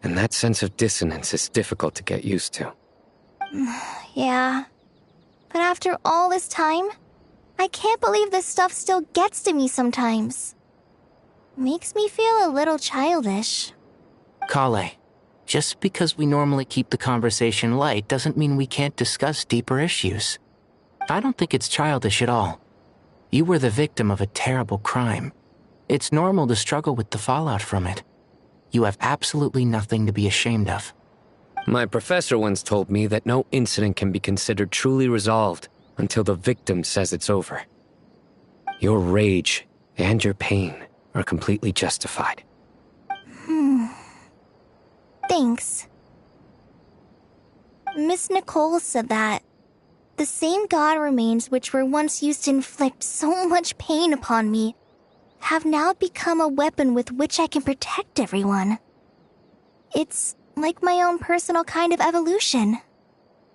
And that sense of dissonance is difficult to get used to. Yeah. But after all this time, I can't believe this stuff still gets to me sometimes. Makes me feel a little childish. Kale, just because we normally keep the conversation light doesn't mean we can't discuss deeper issues. I don't think it's childish at all. You were the victim of a terrible crime. It's normal to struggle with the fallout from it. You have absolutely nothing to be ashamed of. My professor once told me that no incident can be considered truly resolved until the victim says it's over. Your rage and your pain are completely justified. Thanks. Miss Nicole said that the same god remains which were once used to inflict so much pain upon me have now become a weapon with which I can protect everyone. It's like my own personal kind of evolution.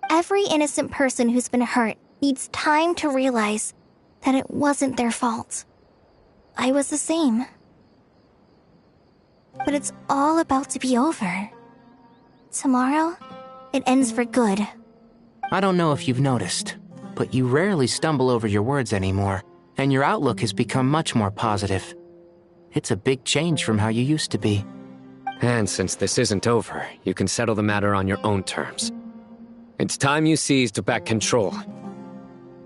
Every innocent person who's been hurt needs time to realize that it wasn't their fault. I was the same. But it's all about to be over. Tomorrow, it ends for good. I don't know if you've noticed, but you rarely stumble over your words anymore, and your outlook has become much more positive. It's a big change from how you used to be. And since this isn't over, you can settle the matter on your own terms. It's time you seized back control.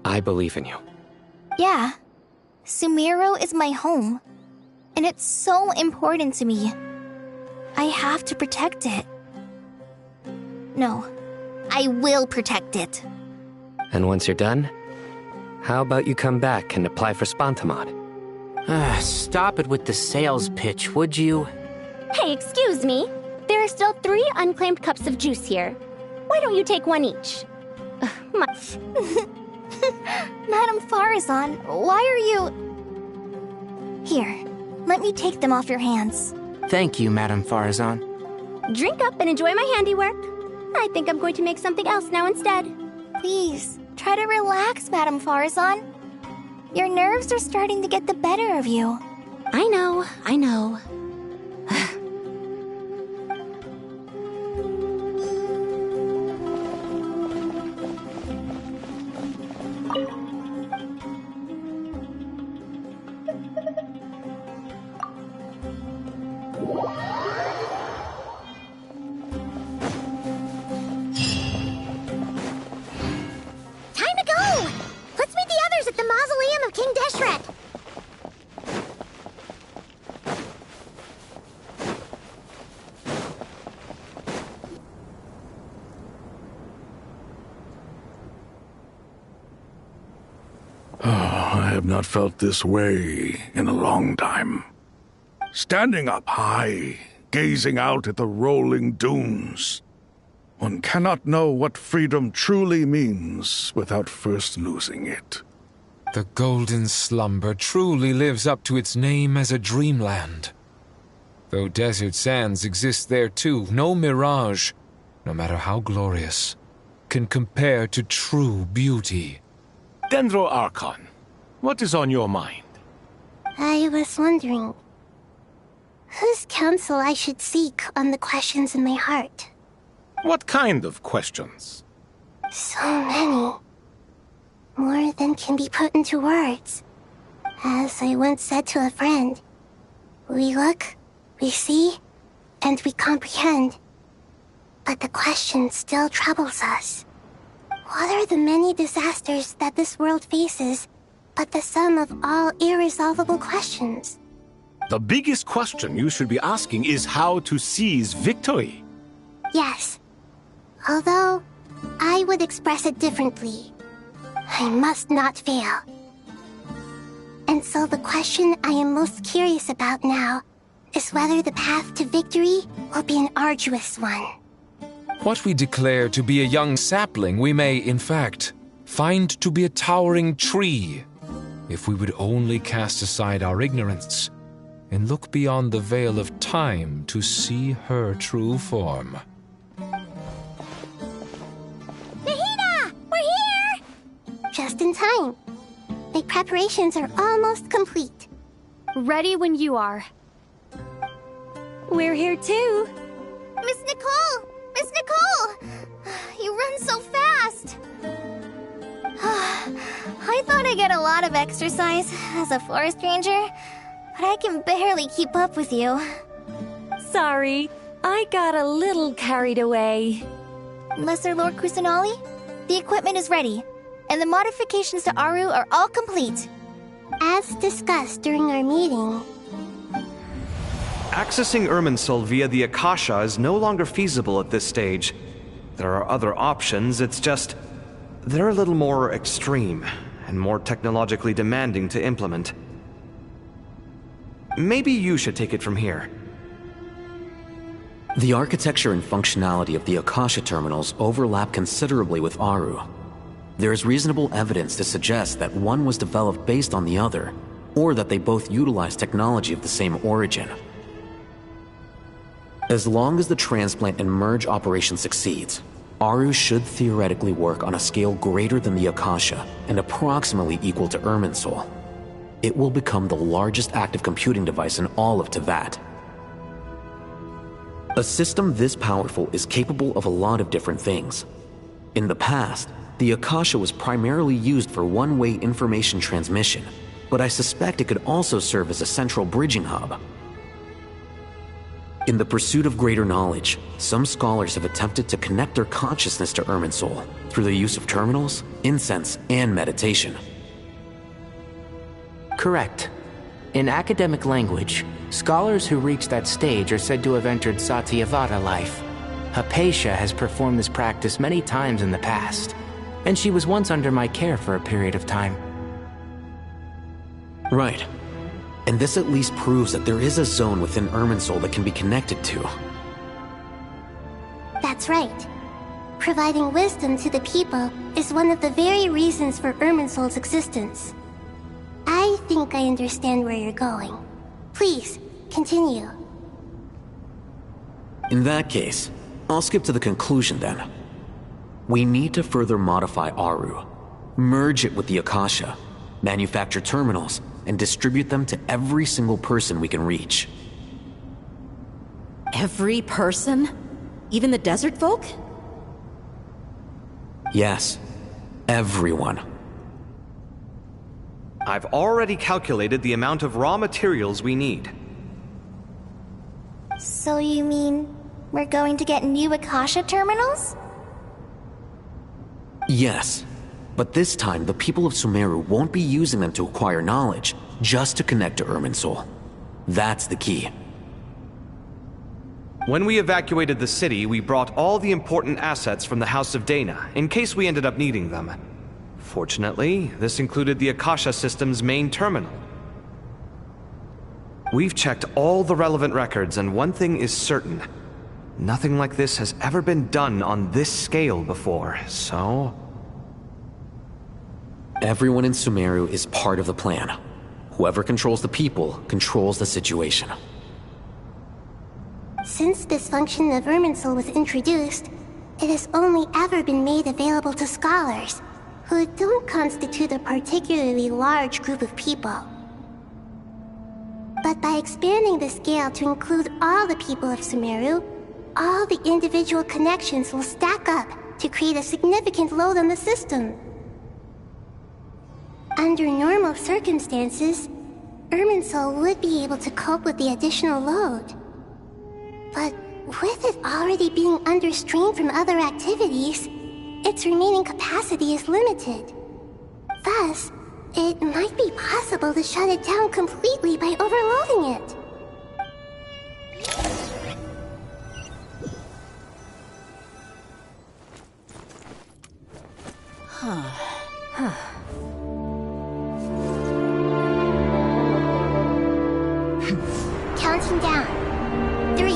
I believe in you. Yeah. Sumeru is my home. And it's so important to me. I have to protect it. No, I will protect it. And once you're done, how about you come back and apply for Spantamod? Stop it with the sales pitch, would you? Hey, excuse me. There are still 3 unclaimed cups of juice here. Why don't you take one each? Madame Farazan, why are you... Here, let me take them off your hands. Thank you, Madame Farazan. Drink up and enjoy my handiwork. I think I'm going to make something else now instead. Please, try to relax, Madame Farazan. Your nerves are starting to get the better of you. I know. Time to go! Let's meet the others at the mausoleum of King Deshret. I have not felt this way in a long time. Standing up high, gazing out at the rolling dunes. One cannot know what freedom truly means without first losing it. The golden slumber truly lives up to its name as a dreamland. Though desert sands exist there too, no mirage, no matter how glorious, can compare to true beauty. Dendro Archon, what is on your mind? I was wondering, whose counsel I should seek on the questions in my heart. What kind of questions? So many. More than can be put into words. As I once said to a friend, we look, we see, and we comprehend. But the question still troubles us. What are the many disasters that this world faces, but the sum of all irresolvable questions? The biggest question you should be asking is how to seize victory. Yes. Although, I would express it differently. I must not fail. And so the question I am most curious about now is whether the path to victory will be an arduous one. What we declare to be a young sapling, we may, in fact, find to be a towering tree, if we would only cast aside our ignorance and look beyond the veil of time to see her true form. Nahida! We're here! Just in time. My preparations are almost complete. Ready when you are. We're here too. Miss Nicole! Miss Nicole! You run so fast! I thought I'd get a lot of exercise as a forest ranger, but I can barely keep up with you. Sorry, I got a little carried away. Lesser Lord Kusanali, the equipment is ready, and the modifications to Aru are all complete. As discussed during our meeting, Accessing Irminsul via the Akasha is no longer feasible at this stage. There are other options, it's just... they're a little more extreme, and more technologically demanding to implement. Maybe you should take it from here. The architecture and functionality of the Akasha terminals overlap considerably with Aru. There is reasonable evidence to suggest that one was developed based on the other, or that they both utilize technology of the same origin. As long as the transplant and merge operation succeeds, Aru should theoretically work on a scale greater than the Akasha and approximately equal to Irminsul. It will become the largest active computing device in all of Teyvat. A system this powerful is capable of a lot of different things. In the past, the Akasha was primarily used for one-way information transmission, but I suspect it could also serve as a central bridging hub. In the pursuit of greater knowledge, some scholars have attempted to connect their consciousness to Irminsul through the use of terminals, incense, and meditation. Correct. In academic language, scholars who reach that stage are said to have entered Satyavata life. Hypatia has performed this practice many times in the past, and she was once under my care for a period of time. Right. And this at least proves that there is a zone within Irminsul that can be connected to. That's right. Providing wisdom to the people is one of the very reasons for Irminsul's existence. I think I understand where you're going. Please, continue. In that case, I'll skip to the conclusion then. We need to further modify Aru, merge it with the Akasha, manufacture terminals, and distribute them to every single person we can reach. Every person? Even the desert folk? Yes, everyone. I've already calculated the amount of raw materials we need. So you mean we're going to get new Akasha terminals? Yes, but this time the people of Sumeru won't be using them to acquire knowledge, just to connect to Irminsul. That's the key. When we evacuated the city, we brought all the important assets from the House of Dana, in case we ended up needing them. Fortunately, this included the Akasha system's main terminal. We've checked all the relevant records, and one thing is certain. Nothing like this has ever been done on this scale before, so... Everyone in Sumeru is part of the plan. Whoever controls the people controls the situation. Since this function of Irminsul was introduced, it has only ever been made available to scholars, who don't constitute a particularly large group of people. But by expanding the scale to include all the people of Sumeru, all the individual connections will stack up to create a significant load on the system. Under normal circumstances, Irminsul would be able to cope with the additional load. But with it already being under strain from other activities, its remaining capacity is limited. Thus, it might be possible to shut it down completely by overloading it. Counting down. 3, 2,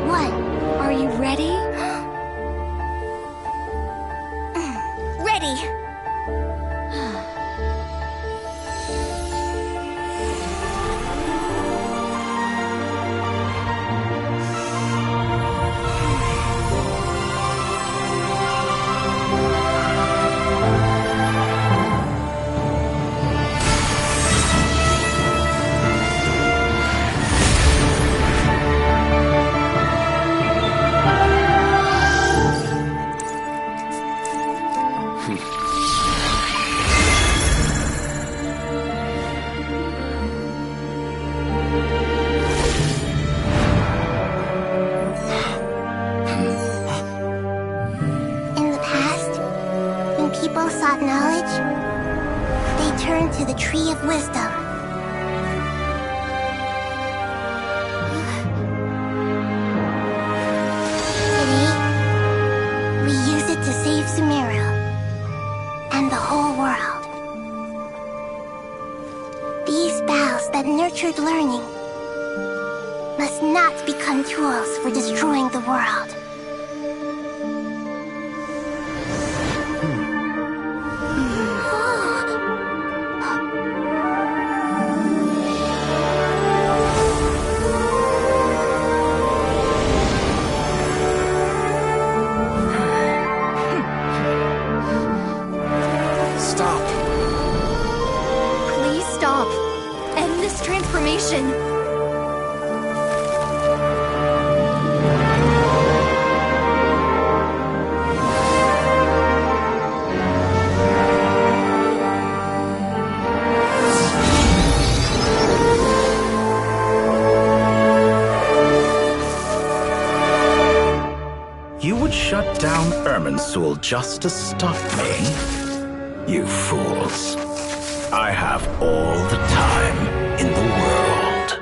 1. Are you ready? Ready! Sought knowledge, they turned to the Tree of Wisdom. Today, we use it to save Sumeru and the whole world. These boughs that nurtured learning must not become tools for destroying the world. down Irminsul just to stop me? You fools. I have all the time in the world.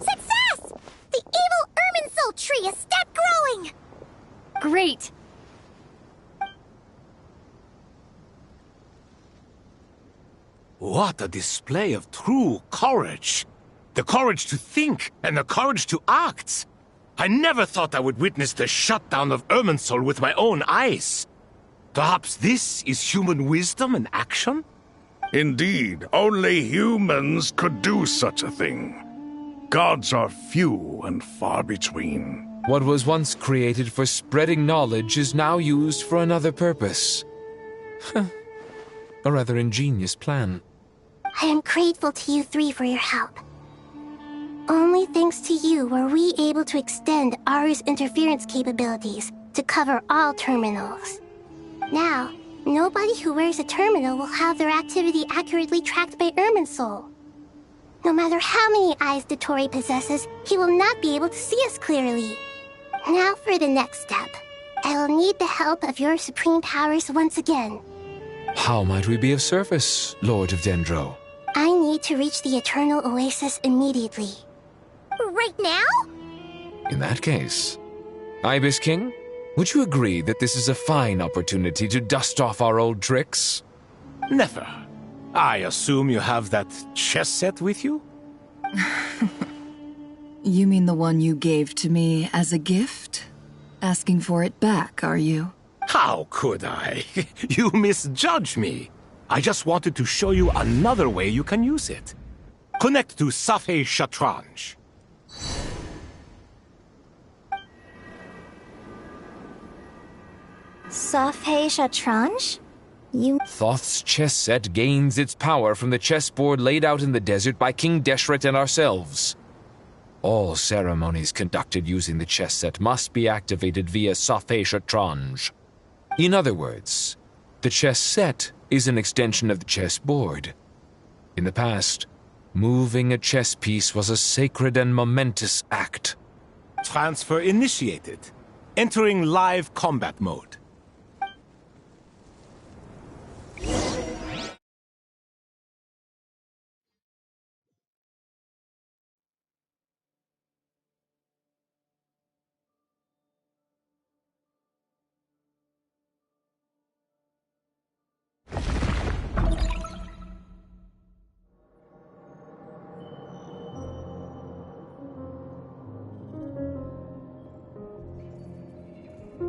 Success! The evil Irminsul tree has stopped growing! Great! What a display of true courage! The courage to think and the courage to act! I never thought I would witness the shutdown of Irminsul with my own eyes. Perhaps this is human wisdom in action? Indeed, only humans could do such a thing. Gods are few and far between. What was once created for spreading knowledge is now used for another purpose. A rather ingenious plan. I am grateful to you three for your help. Only thanks to you were we able to extend Aru's interference capabilities to cover all terminals. Now, nobody who wears a terminal will have their activity accurately tracked by Irminsul. No matter how many eyes Dottore possesses, he will not be able to see us clearly. Now for the next step. I will need the help of your supreme powers once again. How might we be of service, Lord of Dendro? I need to reach the Eternal Oasis immediately. Right now? In that case, Ibis King, would you agree that this is a fine opportunity to dust off our old tricks? Never. I assume you have that chess set with you? You mean the one you gave to me as a gift? Asking for it back, are you? How could I? You misjudge me. I just wanted to show you another way you can use it. Connect to Safei Shatranj. Safei Shatranj? Thoth's chess set gains its power from the chessboard laid out in the desert by King Deshret and ourselves. All ceremonies conducted using the chess set must be activated via Safei Shatranj. In other words, the chess set is an extension of the chessboard. In the past, moving a chess piece was a sacred and momentous act. Transfer initiated. Entering live combat mode.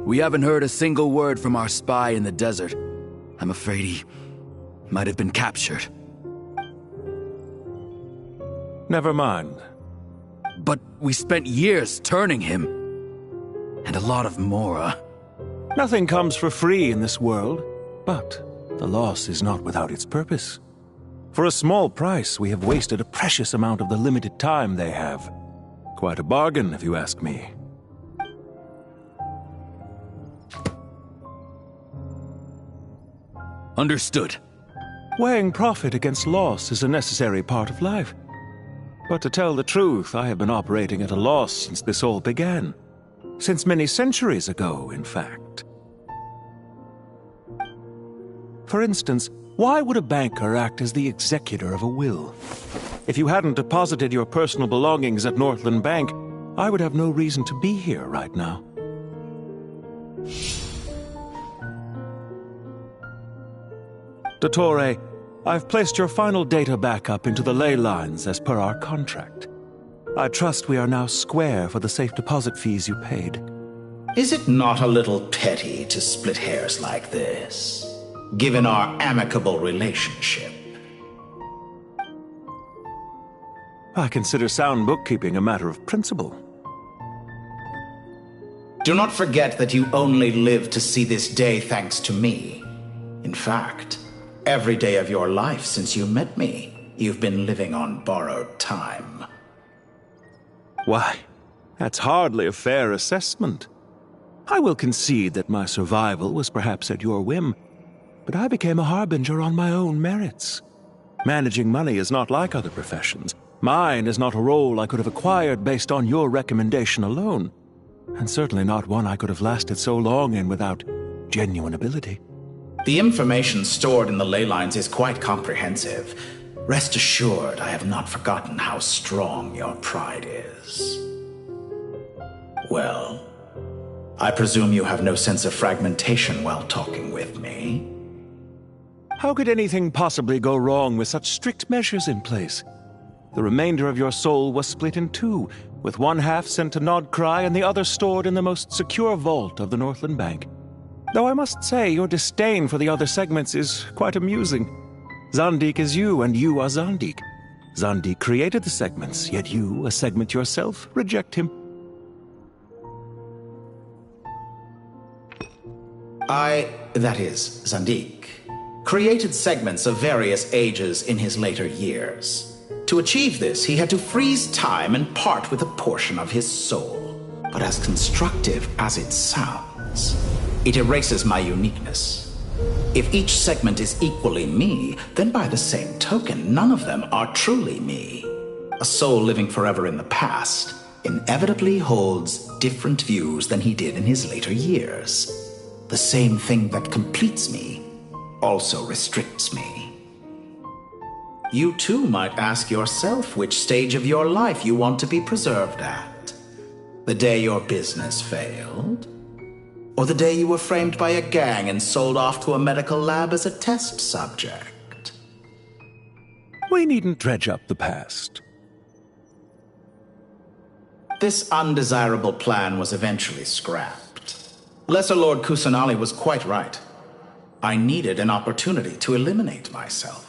We haven't heard a single word from our spy in the desert. I'm afraid he might have been captured. Never mind. But we spent years turning him. And a lot of Mora. Nothing comes for free in this world, but the loss is not without its purpose. For a small price, we have wasted a precious amount of the limited time they have. Quite a bargain, if you ask me. Understood. Weighing profit against loss is a necessary part of life. But to tell the truth, I have been operating at a loss since this all began. Since many centuries ago, in fact. For instance, why would a banker act as the executor of a will? If you hadn't deposited your personal belongings at Northland Bank, I would have no reason to be here right now. Dottore, I've placed your final data backup into the ley lines as per our contract. I trust we are now square for the safe deposit fees you paid. Is it not a little petty to split hairs like this, given our amicable relationship? I consider sound bookkeeping a matter of principle. Do not forget that you only live to see this day thanks to me. In fact, every day of your life since you met me, you've been living on borrowed time. Why, that's hardly a fair assessment. I will concede that my survival was perhaps at your whim, but I became a harbinger on my own merits. Managing money is not like other professions. Mine is not a role I could have acquired based on your recommendation alone, and certainly not one I could have lasted so long in without genuine ability. The information stored in the ley lines is quite comprehensive. Rest assured, I have not forgotten how strong your pride is. Well, I presume you have no sense of fragmentation while talking with me. How could anything possibly go wrong with such strict measures in place? The remainder of your soul was split in two, with one half sent to Nodcry and the other stored in the most secure vault of the Northland Bank. Though I must say, your disdain for the other segments is quite amusing. Zandik is you, and you are Zandik. Zandik created the segments, yet you, a segment yourself, reject him. That is, Zandik, created segments of various ages in his later years. To achieve this, he had to freeze time and part with a portion of his soul. But as constructive as it sounds, it erases my uniqueness. If each segment is equally me, then by the same token, none of them are truly me. A soul living forever in the past inevitably holds different views than he did in his later years. The same thing that completes me also restricts me. You too might ask yourself which stage of your life you want to be preserved at. The day your business failed? Or the day you were framed by a gang and sold off to a medical lab as a test subject? We needn't dredge up the past. This undesirable plan was eventually scrapped. Lesser Lord Kusanali was quite right. I needed an opportunity to eliminate myself.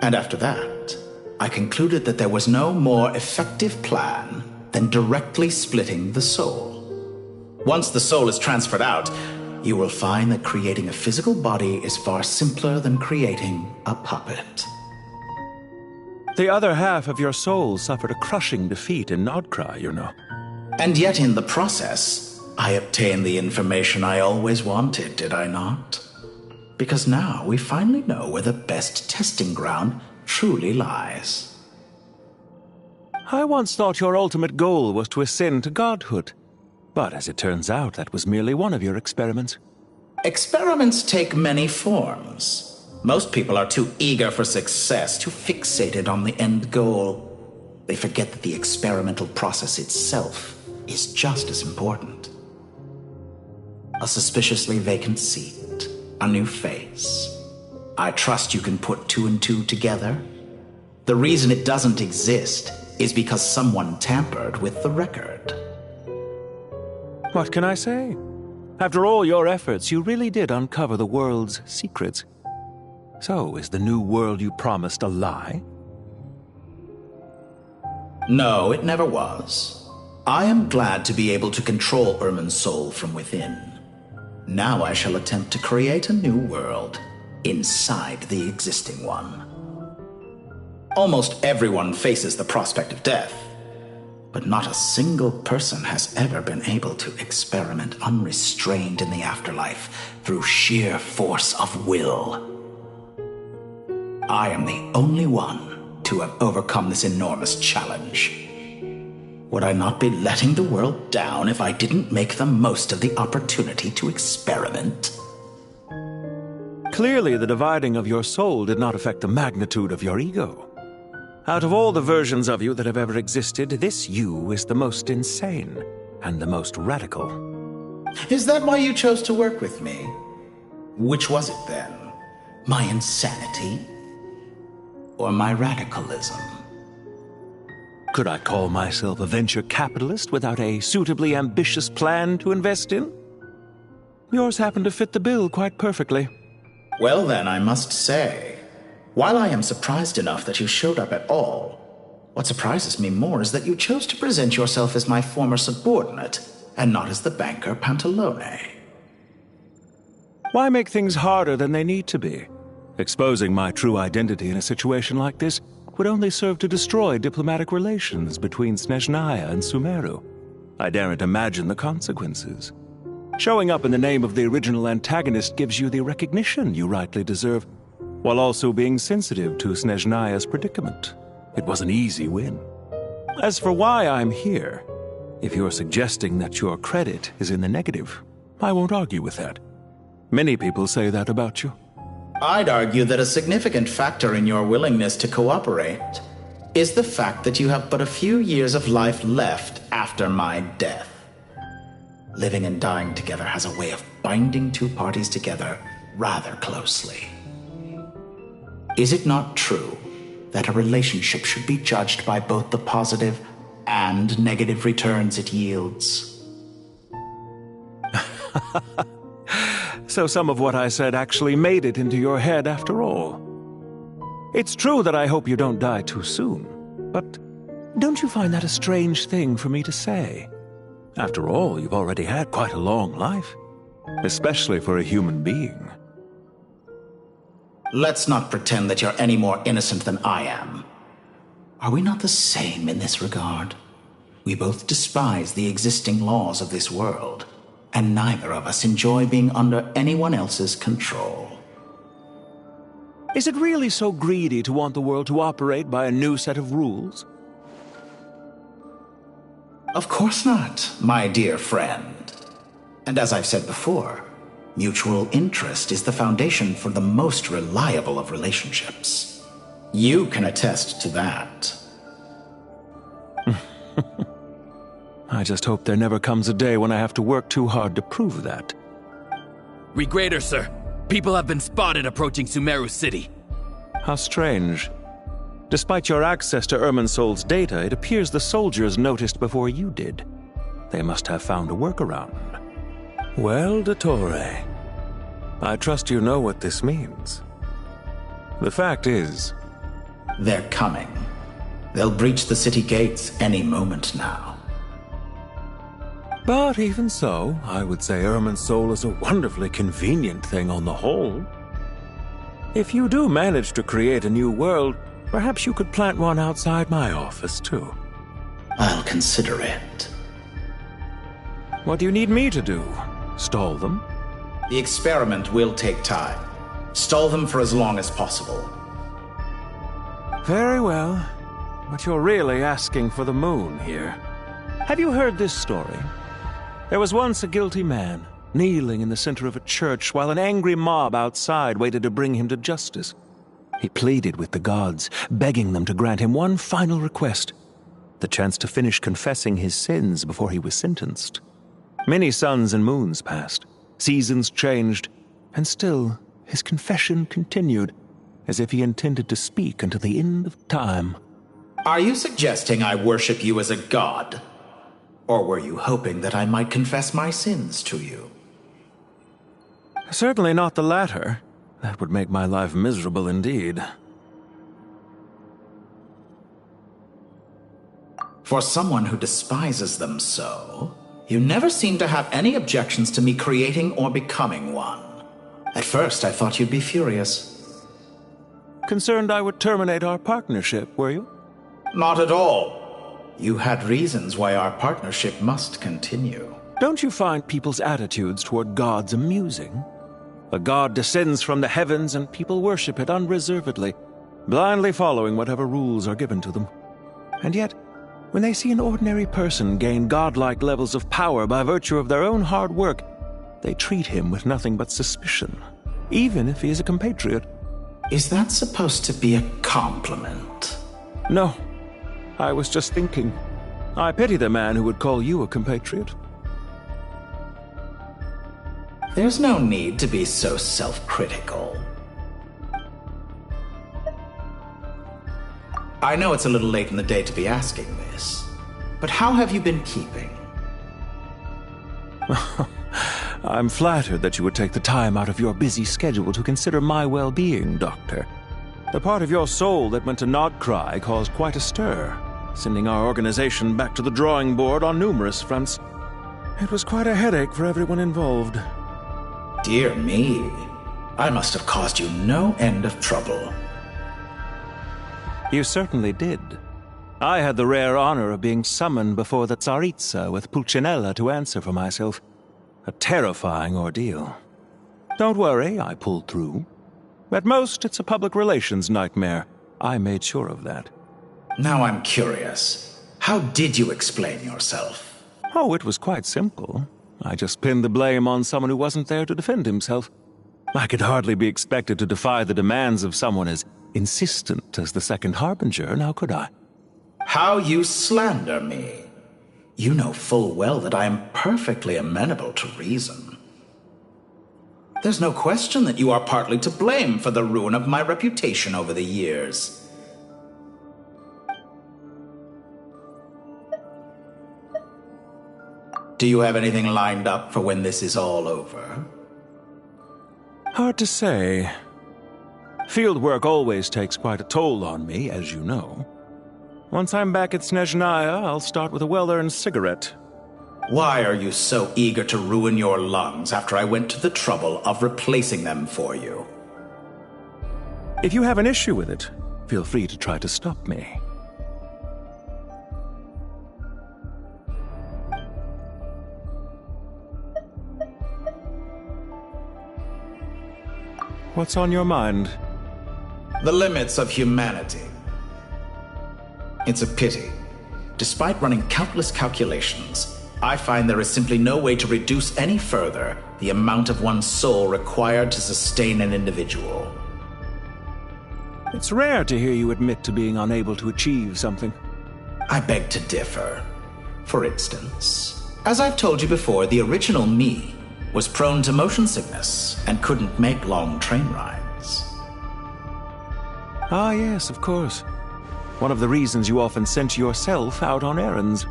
And after that, I concluded that there was no more effective plan than directly splitting the soul. Once the soul is transferred out, you will find that creating a physical body is far simpler than creating a puppet. The other half of your soul suffered a crushing defeat in Nodcry, you know. And yet in the process, I obtained the information I always wanted, did I not? Because now we finally know where the best testing ground truly lies. I once thought your ultimate goal was to ascend to godhood. But as it turns out, that was merely one of your experiments. Experiments take many forms. Most people are too eager for success, too fixated on the end goal. They forget that the experimental process itself is just as important. A suspiciously vacant seat. A new face. I trust you can put two and two together. The reason it doesn't exist is because someone tampered with the record. What can I say? After all your efforts, you really did uncover the world's secrets. So, is the new world you promised a lie? No, it never was. I am glad to be able to control Irmin's soul from within. Now I shall attempt to create a new world inside the existing one. Almost everyone faces the prospect of death, but not a single person has ever been able to experiment unrestrained in the afterlife through sheer force of will. I am the only one to have overcome this enormous challenge. Would I not be letting the world down if I didn't make the most of the opportunity to experiment? Clearly, the dividing of your soul did not affect the magnitude of your ego. Out of all the versions of you that have ever existed, this you is the most insane and the most radical. Is that why you chose to work with me? Which was it then? My insanity? Or my radicalism? Could I call myself a venture capitalist without a suitably ambitious plan to invest in? Yours happened to fit the bill quite perfectly. Well then, I must say, while I am surprised enough that you showed up at all, what surprises me more is that you chose to present yourself as my former subordinate, and not as the banker Pantalone. Why make things harder than they need to be? Exposing my true identity in a situation like this would only serve to destroy diplomatic relations between Snezhnaya and Sumeru. I daren't imagine the consequences. Showing up in the name of the original antagonist gives you the recognition you rightly deserve, while also being sensitive to Snezhnaya's predicament. It was an easy win. As for why I'm here, if you're suggesting that your credit is in the negative, I won't argue with that. Many people say that about you. I'd argue that a significant factor in your willingness to cooperate is the fact that you have but a few years of life left after my death. Living and dying together has a way of binding two parties together rather closely. Is it not true that a relationship should be judged by both the positive and negative returns it yields? So some of what I said actually made it into your head after all. It's true that I hope you don't die too soon, but don't you find that a strange thing for me to say? After all, you've already had quite a long life, especially for a human being. Let's not pretend that you're any more innocent than I am. Are we not the same in this regard? We both despise the existing laws of this world, and neither of us enjoy being under anyone else's control. Is it really so greedy to want the world to operate by a new set of rules? Of course not, my dear friend. And as I've said before, mutual interest is the foundation for the most reliable of relationships. You can attest to that. I just hope there never comes a day when I have to work too hard to prove that. Regrader, sir. People have been spotted approaching Sumeru City. How strange. Despite your access to Irminsol's data, it appears the soldiers noticed before you did. They must have found a workaround. Well, Dottore, I trust you know what this means. The fact is... They're coming. They'll breach the city gates any moment now. But even so, I would say Irminsol is a wonderfully convenient thing on the whole. If you do manage to create a new world, perhaps you could plant one outside my office, too. I'll consider it. What do you need me to do? Stall them? The experiment will take time. Stall them for as long as possible. Very well. But you're really asking for the moon here. Have you heard this story? There was once a guilty man, kneeling in the center of a church while an angry mob outside waited to bring him to justice. He pleaded with the gods, begging them to grant him one final request, the chance to finish confessing his sins before he was sentenced. Many suns and moons passed, seasons changed, and still his confession continued, as if he intended to speak until the end of time. Are you suggesting I worship you as a god? Or were you hoping that I might confess my sins to you? Certainly not the latter. That would make my life miserable indeed. For someone who despises them so, you never seem to have any objections to me creating or becoming one. At first, I thought you'd be furious. Concerned I would terminate our partnership, were you? Not at all. You had reasons why our partnership must continue. Don't you find people's attitudes toward gods amusing? A god descends from the heavens and people worship it unreservedly. blindly following whatever rules are given to them. And yet, when they see an ordinary person gain godlike levels of power by virtue of their own hard work, they treat him with nothing but suspicion, even if he is a compatriot. Is that supposed to be a compliment? No. I was just thinking. I pity the man who would call you a compatriot. There's no need to be so self-critical. I know it's a little late in the day to be asking this, but how have you been keeping? I'm flattered that you would take the time out of your busy schedule to consider my well-being, Doctor. The part of your soul that went to Nodcry caused quite a stir, sending our organization back to the drawing board on numerous fronts. It was quite a headache for everyone involved. Dear me, I must have caused you no end of trouble. You certainly did. I had the rare honor of being summoned before the Tsaritsa with Pulcinella to answer for myself. A terrifying ordeal. Don't worry, I pulled through. At most, it's a public relations nightmare. I made sure of that. Now I'm curious. How did you explain yourself? Oh, it was quite simple. I just pinned the blame on someone who wasn't there to defend himself. I could hardly be expected to defy the demands of someone as insistent as the Second Harbinger, now could I? How you slander me. You know full well that I am perfectly amenable to reason. There's no question that you are partly to blame for the ruin of my reputation over the years. Do you have anything lined up for when this is all over? Hard to say. Field work always takes quite a toll on me, as you know. Once I'm back at Snezhnaya, I'll start with a well-earned cigarette. Why are you so eager to ruin your lungs after I went to the trouble of replacing them for you? If you have an issue with it, feel free to try to stop me. What's on your mind? The limits of humanity. It's a pity. Despite running countless calculations, I find there is simply no way to reduce any further the amount of one's soul required to sustain an individual. It's rare to hear you admit to being unable to achieve something. I beg to differ. For instance, as I've told you before, the original me was prone to motion sickness and couldn't make long train rides. Ah, yes, of course. One of the reasons you often sent yourself out on errands.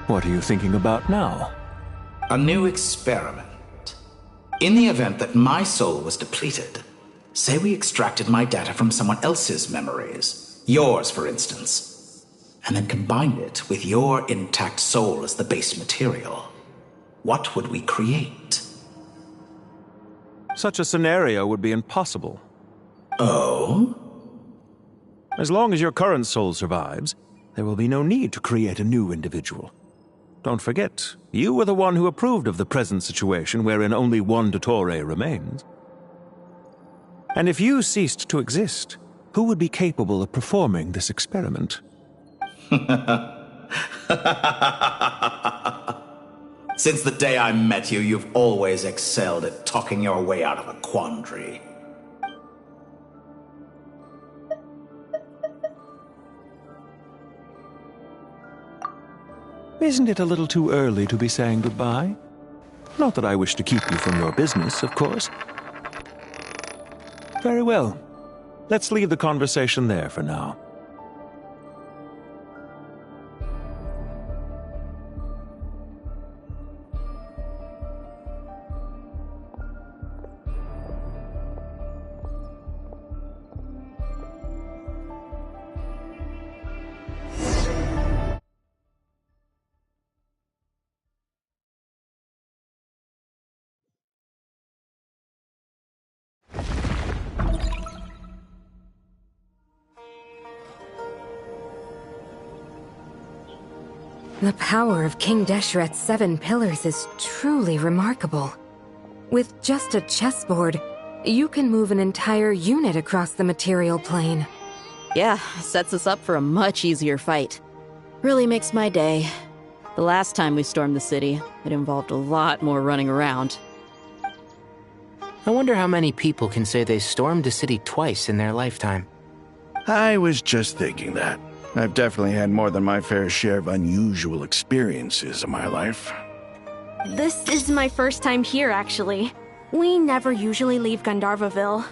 What are you thinking about now? A new experiment. In the event that my soul was depleted, say we extracted my data from someone else's memories, yours for instance, and then combined it with your intact soul as the base material, what would we create? Such a scenario would be impossible. Oh? As long as your current soul survives, there will be no need to create a new individual. Don't forget, you were the one who approved of the present situation wherein only one Dottore remains. And if you ceased to exist, who would be capable of performing this experiment? Since the day I met you, you've always excelled at talking your way out of a quandary. Isn't it a little too early to be saying goodbye? Not that I wish to keep you from your business, of course. Very well. Let's leave the conversation there for now. The power of King Deshret's 7 pillars is truly remarkable. With just a chessboard, You can move an entire unit across the material plane. Yeah, sets us up for a much easier fight. Really makes my day. The last time we stormed the city, it involved a lot more running around. I wonder how many people can say they stormed a city twice in their lifetime. I was just thinking that. I've definitely had more than my fair share of unusual experiences in my life. This is my first time here, actually. We never usually leave Gandharvaville.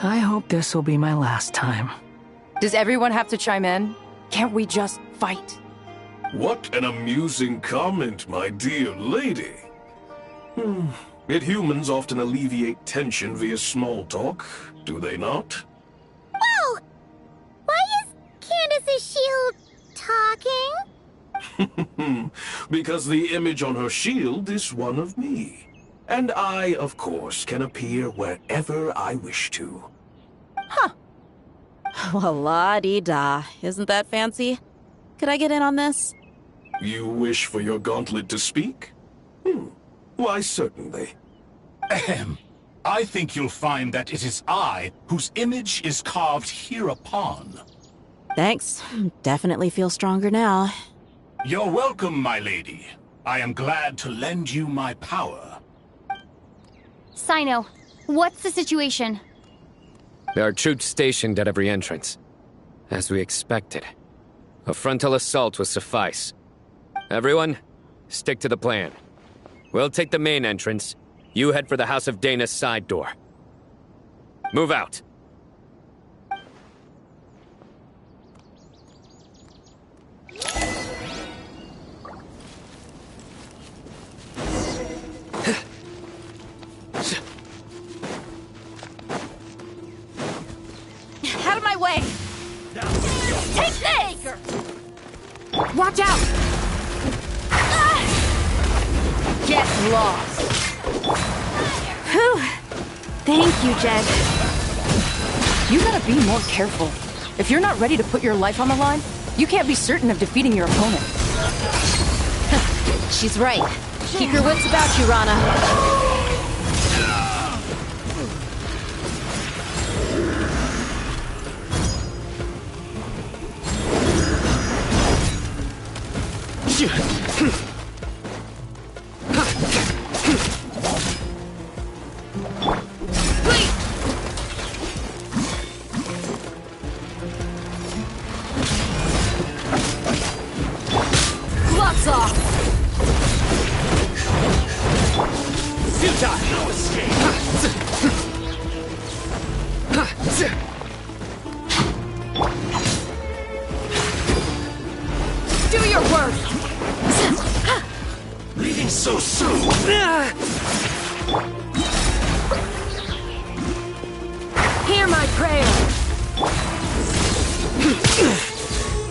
I hope this will be my last time. Does everyone have to chime in? Can't we just fight? What an amusing comment, my dear lady. Yet humans often alleviate tension via small talk, do they not? Whoa! Why is Candace's shield talking? Because the image on her shield is one of me. And I, of course, can appear wherever I wish to. Well, la-dee-da. Isn't that fancy? Could I get in on this? You wish for your gauntlet to speak? Why, certainly. Ahem. I think you'll find that it is I whose image is carved hereupon. Thanks. Definitely feel stronger now. You're welcome, my lady. I am glad to lend you my power. Sino, what's the situation? There are troops stationed at every entrance. As we expected. A frontal assault will suffice. Everyone, stick to the plan. We'll take the main entrance. You head for the House of Dana's side door. Move out. Out of my way! Take this! Watch out! Get lost! Whew! Thank you, Jed. You gotta be more careful. If you're not ready to put your life on the line, you can't be certain of defeating your opponent. She's right. Keep your wits about you, Rana. Gloves off! Futile! No escape! Do your worst! Leaving so soon! Hear my prayer!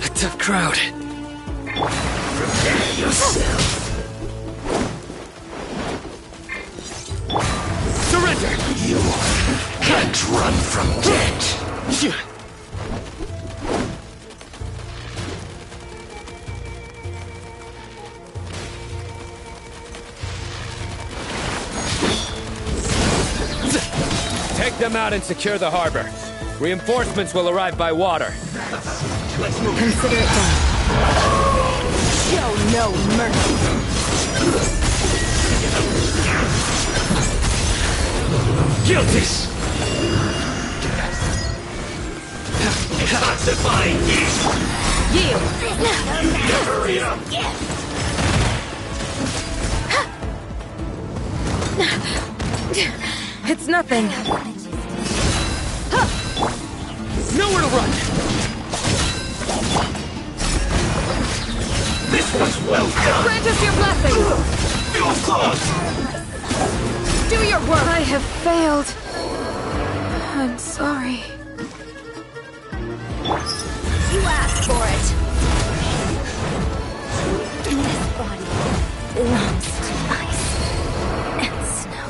A tough crowd. Prepare yourself! Surrender! You can't run from death! Take them out and secure the harbor. Reinforcements will arrive by water. Consider it done. Show no mercy. Guilty! Classifying these! Yield! Hurry up! It's nothing. Nowhere to run! This was well done! Grant us your blessing! Your cause! Do your work! I have failed. I'm sorry. You asked for it. This body belongs to ice and snow.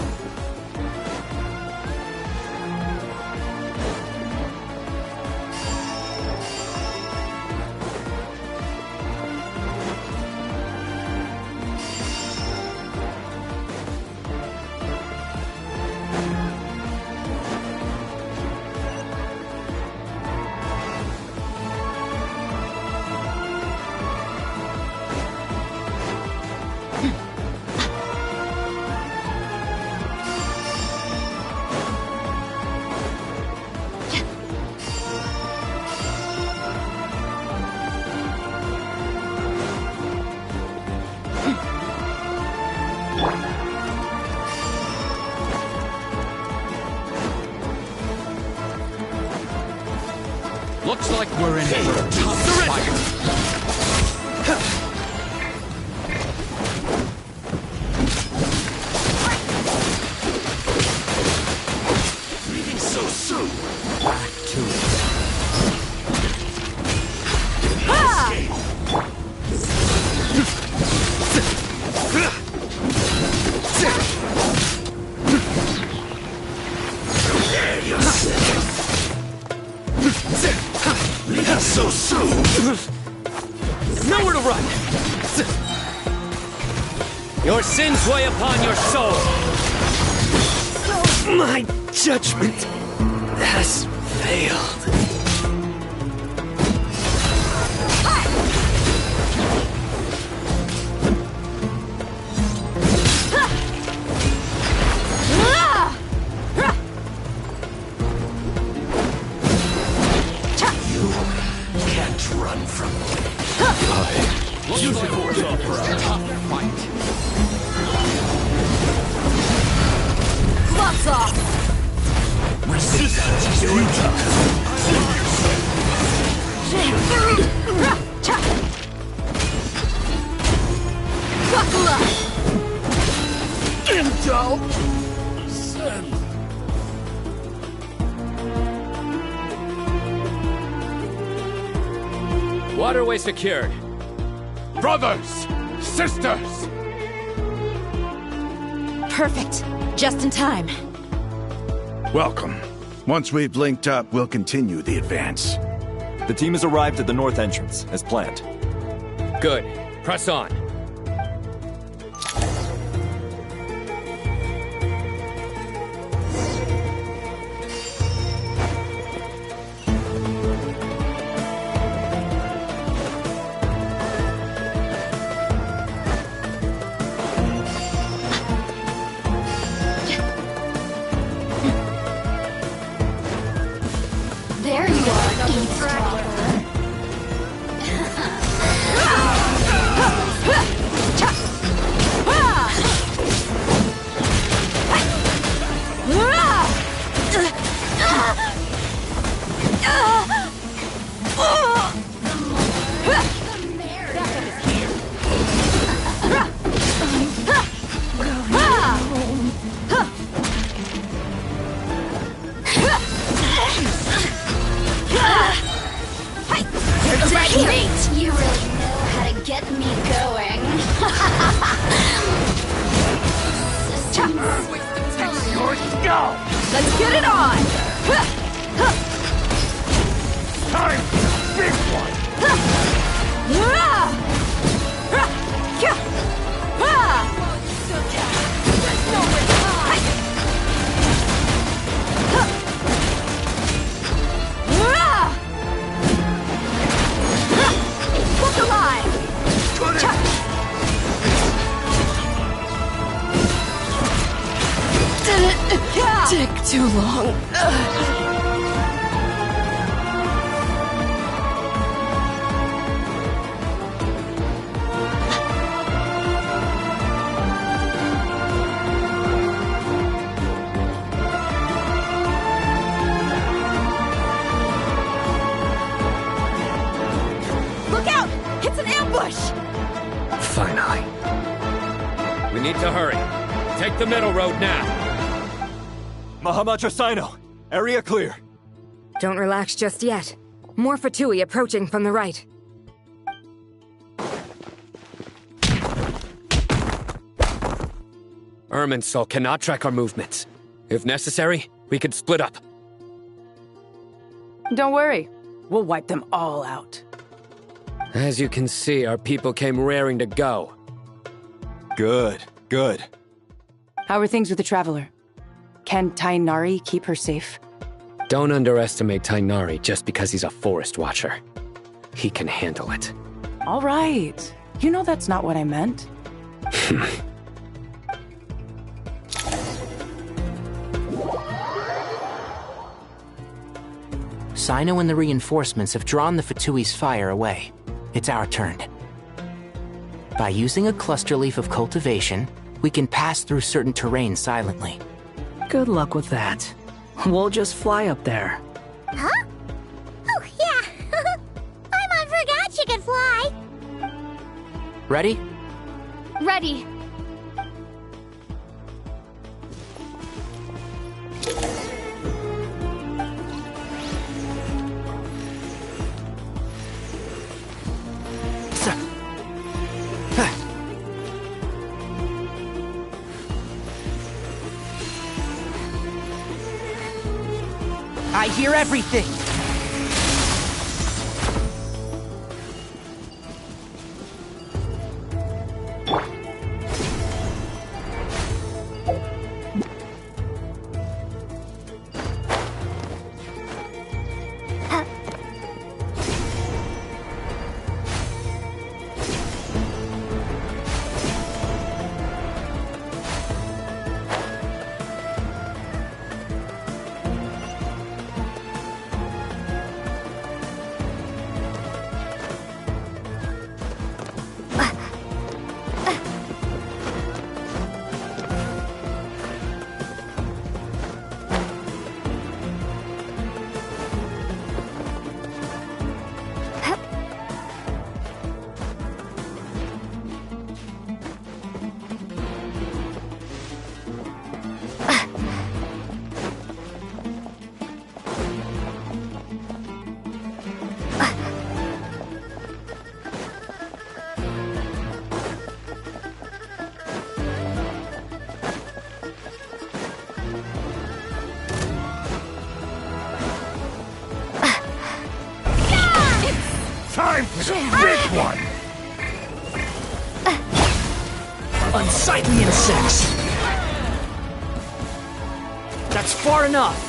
Looks like we're in for a tough fight. Leaving so soon. Back to it. Leaving so soon. Nowhere to run! Your sins weigh upon your soul! My judgment has failed. Gloves off! Resistance is futile. Buckle up! Endo! Send. Waterway secured. Brothers! Sisters! Perfect. Just in time. Welcome. Once we've linked up, we'll continue the advance. The team has arrived at the north entrance, as planned. Good. Press on. There you are, eavesdropper. You really know how to get me going. Your skull! Let's get it on! Time for the big one! Look alive! Did it take too long? Look out! It's an ambush! Finally. We need to hurry. Take the middle road now. Mahamacha Sino, area clear. Don't relax just yet. More Fatui approaching from the right. Irminsul cannot track our movements. If necessary, we could split up. Don't worry. We'll wipe them all out. As you can see, our people came raring to go. Good, good. How are things with the Traveler? Can Tainari keep her safe? Don't underestimate Tainari just because he's a forest watcher. He can handle it. All right. You know that's not what I meant. Sino and the reinforcements have drawn the Fatui's fire away. It's our turn. By using a cluster leaf of cultivation, we can pass through certain terrain silently. Good luck with that. We'll just fly up there. Huh? Oh, yeah. Ready? Ready. I hear everything! Time for the big one! Unsightly insects! That's far enough!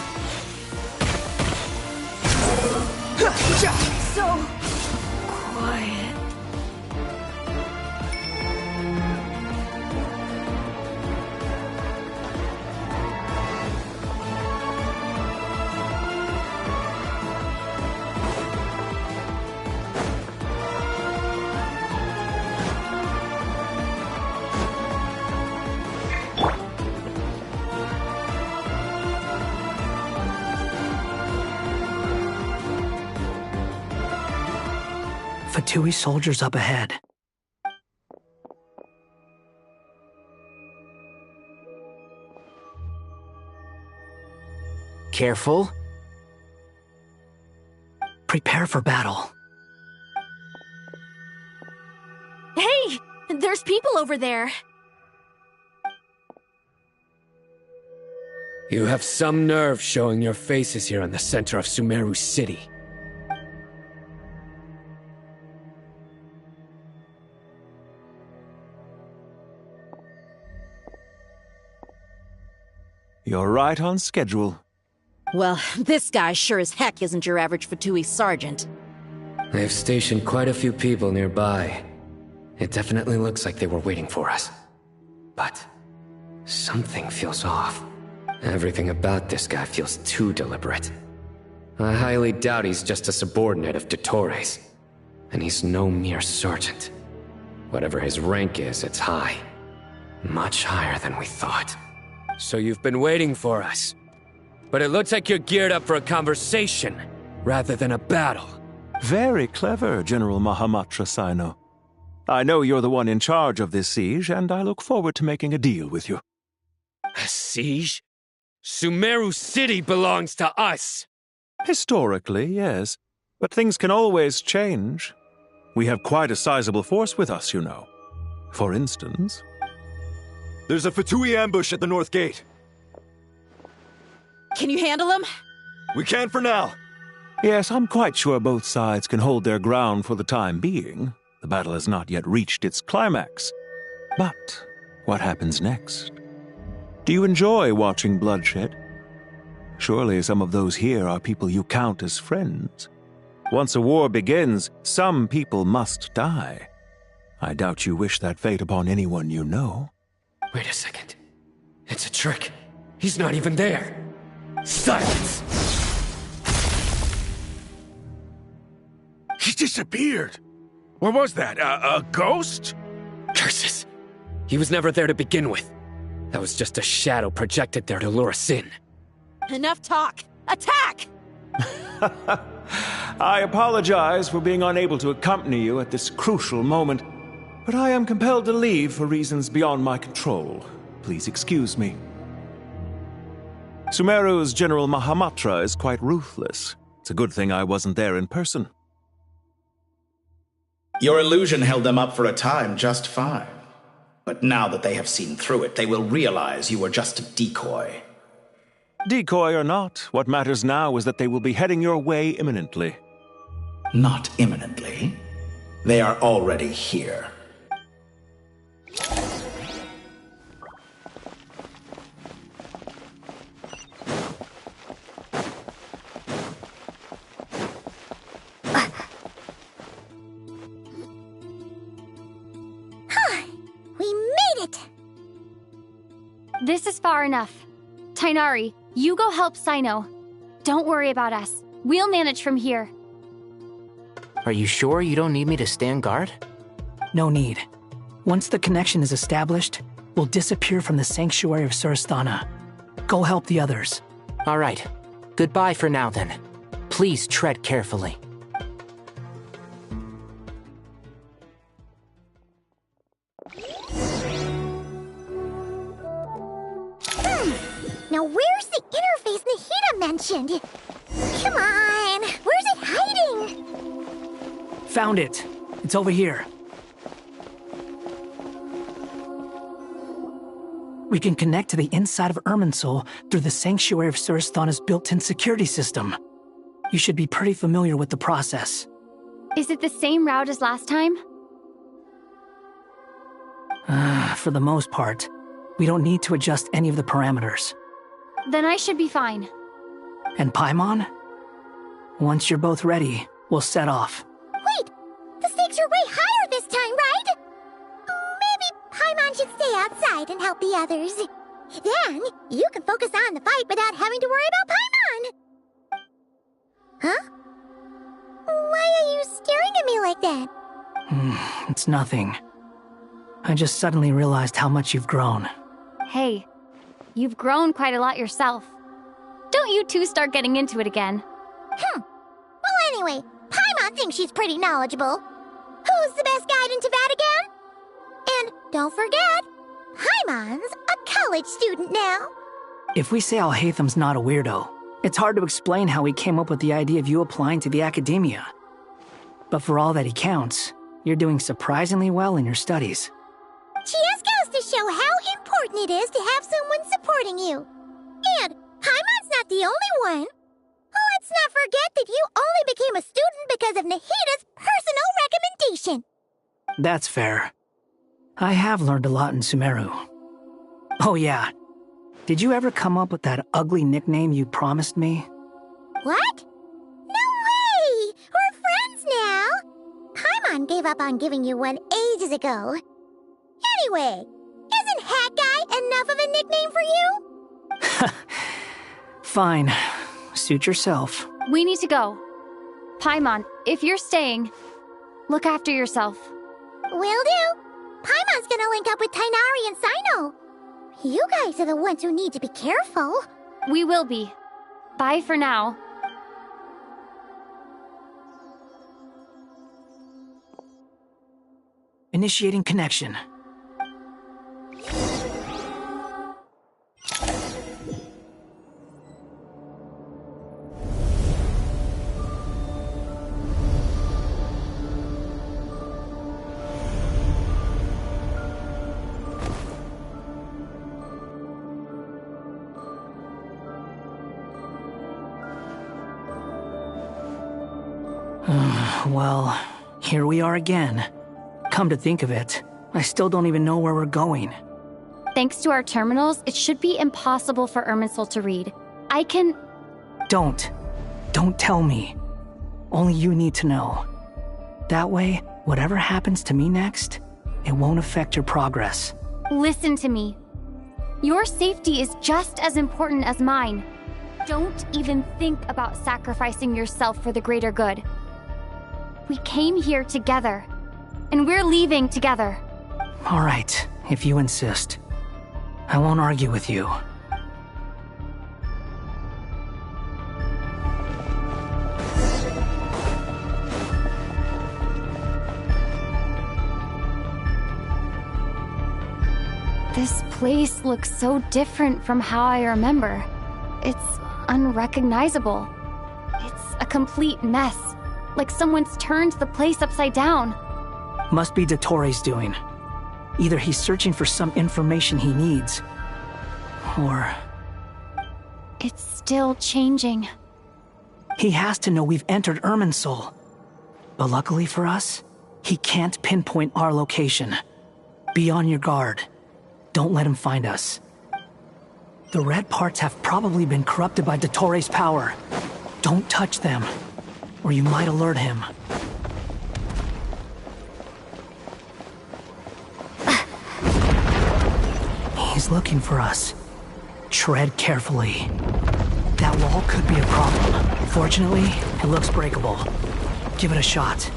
So quiet. Fatui soldiers up ahead. Careful. Prepare for battle. Hey! There's people over there. You have some nerve showing your faces here in the center of Sumeru City. You're right on schedule. Well, this guy sure as heck isn't your average Fatui sergeant. They've stationed quite a few people nearby. It definitely looks like they were waiting for us. But something feels off. Everything about this guy feels too deliberate. I highly doubt he's just a subordinate of Dottores. And he's no mere sergeant. Whatever his rank is, it's high. Much higher than we thought. So you've been waiting for us. But it looks like you're geared up for a conversation, rather than a battle. Very clever, General Mahamatra Sino. I know you're the one in charge of this siege, and I look forward to making a deal with you. A siege? Sumeru City belongs to us! Historically, yes. But things can always change. We have quite a sizable force with us, you know. For instance... There's a Fatui ambush at the north gate. Can you handle him? We can for now. Yes, I'm quite sure both sides can hold their ground for the time being. The battle has not yet reached its climax. But what happens next? Do you enjoy watching bloodshed? Surely some of those here are people you count as friends. Once a war begins, some people must die. I doubt you wish that fate upon anyone you know. Wait a second. It's a trick. He's not even there. Silence! He disappeared. What was that? A ghost? Curses! He was never there to begin with. That was just a shadow projected there to lure us in. Enough talk! Attack! I apologize for being unable to accompany you at this crucial moment, but I am compelled to leave for reasons beyond my control. Please excuse me. Sumeru's General Mahamatra is quite ruthless. It's a good thing I wasn't there in person. Your illusion held them up for a time just fine. But now that they have seen through it, they will realize you were just a decoy. Decoy or not, what matters now is that they will be heading your way imminently. Not imminently. They are already here. We made it! This is far enough. Tainari, you go help Sino. Don't worry about us. We'll manage from here. Are you sure you don't need me to stand guard? No need. Once the connection is established, we'll disappear from the sanctuary of Surasthana. Go help the others. All right. Goodbye for now, then. Please tread carefully. Now where's the interface Nahida mentioned? Come on, where's it hiding? Found it. It's over here. We can connect to the inside of Irminsul through the Sanctuary of Surasthana's built-in security system. You should be pretty familiar with the process. Is it the same route as last time? For the most part. We don't need to adjust any of the parameters. Then I should be fine. And Paimon? Once you're both ready, we'll set off. Wait! The stakes are way higher this time, right? Maybe Paimon should stay outside and help the others. Then, you can focus on the fight without having to worry about Paimon! Huh? Why are you staring at me like that? It's nothing. I just suddenly realized how much you've grown. Hey, you've grown quite a lot yourself. Don't you two start getting into it again. Well, anyway, Paimon thinks she's pretty knowledgeable. Who's the best guide in Teyvat again? And don't forget, Paimon's a college student now. If we say Alhatham's not a weirdo, it's hard to explain how he came up with the idea of you applying to the academia. But for all that he counts, you're doing surprisingly well in your studies. She just goes to show how important it is to have someone supporting you. And Paimon's not the only one. Let's not forget that you only became a student because of Nahida's personal recommendation. That's fair. I have learned a lot in Sumeru. Oh yeah. Did you ever come up with that ugly nickname you promised me? What? No way! We're friends now! Paimon gave up on giving you one ages ago. Anyway, isn't Hat Guy enough of a nickname for you? Fine. Suit yourself. We need to go. Paimon, if you're staying, look after yourself. Will do. Paimon's gonna link up with Tainari and Sino. You guys are the ones who need to be careful. We will be. Bye for now. Initiating connection. Well, here we are again. Come to think of it, I still don't even know where we're going. Thanks to our terminals, it should be impossible for Irminsul to read. I can... Don't tell me. Only you need to know. That way, whatever happens to me next, it won't affect your progress. Listen to me. Your safety is just as important as mine. Don't even think about sacrificing yourself for the greater good. We came here together, and we're leaving together. All right, if you insist. I won't argue with you. This place looks so different from how I remember. It's unrecognizable. It's a complete mess. Like someone's turned the place upside down. Must be Dottore doing. Either he's searching for some information he needs, or... It's still changing. He has to know we've entered Irminsul. But luckily for us, he can't pinpoint our location. Be on your guard. Don't let him find us. The red parts have probably been corrupted by Dottore's power. Don't touch them, or you might alert him. He's looking for us. Tread carefully. That wall could be a problem. Fortunately, it looks breakable. Give it a shot.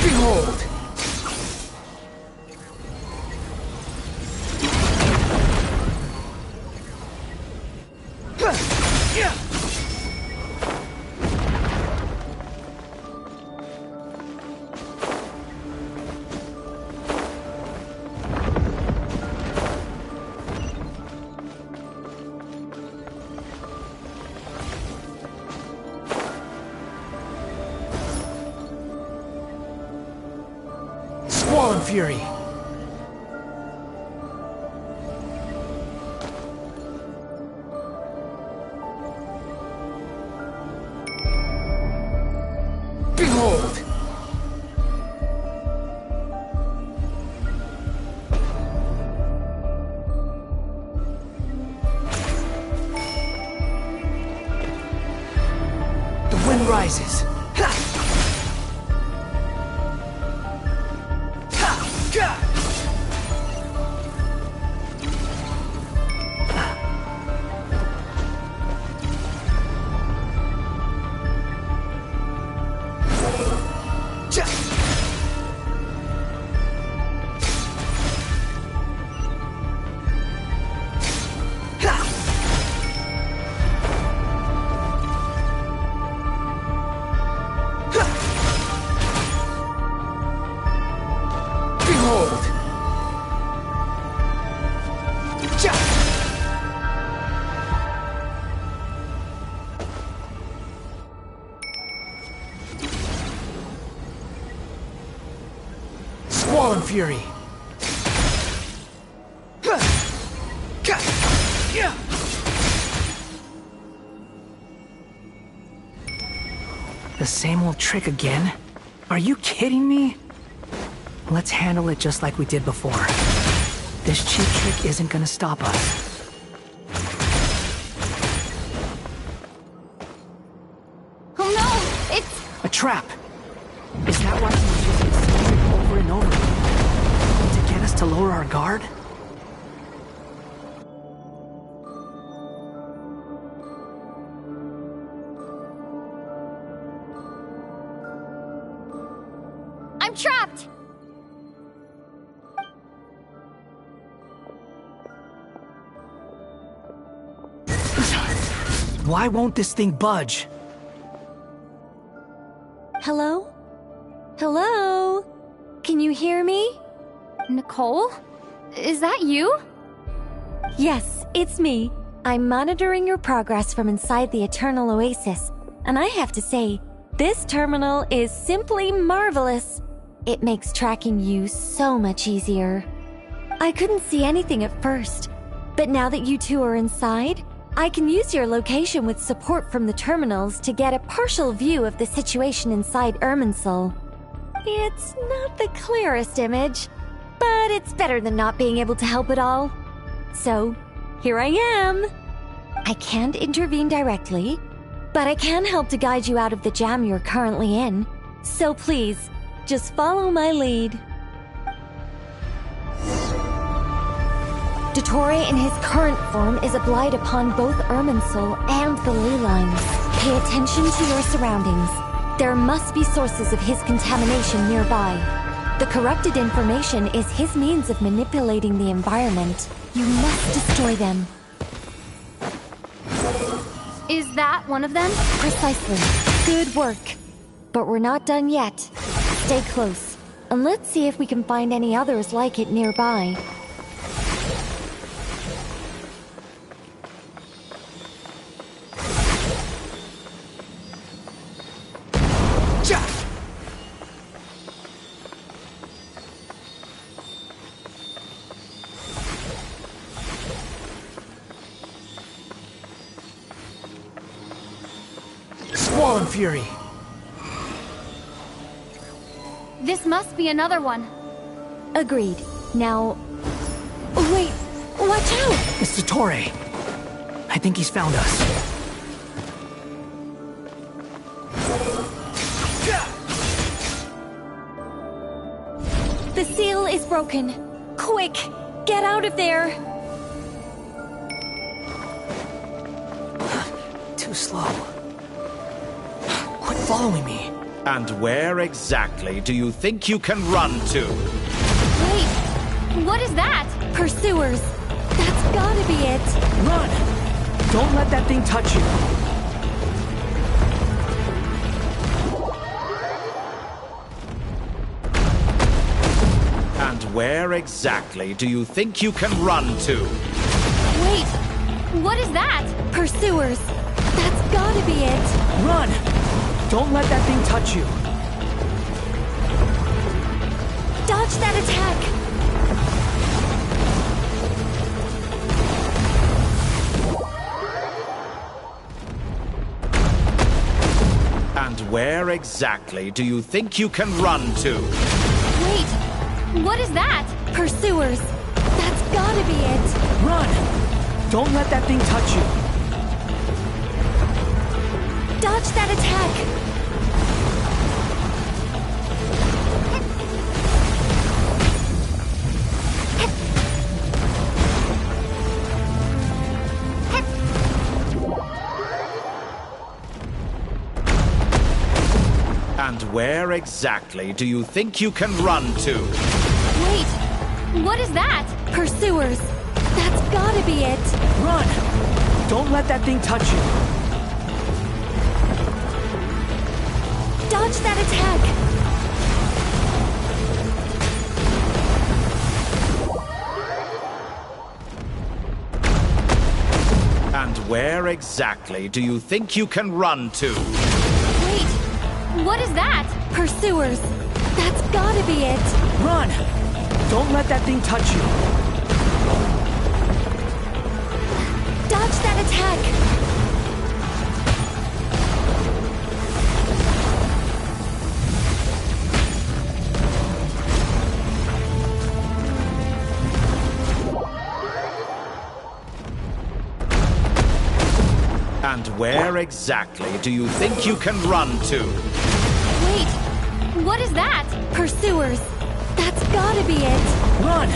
Behold! Squall and Fury! Behold! The wind rises. Squall and Fury! The same old trick again? Are you kidding me? Let's handle it just like we did before. This cheap trick isn't gonna stop us. Oh no! It's... A trap! Is that why he's using the same trick over and over again? To get us to lower our guard? I'm trapped! Why won't this thing budge? Hello? Hello? Can you hear me? Nicole? Is that you? Yes, it's me. I'm monitoring your progress from inside the Eternal Oasis, and I have to say, this terminal is simply marvelous. It makes tracking you so much easier. I couldn't see anything at first, but now that you two are inside, I can use your location with support from the terminals to get a partial view of the situation inside Irminsul. It's not the clearest image, but it's better than not being able to help at all. So, here I am. I can't intervene directly, but I can help to guide you out of the jam you're currently in. So please, just follow my lead. Dottore in his current form is a blight upon both Irminsul and the ley lines. Pay attention to your surroundings. There must be sources of his contamination nearby. The corrupted information is his means of manipulating the environment. You must destroy them. Is that one of them? Precisely. Good work. But we're not done yet. Stay close, and let's see if we can find any others like it nearby. Squall and Fury! This must be another one. Agreed. Now... Wait! Watch out! It's Dottore. I think he's found us. The seal is broken. Quick! Get out of there! Too slow. Quit following me. And where exactly do you think you can run to? Wait, what is that? Pursuers. That's gotta be it. Run! Don't let that thing touch you. And where exactly do you think you can run to? Wait, what is that? Pursuers. That's gotta be it. Run! Don't let that thing touch you. Dodge that attack. And where exactly do you think you can run to? Wait, what is that? Pursuers. That's gotta be it. Run! Don't let that thing touch you. Dodge that attack. And where exactly do you think you can run to? Wait, what is that? Pursuers. That's gotta be it. Run! Don't let that thing touch you. Dodge that attack. And where exactly do you think you can run to? Wait, what is that? Pursuers. That's gotta be it. Run! Don't let that thing touch you. Dodge that attack. And where exactly do you think you can run to? Wait, what is that? Pursuers. That's gotta be it. Run!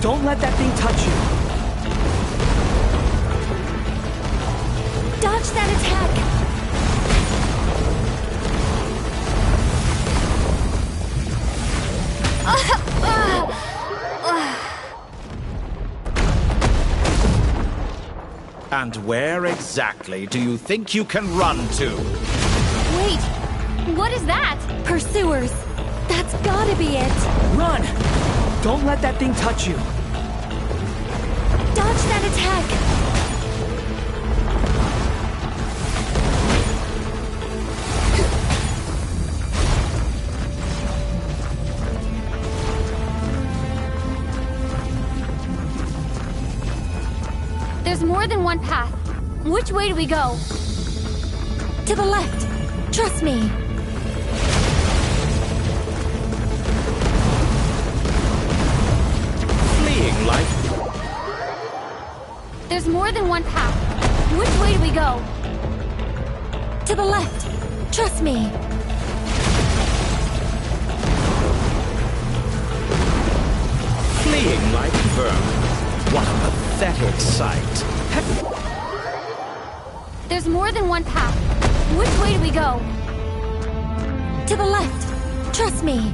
Don't let that thing touch you. Dodge that attack. And where exactly do you think you can run to? Wait, what is that? Pursuers. That's gotta be it. Run! Don't let that thing touch you. Dodge that attack. There's more than one path. Which way do we go? To the left. Trust me. Fleeing like... There's more than one path. Which way do we go? To the left. Trust me. Fleeing like vermin. What a pathetic sight. There's more than one path. Which way do we go? To the left. Trust me.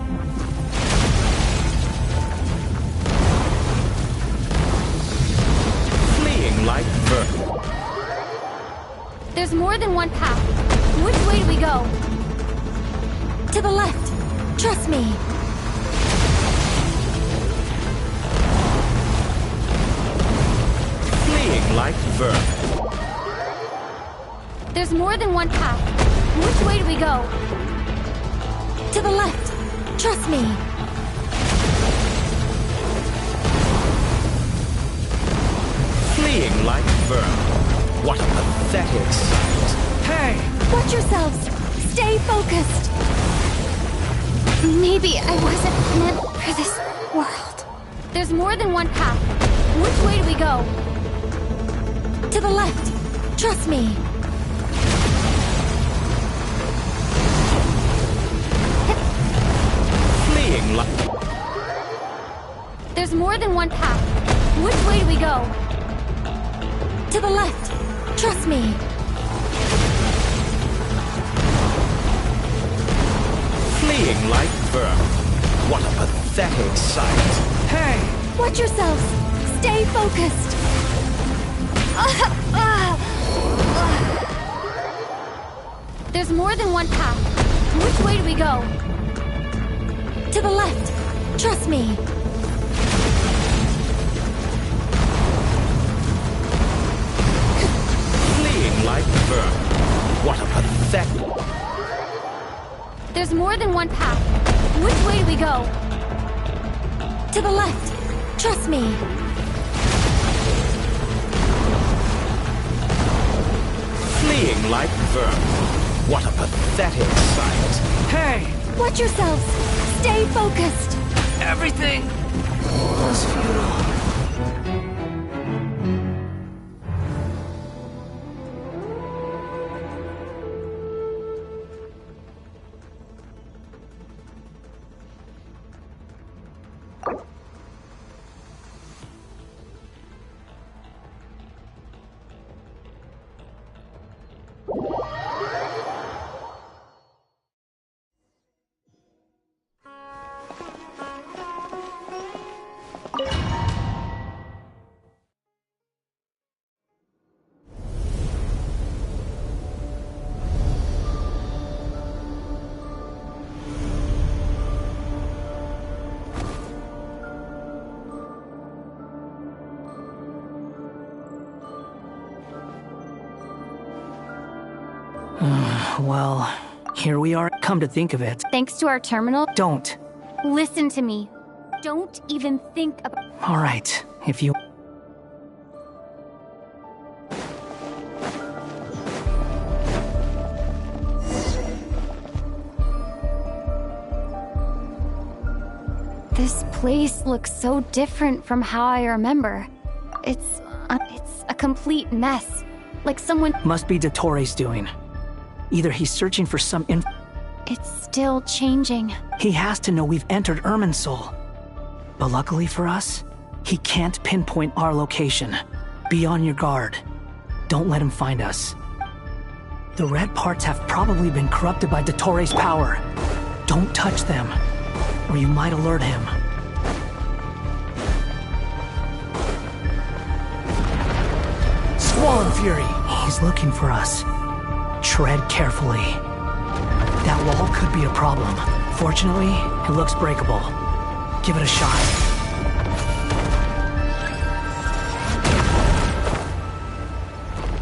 Fleeing like vermin. There's more than one path. Which way do we go? To the left. Trust me. Fleeing like vermin. There's more than one path. Which way do we go? To the left. Trust me. Fleeing like vermin. What a pathetic sight. Hey! Watch yourselves. Stay focused. Maybe I wasn't meant for this world. There's more than one path. Which way do we go? To the left. Trust me. Fleeing like... There's more than one path. Which way do we go? To the left. Trust me. Fleeing like vermin. What a pathetic sight. Hey! Watch yourselves! Stay focused! There's more than one path. Which way do we go? To the left! Trust me! Fleeing like vermin. What a pathetic... There's more than one path. Which way do we go? To the left! Trust me! Fleeing like vermin. What a pathetic sight. Hey! Watch yourselves! Stay focused! Everything was futile. Well, here we are. Come to think of it. Thanks to our terminal? Don't. Listen to me. Don't even think about... All right, if you... This place looks so different from how I remember. It's a complete mess. Like someone... Must be Dottores' doing. Either he's searching for some It's still changing. He has to know we've entered Irminsul. But luckily for us, he can't pinpoint our location. Be on your guard. Don't let him find us. The red parts have probably been corrupted by Dottores' power. Don't touch them, or you might alert him. Squall Fury! He's looking for us. Tread carefully. That wall could be a problem. Fortunately, it looks breakable. Give it a shot.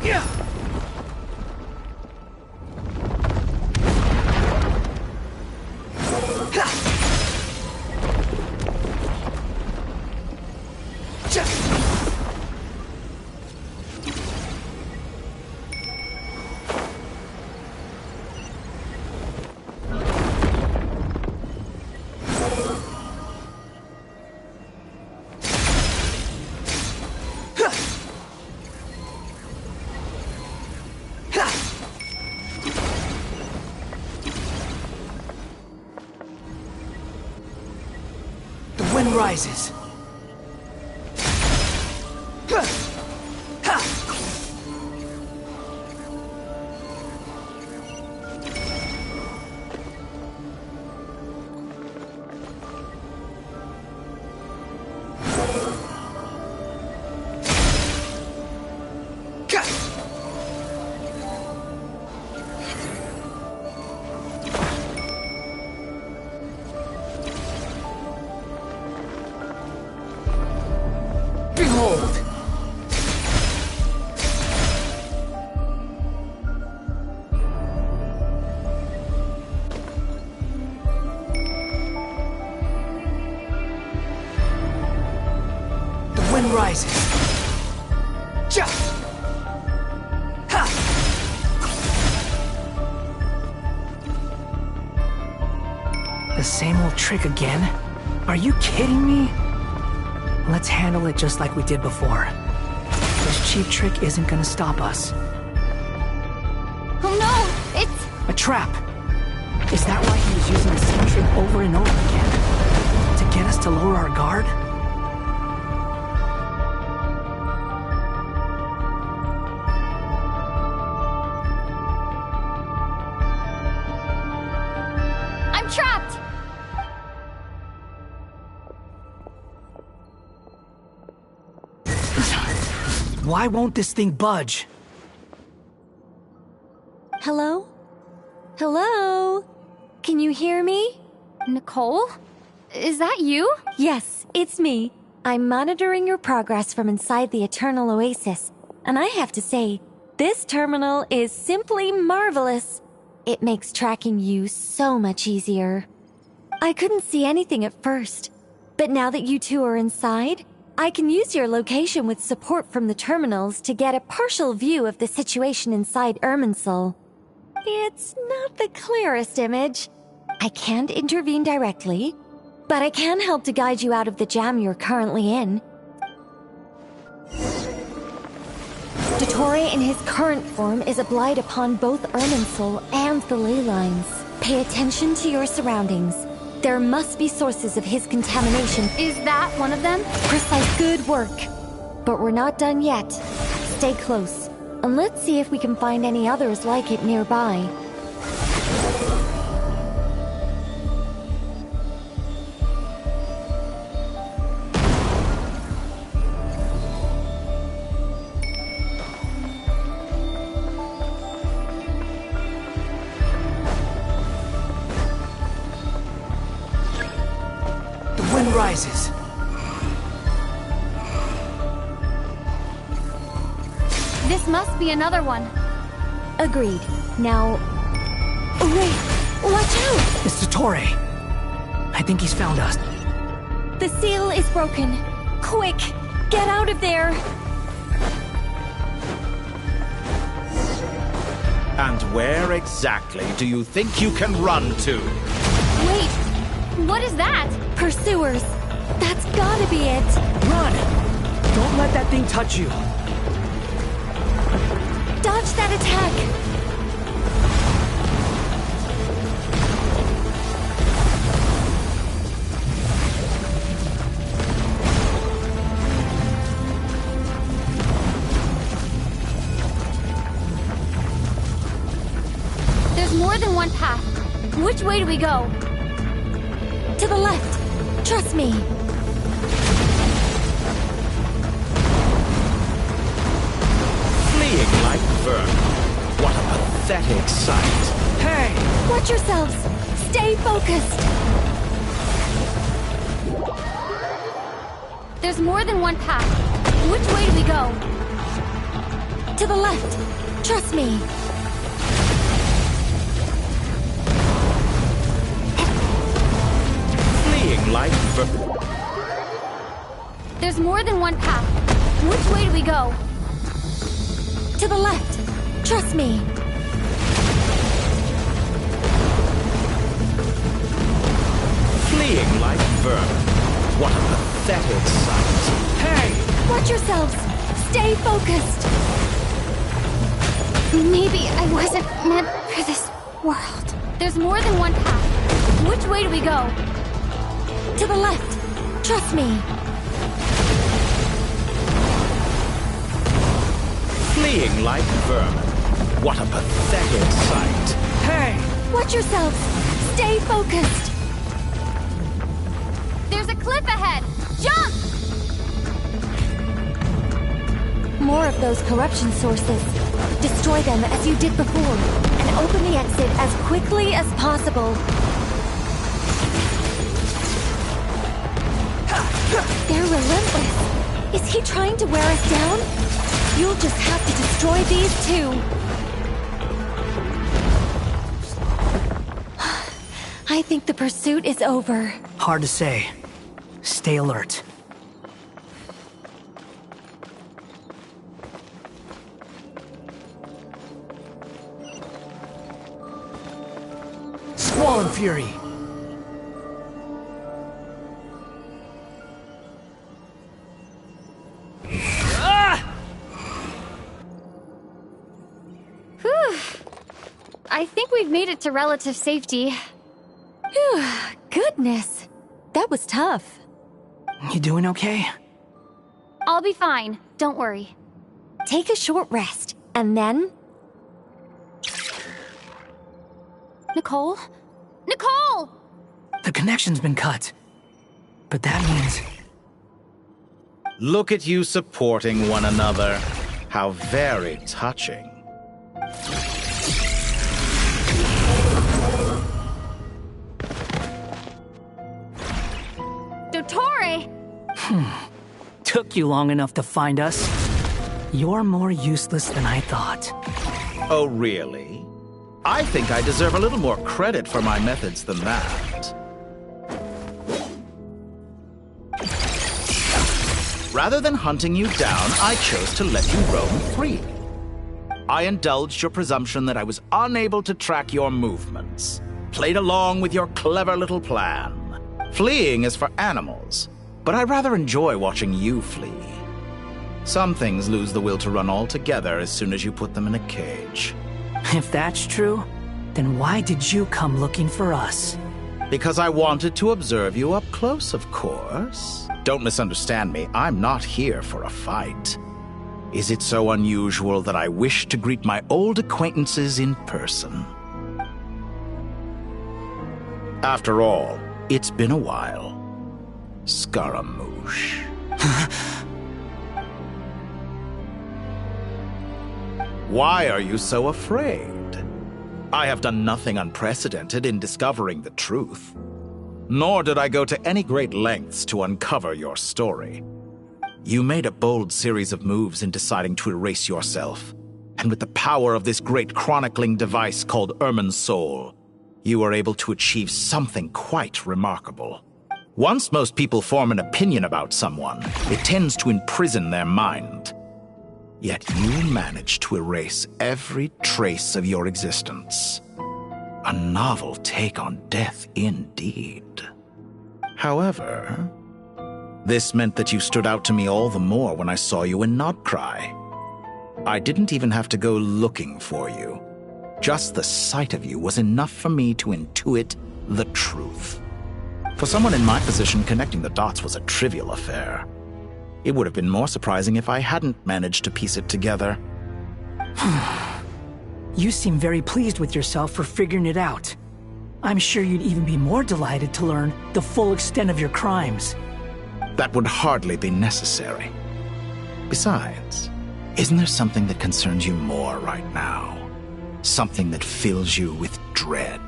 Yeah. Wind rises. Wind rises. Ja! Ha! The same old trick again? Are you kidding me? Let's handle it just like we did before. This cheap trick isn't gonna stop us. Oh no! It's... a trap! Is that why he was using the same trick over and over again? To get us to lower our guard? I'm trapped! Why won't this thing budge? Hello? Hello? Can you hear me? Nicole? Is that you? Yes, it's me. I'm monitoring your progress from inside the Eternal Oasis, and I have to say, this terminal is simply marvelous. It makes tracking you so much easier. I couldn't see anything at first, but now that you two are inside, I can use your location with support from the terminals to get a partial view of the situation inside Irminsul. It's not the clearest image. I can't intervene directly, but I can help to guide you out of the jam you're currently in. Dottore in his current form is a blight upon both Irminsul and the ley lines. Pay attention to your surroundings. There must be sources of his contamination. Is that one of them? Precise, good work. But we're not done yet. Stay close, and let's see if we can find any others like it nearby. Wind rises. This must be another one. Agreed. Now... Wait! Watch out! It's Dottore. I think he's found us. The seal is broken. Quick! Get out of there! And where exactly do you think you can run to? Wait! What is that? Pursuers. That's gotta be it. Run! Don't let that thing touch you. Dodge that attack! There's more than one path. Which way do we go? To the left. Trust me. Fleeing like vermin. What a pathetic sight. Hey! Watch yourselves. Stay focused. There's more than one path. Which way do we go? To the left. Trust me. Like There's more than one path. Which way do we go? To the left. Trust me. Fleeing like vermin. What a pathetic sight. Hey! Watch yourselves. Stay focused. Maybe I wasn't meant for this world. There's more than one path. Which way do we go? To the left. Trust me. Fleeing like vermin. What a pathetic sight. Hey! Watch yourselves. Stay focused. There's a cliff ahead. Jump! More of those corruption sources. Destroy them as you did before, and open the exit as quickly as possible. They're relentless. Is he trying to wear us down? You'll just have to destroy these too. I think the pursuit is over. Hard to say. Stay alert. Squall and Fury. I think we've made it to relative safety. Phew, goodness. That was tough. You doing okay? I'll be fine. Don't worry. Take a short rest, and then... Nicole? Nicole! The connection's been cut. But that means... Look at you supporting one another. How very touching. Dottore! Took you long enough to find us. You're more useless than I thought. Oh, really? I think I deserve a little more credit for my methods than that. Rather than hunting you down, I chose to let you roam free. I indulged your presumption that I was unable to track your movements, played along with your clever little plan. Fleeing is for animals, but I rather enjoy watching you flee. Some things lose the will to run altogether as soon as you put them in a cage. If that's true, then why did you come looking for us? Because I wanted to observe you up close, of course. Don't misunderstand me, I'm not here for a fight. Is it so unusual that I wish to greet my old acquaintances in person? After all, it's been a while. Scaramouche. Why are you so afraid? I have done nothing unprecedented in discovering the truth. Nor did I go to any great lengths to uncover your story. You made a bold series of moves in deciding to erase yourself. And with the power of this great chronicling device called Irmin's Soul, you were able to achieve something quite remarkable. Once most people form an opinion about someone, it tends to imprison their mind. Yet you managed to erase every trace of your existence. A novel take on death indeed. However, this meant that you stood out to me all the more when I saw you in Nodcry. I didn't even have to go looking for you. Just the sight of you was enough for me to intuit the truth. For someone in my position, connecting the dots was a trivial affair. It would have been more surprising if I hadn't managed to piece it together. You seem very pleased with yourself for figuring it out. I'm sure you'd even be more delighted to learn the full extent of your crimes. That would hardly be necessary. Besides, isn't there something that concerns you more right now? Something that fills you with dread.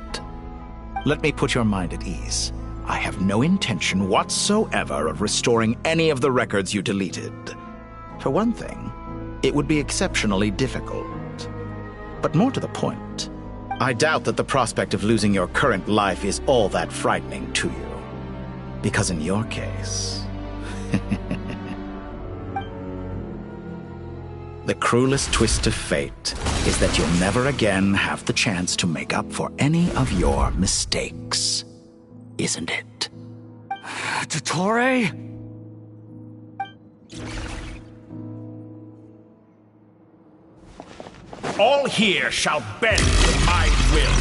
Let me put your mind at ease. I have no intention whatsoever of restoring any of the records you deleted. For one thing, it would be exceptionally difficult. But more to the point, I doubt that the prospect of losing your current life is all that frightening to you. Because in your case... the cruelest twist of fate is that you'll never again have the chance to make up for any of your mistakes. Isn't it? Dottore? All here shall bend to my will.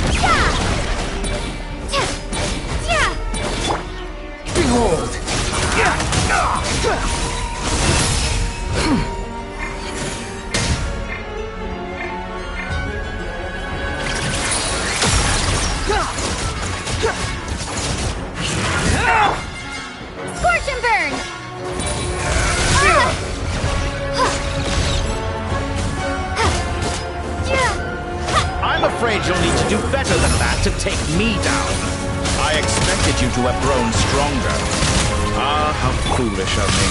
Behold! Scorch and burn! I'm afraid you'll need to do better than that to take me down. I expected you to have grown stronger. Ah, how foolish of me.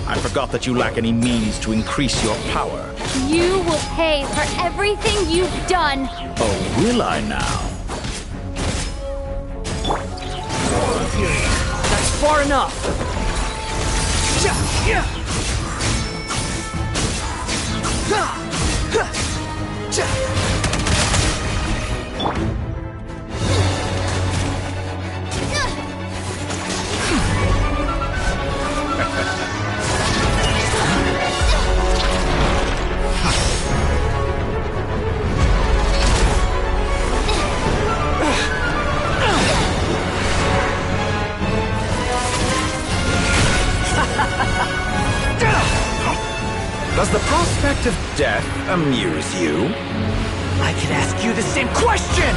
I forgot that you lack any means to increase your power. You will pay for everything you've done. Oh, will I now? That's far enough! Does the prospect of death amuse you? I could ask you the same question!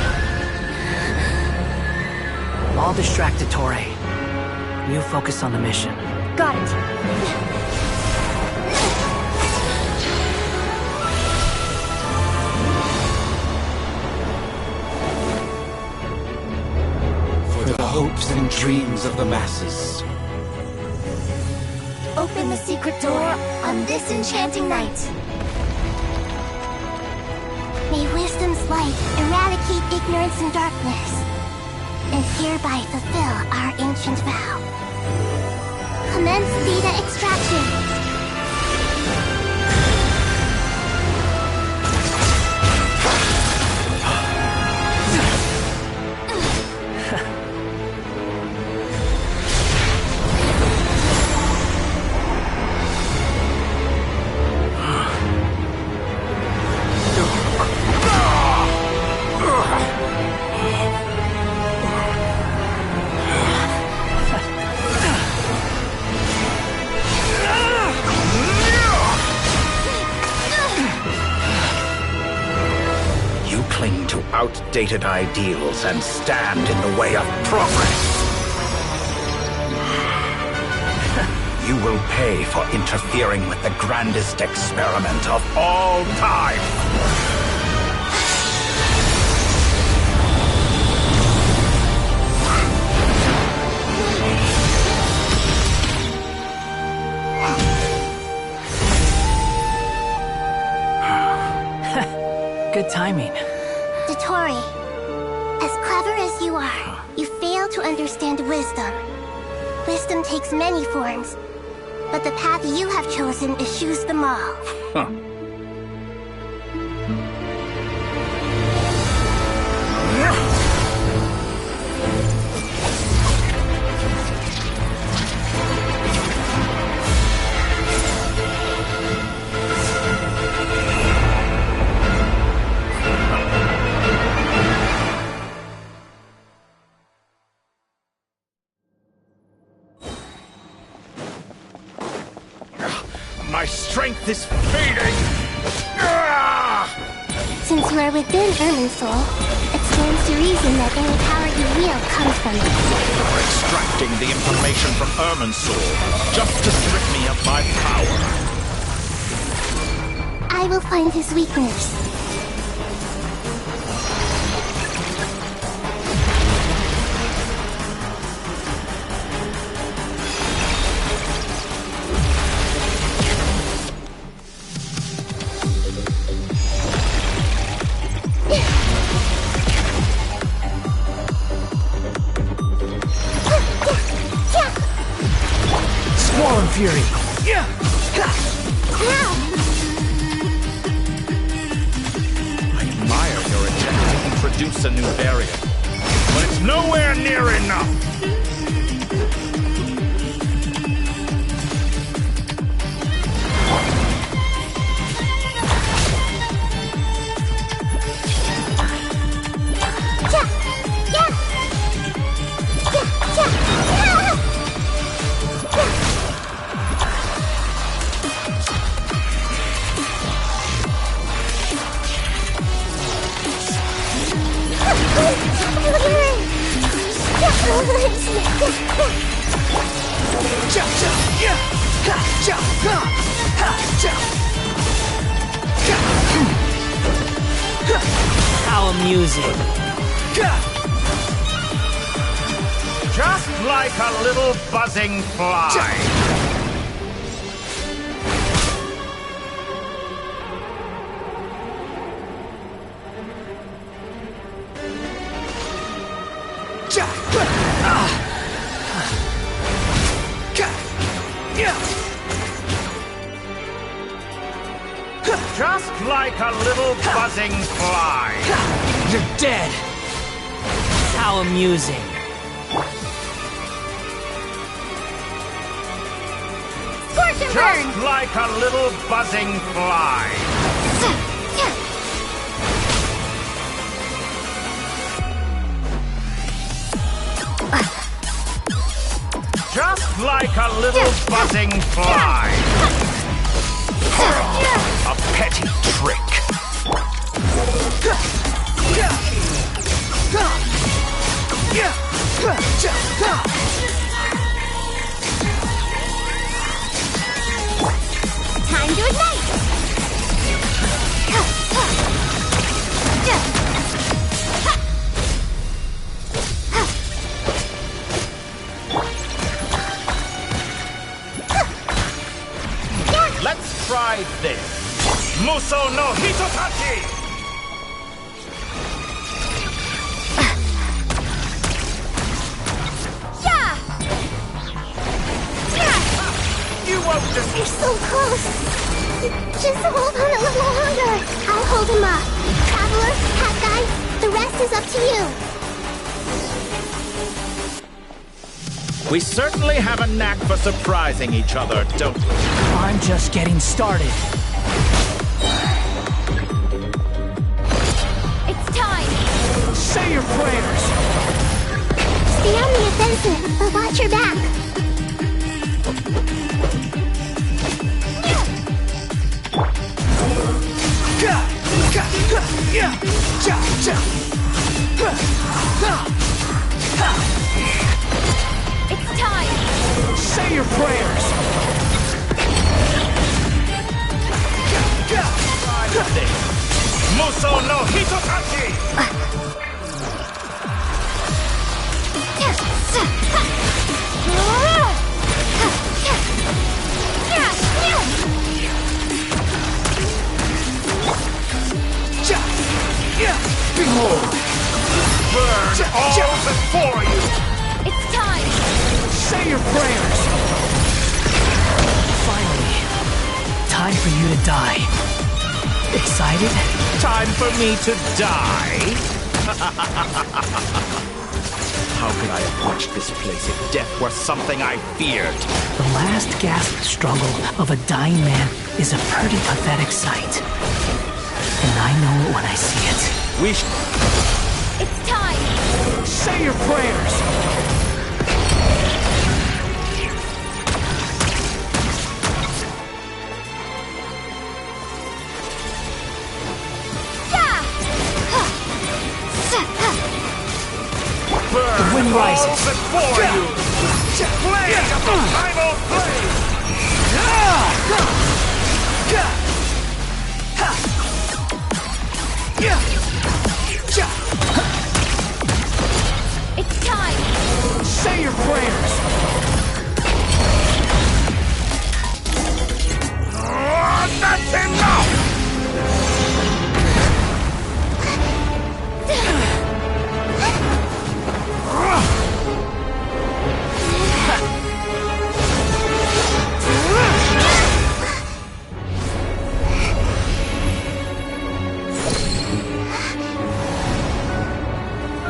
I'll distract Dottore. You focus on the mission. Got it. hopes and dreams of the masses. Open the secret door on this enchanting night. May wisdom's light eradicate ignorance and darkness, and hereby fulfill our ancient vow. Commence data extraction. Outdated ideals and stand in the way of progress. You will pay for interfering with the grandest experiment of all time. Good timing. Dottore, as clever as you are, you fail to understand wisdom. Wisdom takes many forms, but the path you have chosen eschews them all. Huh. My strength is fading! Since you are within Irminsul, it stands to reason that any power you wield comes from it. You're extracting the information from Irminsul, just to strip me of my power. I will find his weakness. Squall and Fury! Yeah! I admire your attempt to introduce a new barrier, but it's nowhere near enough! How amusing. Just like a little buzzing fly. Just like a little buzzing fly. You're dead. How amusing. Scorch and Just burn! like a little buzzing fly. Just like a little buzzing fly. A petty trick. Time to ignite! Try this. Muso no Hitotachi! Yeah! You won't just... You're so close! Just hold on a little longer. I'll hold him up. Traveler, Hat Guy, the rest is up to you. We certainly have a knack for surprising each other, don't we? I'm just getting started. It's time! Say your prayers! Stay on the offensive, but watch your back. It's time! Say your prayers! Muso no Hitotachi! Behold! Burn all before you! It's time! Say your prayers! Finally, time for you to die. Excited? Time for me to die? How could I have watched this place if death were something I feared? The last gasp struggle of a dying man is a pretty pathetic sight. And I know it when I see it. It's time! Say your prayers! The wind rises. Before you! Blade of the primal blade! It's time! Say your prayers! That's enough!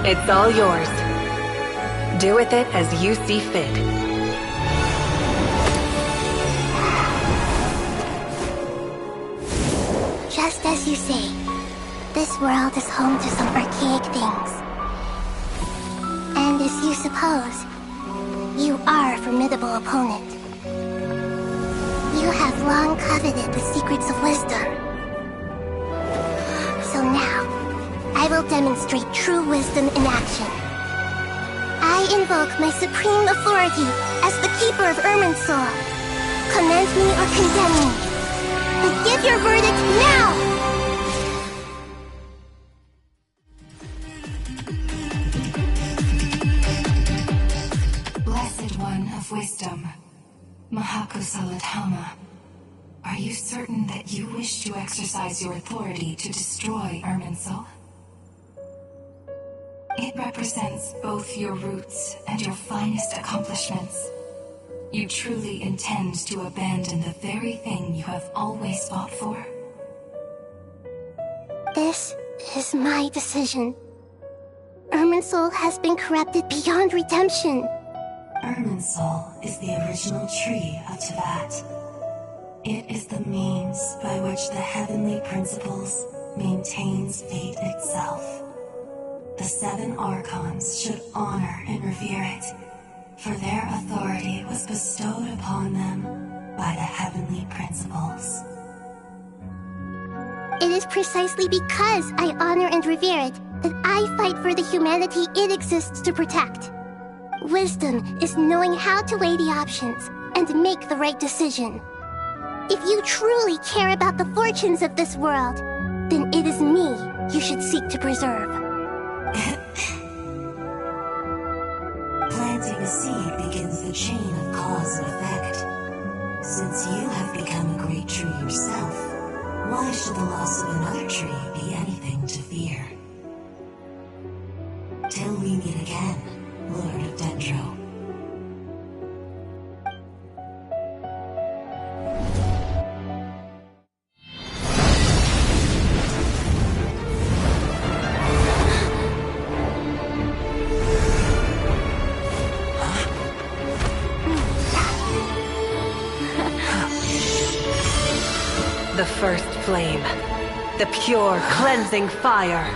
It's all yours. Do with it as you see fit. Just as you say, this world is home to some archaic things. And as you suppose, you are a formidable opponent. You have long coveted the secrets of wisdom. So now, I will demonstrate true wisdom in action. I invoke my supreme authority as the keeper of Irminsul. Commend me or condemn me, but give your verdict now! Blessed One of Wisdom, Mahakusaladhama, are you certain that you wish to exercise your authority to destroy Irminsul? It represents both your roots and your finest accomplishments. You truly intend to abandon the very thing you have always fought for? This is my decision. Irminsul has been corrupted beyond redemption. Irminsul is the original tree of Teyvat. It is the means by which the heavenly principles maintains fate itself. The 7 Archons should honor and revere it, for their authority was bestowed upon them by the heavenly principles. It is precisely because I honor and revere it that I fight for the humanity it exists to protect. Wisdom is knowing how to weigh the options and make the right decision. If you truly care about the fortunes of this world, then it is me you should seek to preserve. Planting a seed begins the chain of cause and effect. Since you have become a great tree yourself, the loss of another tree be anything to fear. Till we meet again, Lord of Dendro. The first flame. The pure, cleansing fire.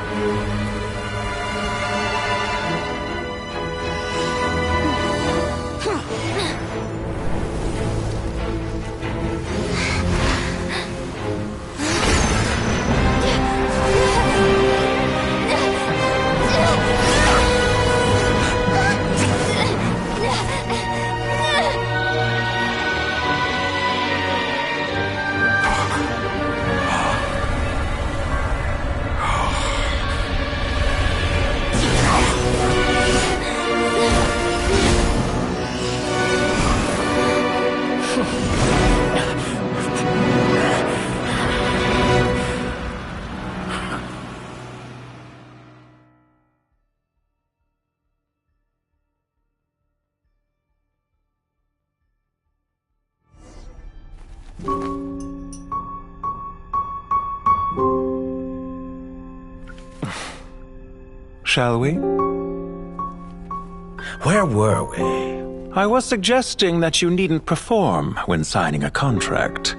Shall we? Where were we? I was suggesting that you needn't perform when signing a contract.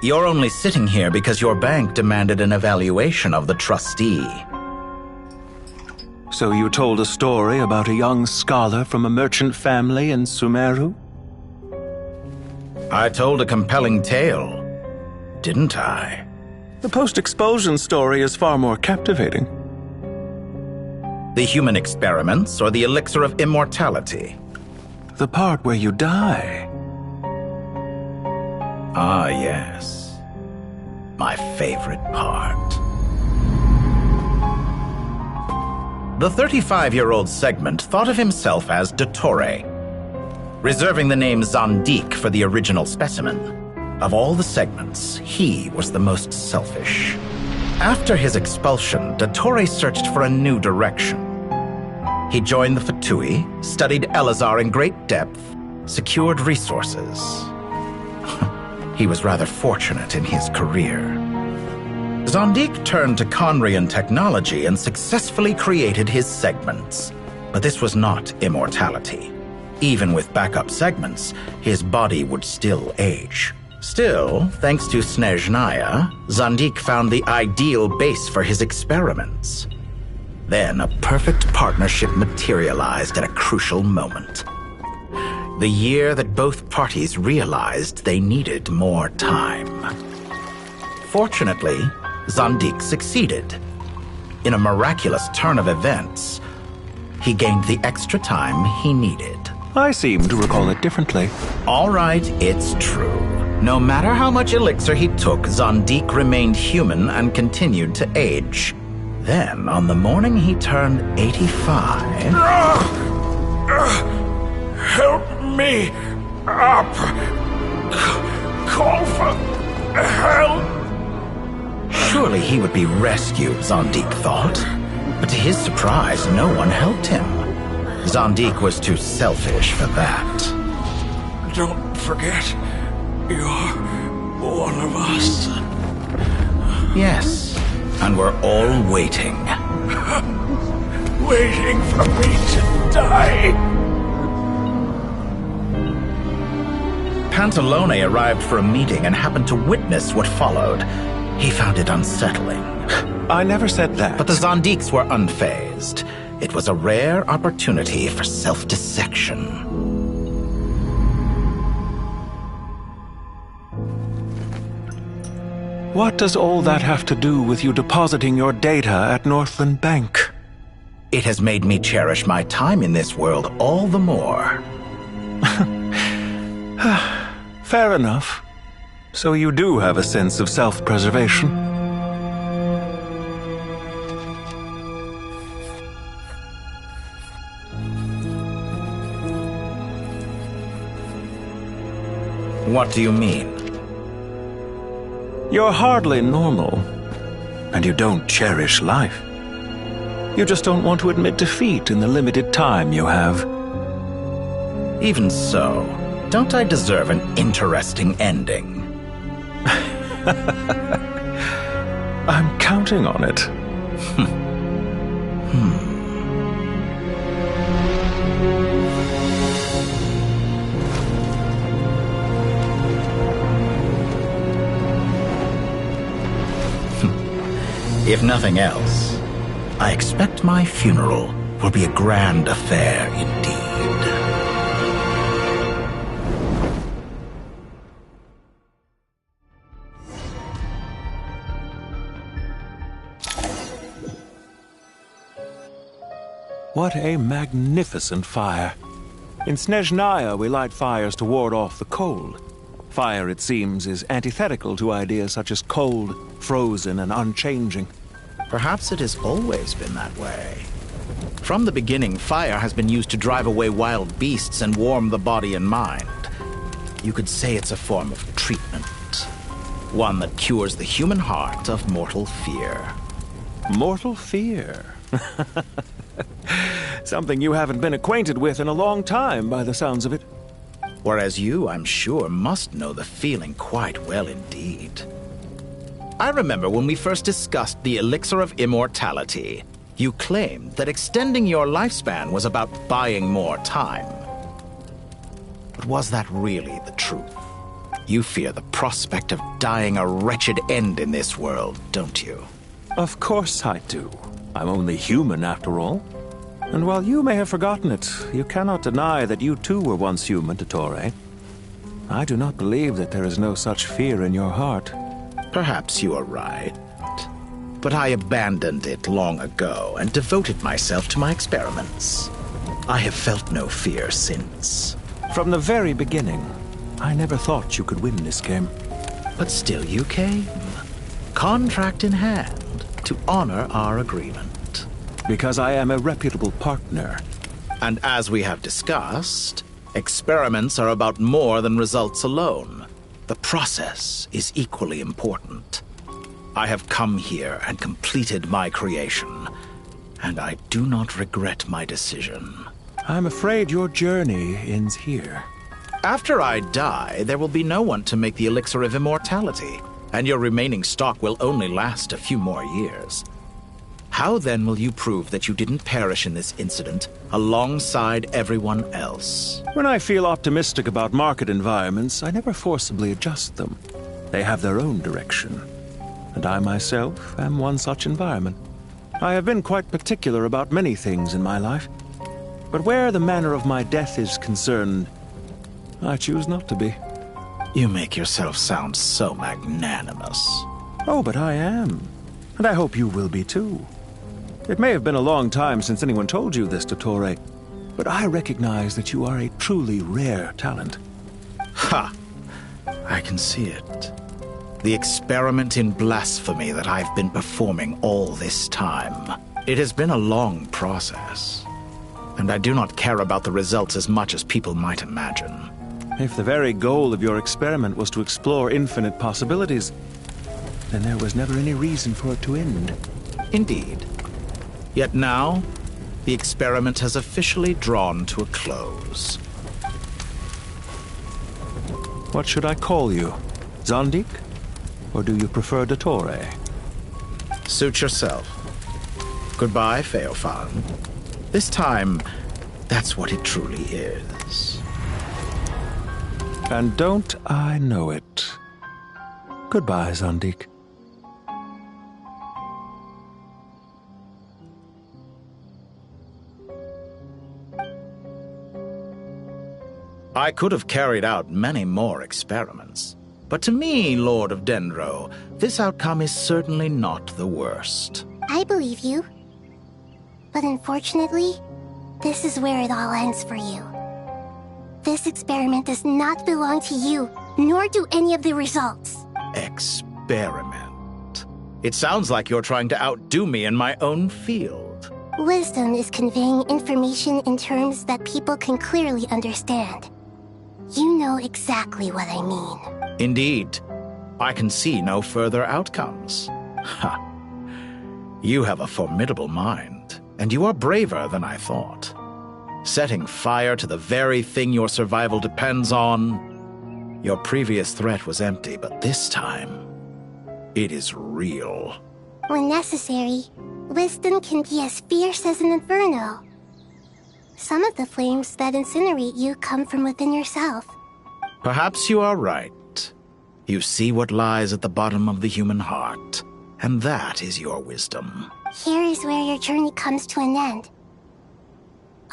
You're only sitting here because your bank demanded an evaluation of the trustee. So you told a story about a young scholar from a merchant family in Sumeru? I told a compelling tale, didn't I? The post-expulsion story is far more captivating. The human experiments or the elixir of immortality? The part where you die. Ah, yes. My favorite part. The 35-year-old Segment thought of himself as Dottore, reserving the name Zandik for the original specimen. Of all the Segments, he was the most selfish. After his expulsion, Dottore searched for a new direction. He joined the Fatui, studied Elazar in great depth, secured resources. He was rather fortunate in his career. Zandik turned to Conrian technology and successfully created his segments. But this was not immortality. Even with backup segments, his body would still age. Still, thanks to Snezhnaya, Zandik found the ideal base for his experiments. Then a perfect partnership materialized at a crucial moment. The year that both parties realized they needed more time. Fortunately, Zandik succeeded. In a miraculous turn of events, he gained the extra time he needed. I seem to recall it differently. All right, it's true. No matter how much elixir he took, Zandik remained human and continued to age. Then, on the morning he turned 85... Help me up! Call for help! Surely he would be rescued, Zandik thought. But to his surprise, no one helped him. Zandik was too selfish for that. Don't forget, you're one of us. Yes, and we're all waiting. Waiting for me to die. Pantalone arrived for a meeting and happened to witness what followed. He found it unsettling. I never said that. But the Zandiks were unfazed. It was a rare opportunity for self-dissection. What does all that have to do with you depositing your data at Northland Bank? It has made me cherish my time in this world all the more. Fair enough. So you do have a sense of self-preservation. What do you mean? You're hardly normal, and you don't cherish life. You just don't want to admit defeat in the limited time you have. Even so, don't I deserve an interesting ending? I'm counting on it. If nothing else, I expect my funeral will be a grand affair indeed. What a magnificent fire. In Snezhnaya, we light fires to ward off the cold. Fire, it seems, is antithetical to ideas such as cold, frozen, and unchanging. Perhaps it has always been that way. From the beginning, fire has been used to drive away wild beasts and warm the body and mind. You could say it's a form of treatment. One that cures the human heart of mortal fear. Mortal fear? Something you haven't been acquainted with in a long time, by the sounds of it. Whereas you, I'm sure, must know the feeling quite well indeed. I remember when we first discussed the elixir of immortality, you claimed that extending your lifespan was about buying more time. But was that really the truth? You fear the prospect of dying a wretched end in this world, don't you? Of course I do. I'm only human, after all. And while you may have forgotten it, you cannot deny that you too were once human, Dottore. I do not believe that there is no such fear in your heart. Perhaps you are right. But I abandoned it long ago and devoted myself to my experiments. I have felt no fear since. From the very beginning, I never thought you could win this game. But still you came. Contract in hand, to honor our agreement. Because I am a reputable partner. And as we have discussed, experiments are about more than results alone. The process is equally important. I have come here and completed my creation, and I do not regret my decision. I'm afraid your journey ends here. After I die, there will be no one to make the elixir of immortality, and your remaining stock will only last a few more years. How then will you prove that you didn't perish in this incident alongside everyone else? When I feel optimistic about market environments, I never forcibly adjust them. They have their own direction. And I myself am one such environment. I have been quite particular about many things in my life. But where the manner of my death is concerned, I choose not to be. You make yourself sound so magnanimous. Oh, but I am. And I hope you will be too. It may have been a long time since anyone told you this, Dottore, but I recognize that you are a truly rare talent. Ha! I can see it. The experiment in blasphemy that I've been performing all this time. It has been a long process, and I do not care about the results as much as people might imagine. If the very goal of your experiment was to explore infinite possibilities, then there was never any reason for it to end. Indeed. Yet now, the experiment has officially drawn to a close. What should I call you? Zandik? Or do you prefer Dottore? Suit yourself. Goodbye, Feofan. This time, that's what it truly is. And don't I know it? Goodbye, Zandik. I could have carried out many more experiments. But to me, Lord of Dendro, this outcome is certainly not the worst. I believe you. But unfortunately, this is where it all ends for you. This experiment does not belong to you, nor do any of the results. Experiment? It sounds like you're trying to outdo me in my own field. Wisdom is conveying information in terms that people can clearly understand. You know exactly what I mean. Indeed. I can see no further outcomes. Ha! You have a formidable mind, and you are braver than I thought. Setting fire to the very thing your survival depends on. Your previous threat was empty, but this time, it is real. When necessary, wisdom can be as fierce as an inferno. Some of the flames that incinerate you come from within yourself. Perhaps you are right. You see what lies at the bottom of the human heart, and that is your wisdom. Here is where your journey comes to an end.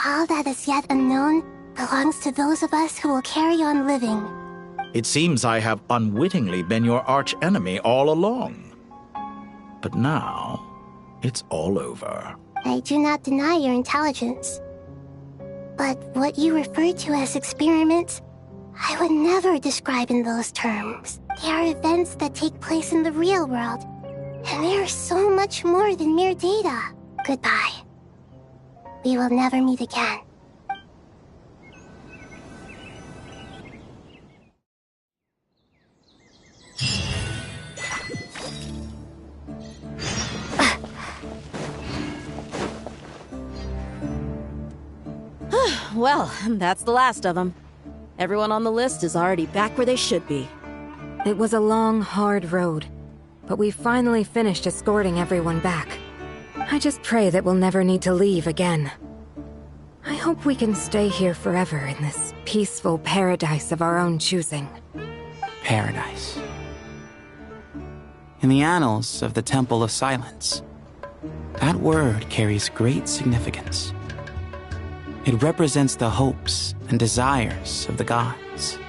All that is yet unknown belongs to those of us who will carry on living. It seems I have unwittingly been your arch-enemy all along. But now, it's all over. I do not deny your intelligence. But what you refer to as experiments, I would never describe in those terms. They are events that take place in the real world, and they are so much more than mere data. Goodbye. We will never meet again. Well, that's the last of them. Everyone on the list is already back where they should be. It was a long, hard road, but we finally finished escorting everyone back. I just pray that we'll never need to leave again. I hope we can stay here forever in this peaceful paradise of our own choosing. Paradise. In the annals of the Temple of Silence, that word carries great significance. It represents the hopes and desires of the gods.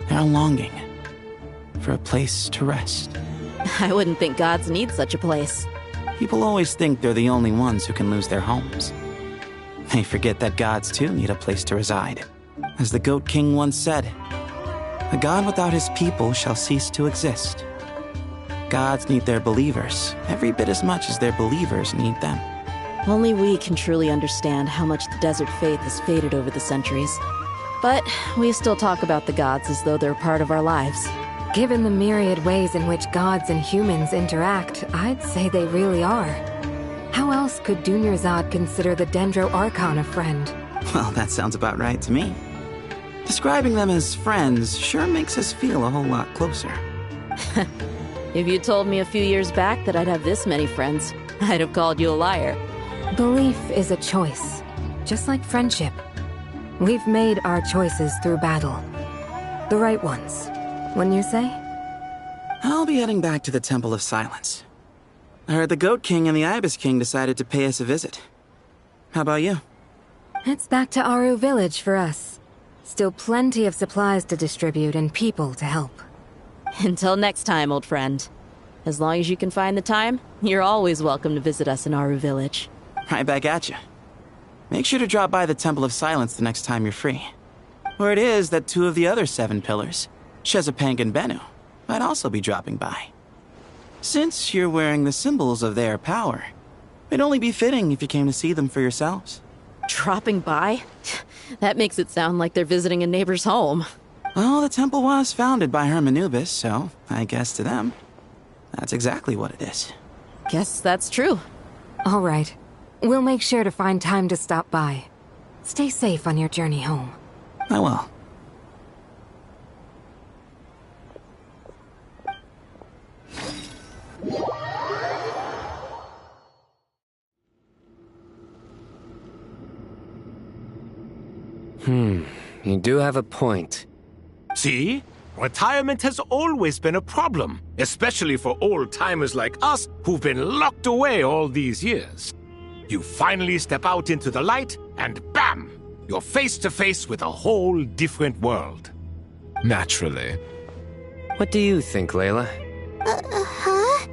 Their longing for a place to rest. I wouldn't think gods need such a place. People always think they're the only ones who can lose their homes. They forget that gods too need a place to reside. As the Goat King once said, "A god without his people shall cease to exist." Gods need their believers every bit as much as their believers need them. Only we can truly understand how much the desert faith has faded over the centuries. But we still talk about the gods as though they're part of our lives. Given the myriad ways in which gods and humans interact, I'd say they really are. How else could Dunyarzad consider the Dendro Archon a friend? Well, that sounds about right to me. Describing them as friends sure makes us feel a whole lot closer. If you told me a few years back that I'd have this many friends, I'd have called you a liar. Belief is a choice, just like friendship. We've made our choices through battle. The right ones, wouldn't you say? I'll be heading back to the Temple of Silence. I heard the Goat King and the Ibis King decided to pay us a visit. How about you? It's back to Aru Village for us. Still plenty of supplies to distribute and people to help. Until next time, old friend. As long as you can find the time, you're always welcome to visit us in Aru Village. Right back at you. Make sure to drop by the Temple of Silence the next time you're free. Where it is that two of the other 7 pillars, Shezapang and Bennu, might also be dropping by. Since you're wearing the symbols of their power, it'd only be fitting if you came to see them for yourselves. Dropping by? That makes it sound like they're visiting a neighbor's home. Well, the temple was founded by Hermanubis, so I guess to them, that's exactly what it is. Guess that's true. All right. We'll make sure to find time to stop by. Stay safe on your journey home. I will. You do have a point. See? Retirement has always been a problem, especially for old-timers like us who've been locked away all these years. You finally step out into the light, and bam! You're face to face with a whole different world. Naturally. What do you think, Layla? Huh?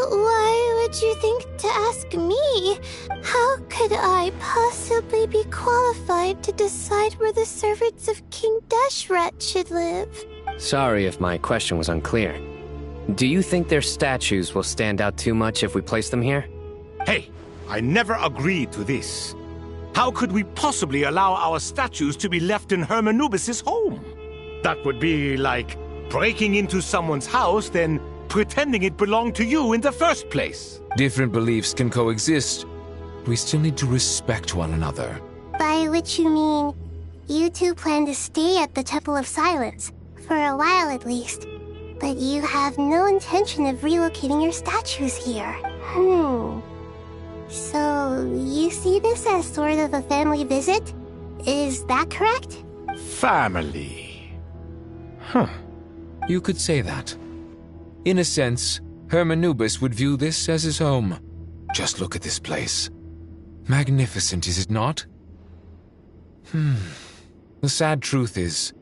Why would you think to ask me? How could I possibly be qualified to decide where the servants of King Deshret should live? Sorry if my question was unclear. Do you think their statues will stand out too much if we place them here? Hey, I never agreed to this. How could we possibly allow our statues to be left in Hermanubis' home? That would be like breaking into someone's house, then pretending it belonged to you in the first place. Different beliefs can coexist. We still need to respect one another. By which you mean, you two plan to stay at the Temple of Silence, for a while at least. But you have no intention of relocating your statues here. So, you see this as sort of a family visit? Is that correct? Family. You could say that. In a sense, Hermanubis would view this as his home. Just look at this place. Magnificent, is it not? The sad truth is,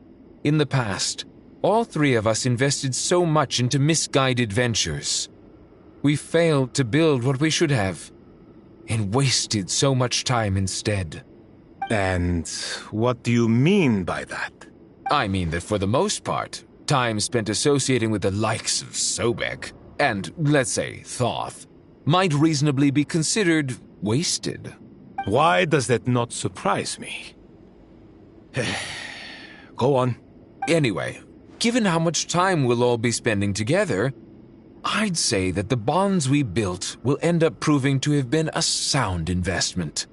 in the past, all three of us invested so much into misguided ventures. We failed to build what we should have, and wasted so much time instead. And what do you mean by that? I mean that for the most part, time spent associating with the likes of Sobek, and, let's say, Thoth, might reasonably be considered wasted. Why does that not surprise me? Go on. Anyway, given how much time we'll all be spending together, I'd say that the bonds we built will end up proving to have been a sound investment.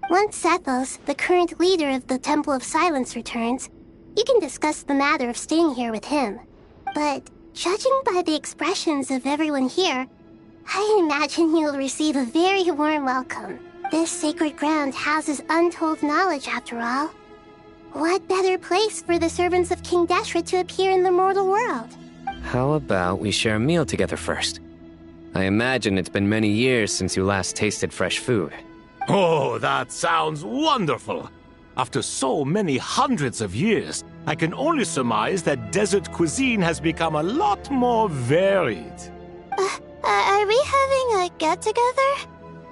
Once Sethos, the current leader of the Temple of Silence, returns, you can discuss the matter of staying here with him. But judging by the expressions of everyone here, I imagine you'll receive a very warm welcome. This sacred ground houses untold knowledge, after all. What better place for the servants of King Deshret to appear in the mortal world? How about we share a meal together first? I imagine it's been many years since you last tasted fresh food. Oh, that sounds wonderful! After so many hundreds of years, I can only surmise that desert cuisine has become a lot more varied. Are we having a get-together?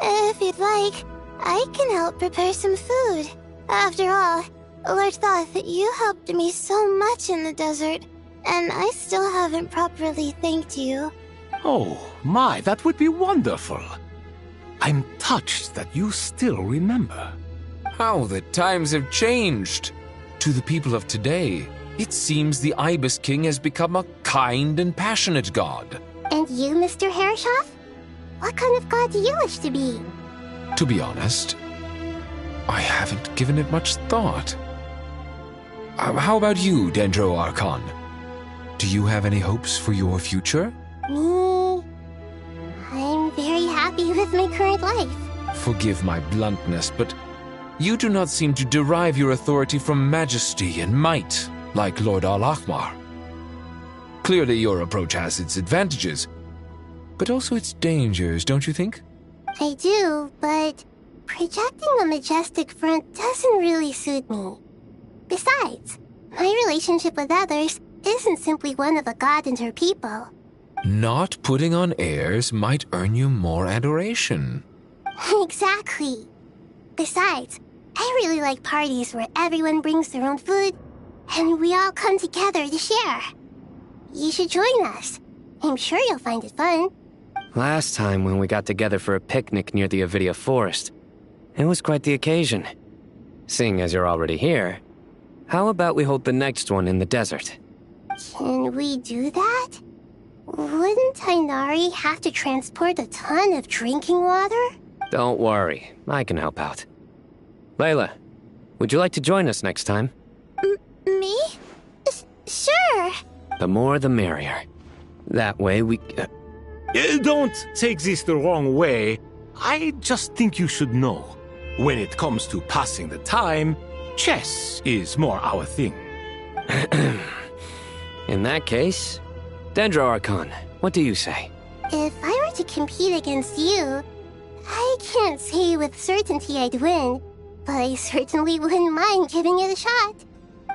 If you'd like, I can help prepare some food. After all, Lord Thoth, you helped me so much in the desert, and I still haven't properly thanked you. Oh, my, that would be wonderful. I'm touched that you still remember. How the times have changed. To the people of today, it seems the Ibis King has become a kind and passionate god. And you, Mr. Herreshoff? What kind of god do you wish to be? To be honest, I haven't given it much thought. How about you, Dendro Archon? Do you have any hopes for your future? Me? I'm very happy with my current life. Forgive my bluntness, but you do not seem to derive your authority from majesty and might, like Lord Al-Ahmar. Clearly your approach has its advantages, but also its dangers, don't you think? I do, but projecting a majestic front doesn't really suit me. Besides, my relationship with others isn't simply one of a god and her people. Not putting on airs might earn you more adoration. Exactly. Besides, I really like parties where everyone brings their own food, and we all come together to share. You should join us. I'm sure you'll find it fun. Last time when we got together for a picnic near the Avidia Forest, it was quite the occasion. Seeing as you're already here, how about we hold the next one in the desert? Can we do that? Wouldn't Tainari have to transport a ton of drinking water? Don't worry, I can help out. Layla, would you like to join us next time? Me? Sure. The more the merrier. That way we... Don't take this the wrong way. I just think you should know. When it comes to passing the time, chess is more our thing. In that case, Dendro Archon, what do you say? If I were to compete against you, I can't say with certainty I'd win, but I certainly wouldn't mind giving it a shot.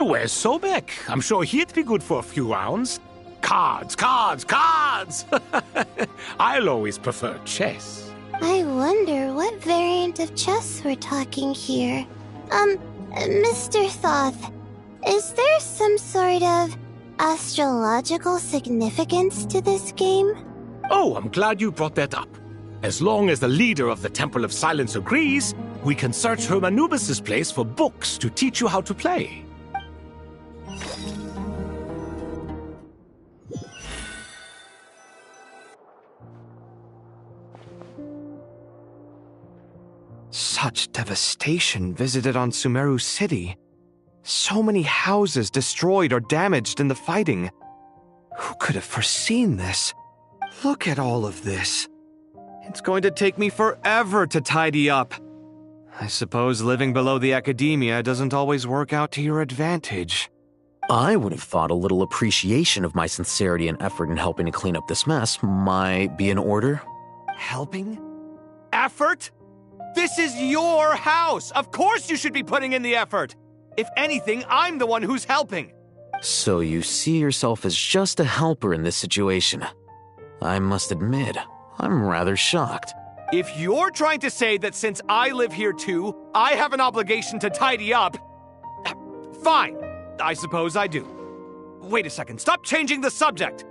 Where's Sobek? I'm sure he'd be good for a few rounds. Cards, cards, cards! I'll always prefer chess. I wonder what variant of chess we're talking here. Mr. Thoth, is there some sort of astrological significance to this game? Oh, I'm glad you brought that up. As long as the leader of the Temple of Silence agrees, we can search Hermanubis' place for books to teach you how to play. Such devastation visited on Sumeru City. So many houses destroyed or damaged in the fighting. Who could have foreseen this? Look at all of this. It's going to take me forever to tidy up. I suppose living below the academia doesn't always work out to your advantage. I would have thought a little appreciation of my sincerity and effort in helping to clean up this mess might be in order. Helping? Effort? This is your house! Of course you should be putting in the effort! If anything, I'm the one who's helping! So you see yourself as just a helper in this situation. I must admit, I'm rather shocked. If you're trying to say that since I live here too, I have an obligation to tidy up, fine. I suppose I do. Wait a second, stop changing the subject!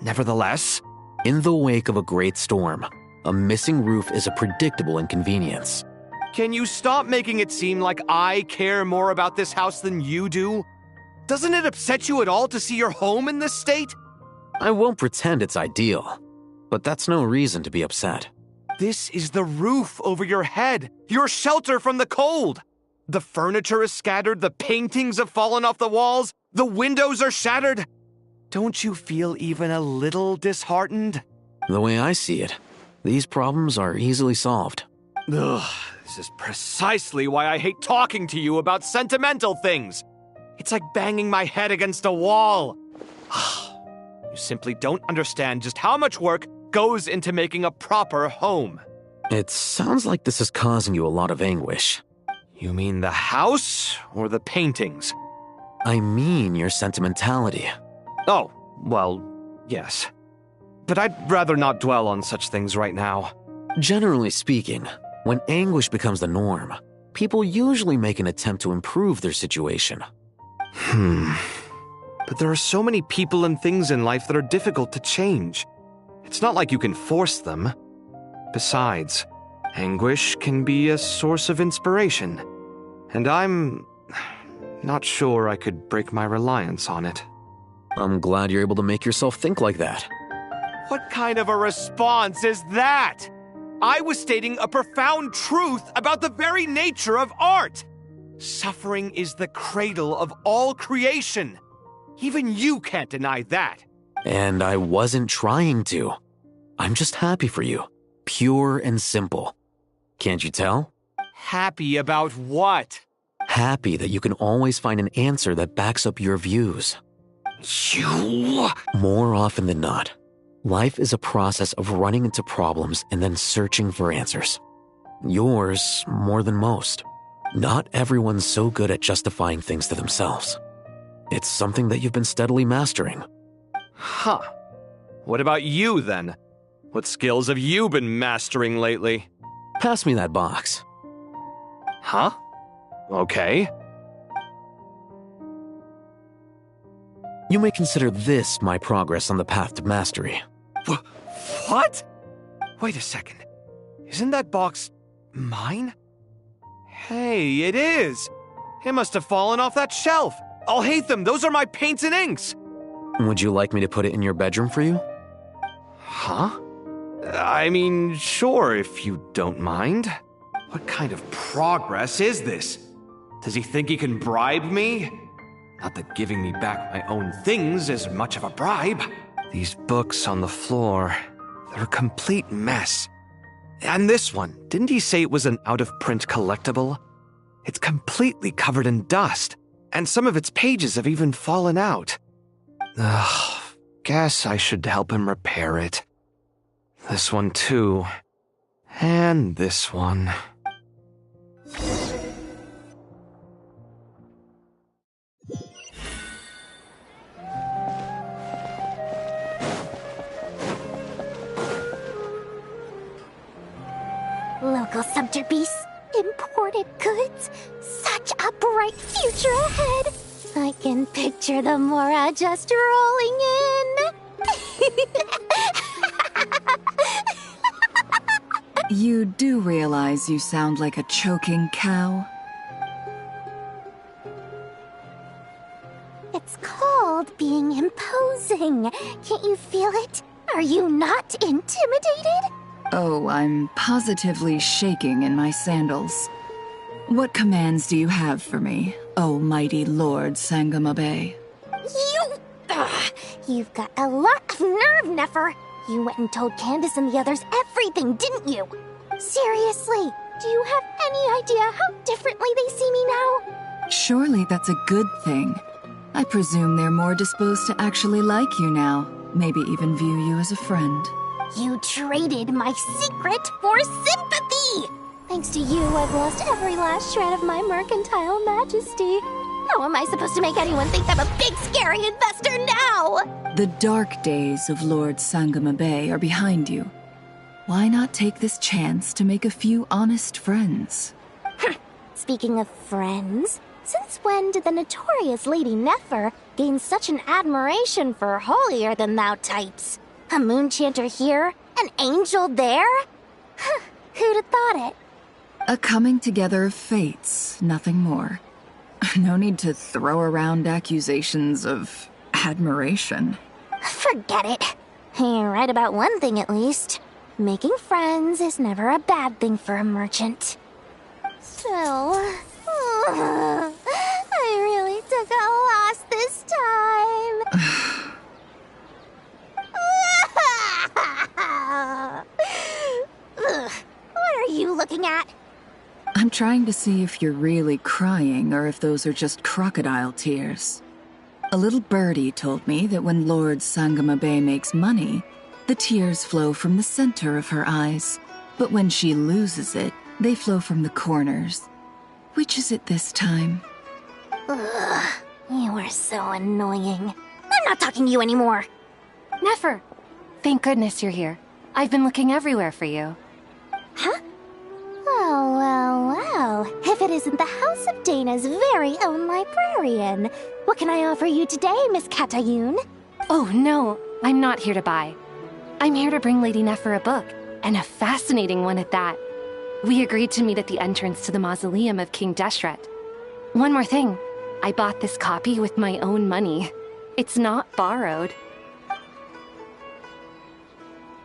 Nevertheless, in the wake of a great storm, a missing roof is a predictable inconvenience. Can you stop making it seem like I care more about this house than you do? Doesn't it upset you at all to see your home in this state? I won't pretend it's ideal, but that's no reason to be upset. This is the roof over your head, your shelter from the cold. The furniture is scattered, the paintings have fallen off the walls, the windows are shattered. Don't you feel even a little disheartened? The way I see it, these problems are easily solved. Ugh, this is precisely why I hate talking to you about sentimental things. It's like banging my head against a wall. You simply don't understand just how much work goes into making a proper home. It sounds like this is causing you a lot of anguish. You mean the house or the paintings? I mean your sentimentality. Oh, well, yes. But I'd rather not dwell on such things right now. Generally speaking, when anguish becomes the norm, people usually make an attempt to improve their situation. But there are so many people and things in life that are difficult to change. It's not like you can force them. Besides, anguish can be a source of inspiration. And I'm not sure I could break my reliance on it. I'm glad you're able to make yourself think like that. What kind of a response is that? I was stating a profound truth about the very nature of art. Suffering is the cradle of all creation. Even you can't deny that. And I wasn't trying to. I'm just happy for you. Pure and simple. Can't you tell? Happy about what? Happy that you can always find an answer that backs up your views. You... More often than not, life is a process of running into problems and then searching for answers. Yours more than most. Not everyone's so good at justifying things to themselves. It's something that you've been steadily mastering. Huh. What about you, then? What skills have you been mastering lately? Pass me that box. Huh? Okay. You may consider this my progress on the path to mastery. What? Wait a second. Isn't that box mine? Hey, it is! It must have fallen off that shelf! I'll hate them! Those are my paints and inks! Would you like me to put it in your bedroom for you? Huh? I mean, sure, if you don't mind. What kind of progress is this? Does he think he can bribe me? Not that giving me back my own things is much of a bribe. These books on the floor, they're a complete mess. And this one, didn't he say it was an out-of-print collectible? It's completely covered in dust, and some of its pages have even fallen out. Ugh, guess I should help him repair it. This one too. And this one. Local subterbeasts, imported goods, such a bright future ahead. I can picture the Mora just rolling in. You do realize you sound like a choking cow? It's called being imposing. Can't you feel it? Are you not intimidated? Oh, I'm positively shaking in my sandals. What commands do you have for me, oh mighty Lord Sangamabe? You've got a lot of nerve, Nefer. You went and told Candace and the others everything, didn't you? Seriously, do you have any idea how differently they see me now? Surely that's a good thing. I presume they're more disposed to actually like you now, maybe even view you as a friend. You traded my secret for sympathy! Thanks to you, I've lost every last shred of my mercantile majesty. How am I supposed to make anyone think I'm a big, scary investor now? The dark days of Lord Sangamabe are behind you. Why not take this chance to make a few honest friends? Speaking of friends, since when did the notorious Lady Nefer gain such an admiration for holier-than-thou types? A moon chanter here, an angel there? Who'd have thought it? A coming together of fates, nothing more. No need to throw around accusations of admiration. Forget it. You're right about one thing at least. Making friends is never a bad thing for a merchant. Still, I really took a loss this time. What are you looking at? I'm trying to see if you're really crying or if those are just crocodile tears. A little birdie told me that when Lord Sangamabe makes money, the tears flow from the center of her eyes. But when she loses it, they flow from the corners. Which is it this time? Ugh, you are so annoying. I'm not talking to you anymore. Nefer! Thank goodness you're here. I've been looking everywhere for you. Huh? Well. If it isn't the House of Dana's very own librarian. What can I offer you today, Miss Katayun? Oh, no. I'm not here to buy. I'm here to bring Lady Nefer a book, and a fascinating one at that. We agreed to meet at the entrance to the mausoleum of King Deshret. One more thing. I bought this copy with my own money. It's not borrowed.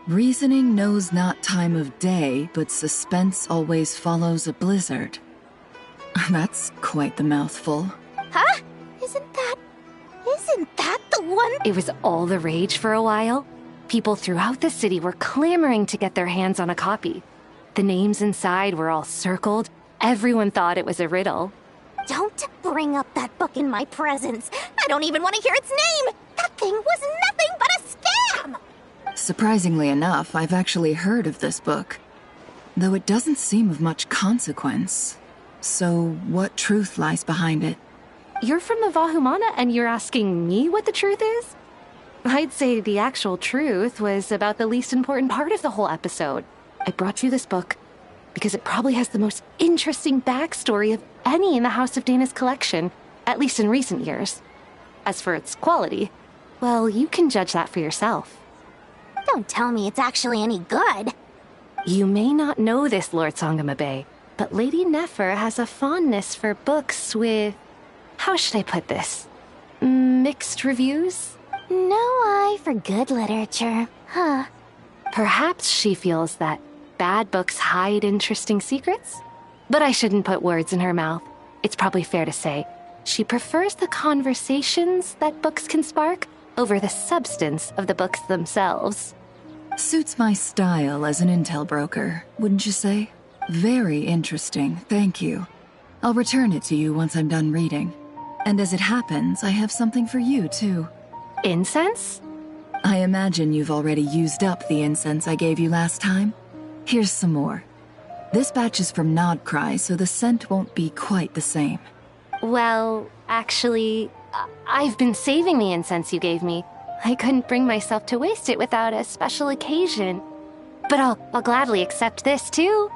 Reasoning knows not time of day, but suspense always follows a blizzard. That's quite the mouthful. Huh? Isn't that the one? It was all the rage for a while. People throughout the city were clamoring to get their hands on a copy. The names inside were all circled. Everyone thought it was a riddle. Don't bring up that book in my presence. I don't even want to hear its name. That thing was nothing but a scam. Surprisingly enough, I've actually heard of this book, though it doesn't seem of much consequence. So, what truth lies behind it? You're from the Vahumana and you're asking me what the truth is? I'd say the actual truth was about the least important part of the whole episode. I brought you this book because it probably has the most interesting backstory of any in the House of Dana's collection, at least in recent years. As for its quality, well, you can judge that for yourself. Don't tell me it's actually any good. You may not know this, Lord Sangamabe, but Lady Nefer has a fondness for books with... how should I put this? Mixed reviews? No eye for good literature, huh? Perhaps she feels that bad books hide interesting secrets? But I shouldn't put words in her mouth. It's probably fair to say she prefers the conversations that books can spark over the substance of the books themselves. Suits my style as an intel broker, wouldn't you say? Very interesting, thank you. I'll return it to you once I'm done reading. And as it happens, I have something for you, too. Incense? I imagine you've already used up the incense I gave you last time. Here's some more. This batch is from Nodcry, so the scent won't be quite the same. Well, actually, I've been saving the incense you gave me. I couldn't bring myself to waste it without a special occasion. But I'll gladly accept this, too.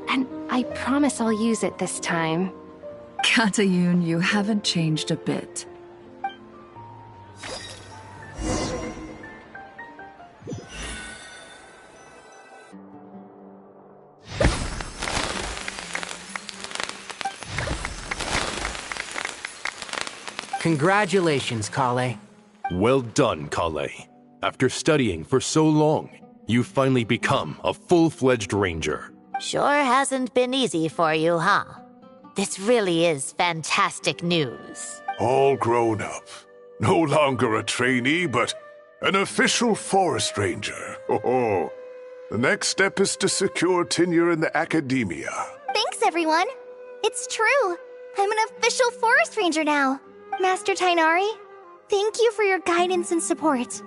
And I promise I'll use it this time. Katayun, you haven't changed a bit. Congratulations, Kale. Well done, Kale. After studying for so long, You've finally become a full-fledged ranger. Sure hasn't been easy for you, huh? This really is fantastic news. All grown up. No longer a trainee, but an official forest ranger. Oh, the next step is to secure tenure in the academia. Thanks, everyone. It's true. I'm an official forest ranger now. Master Tainari, thank you for your guidance and support.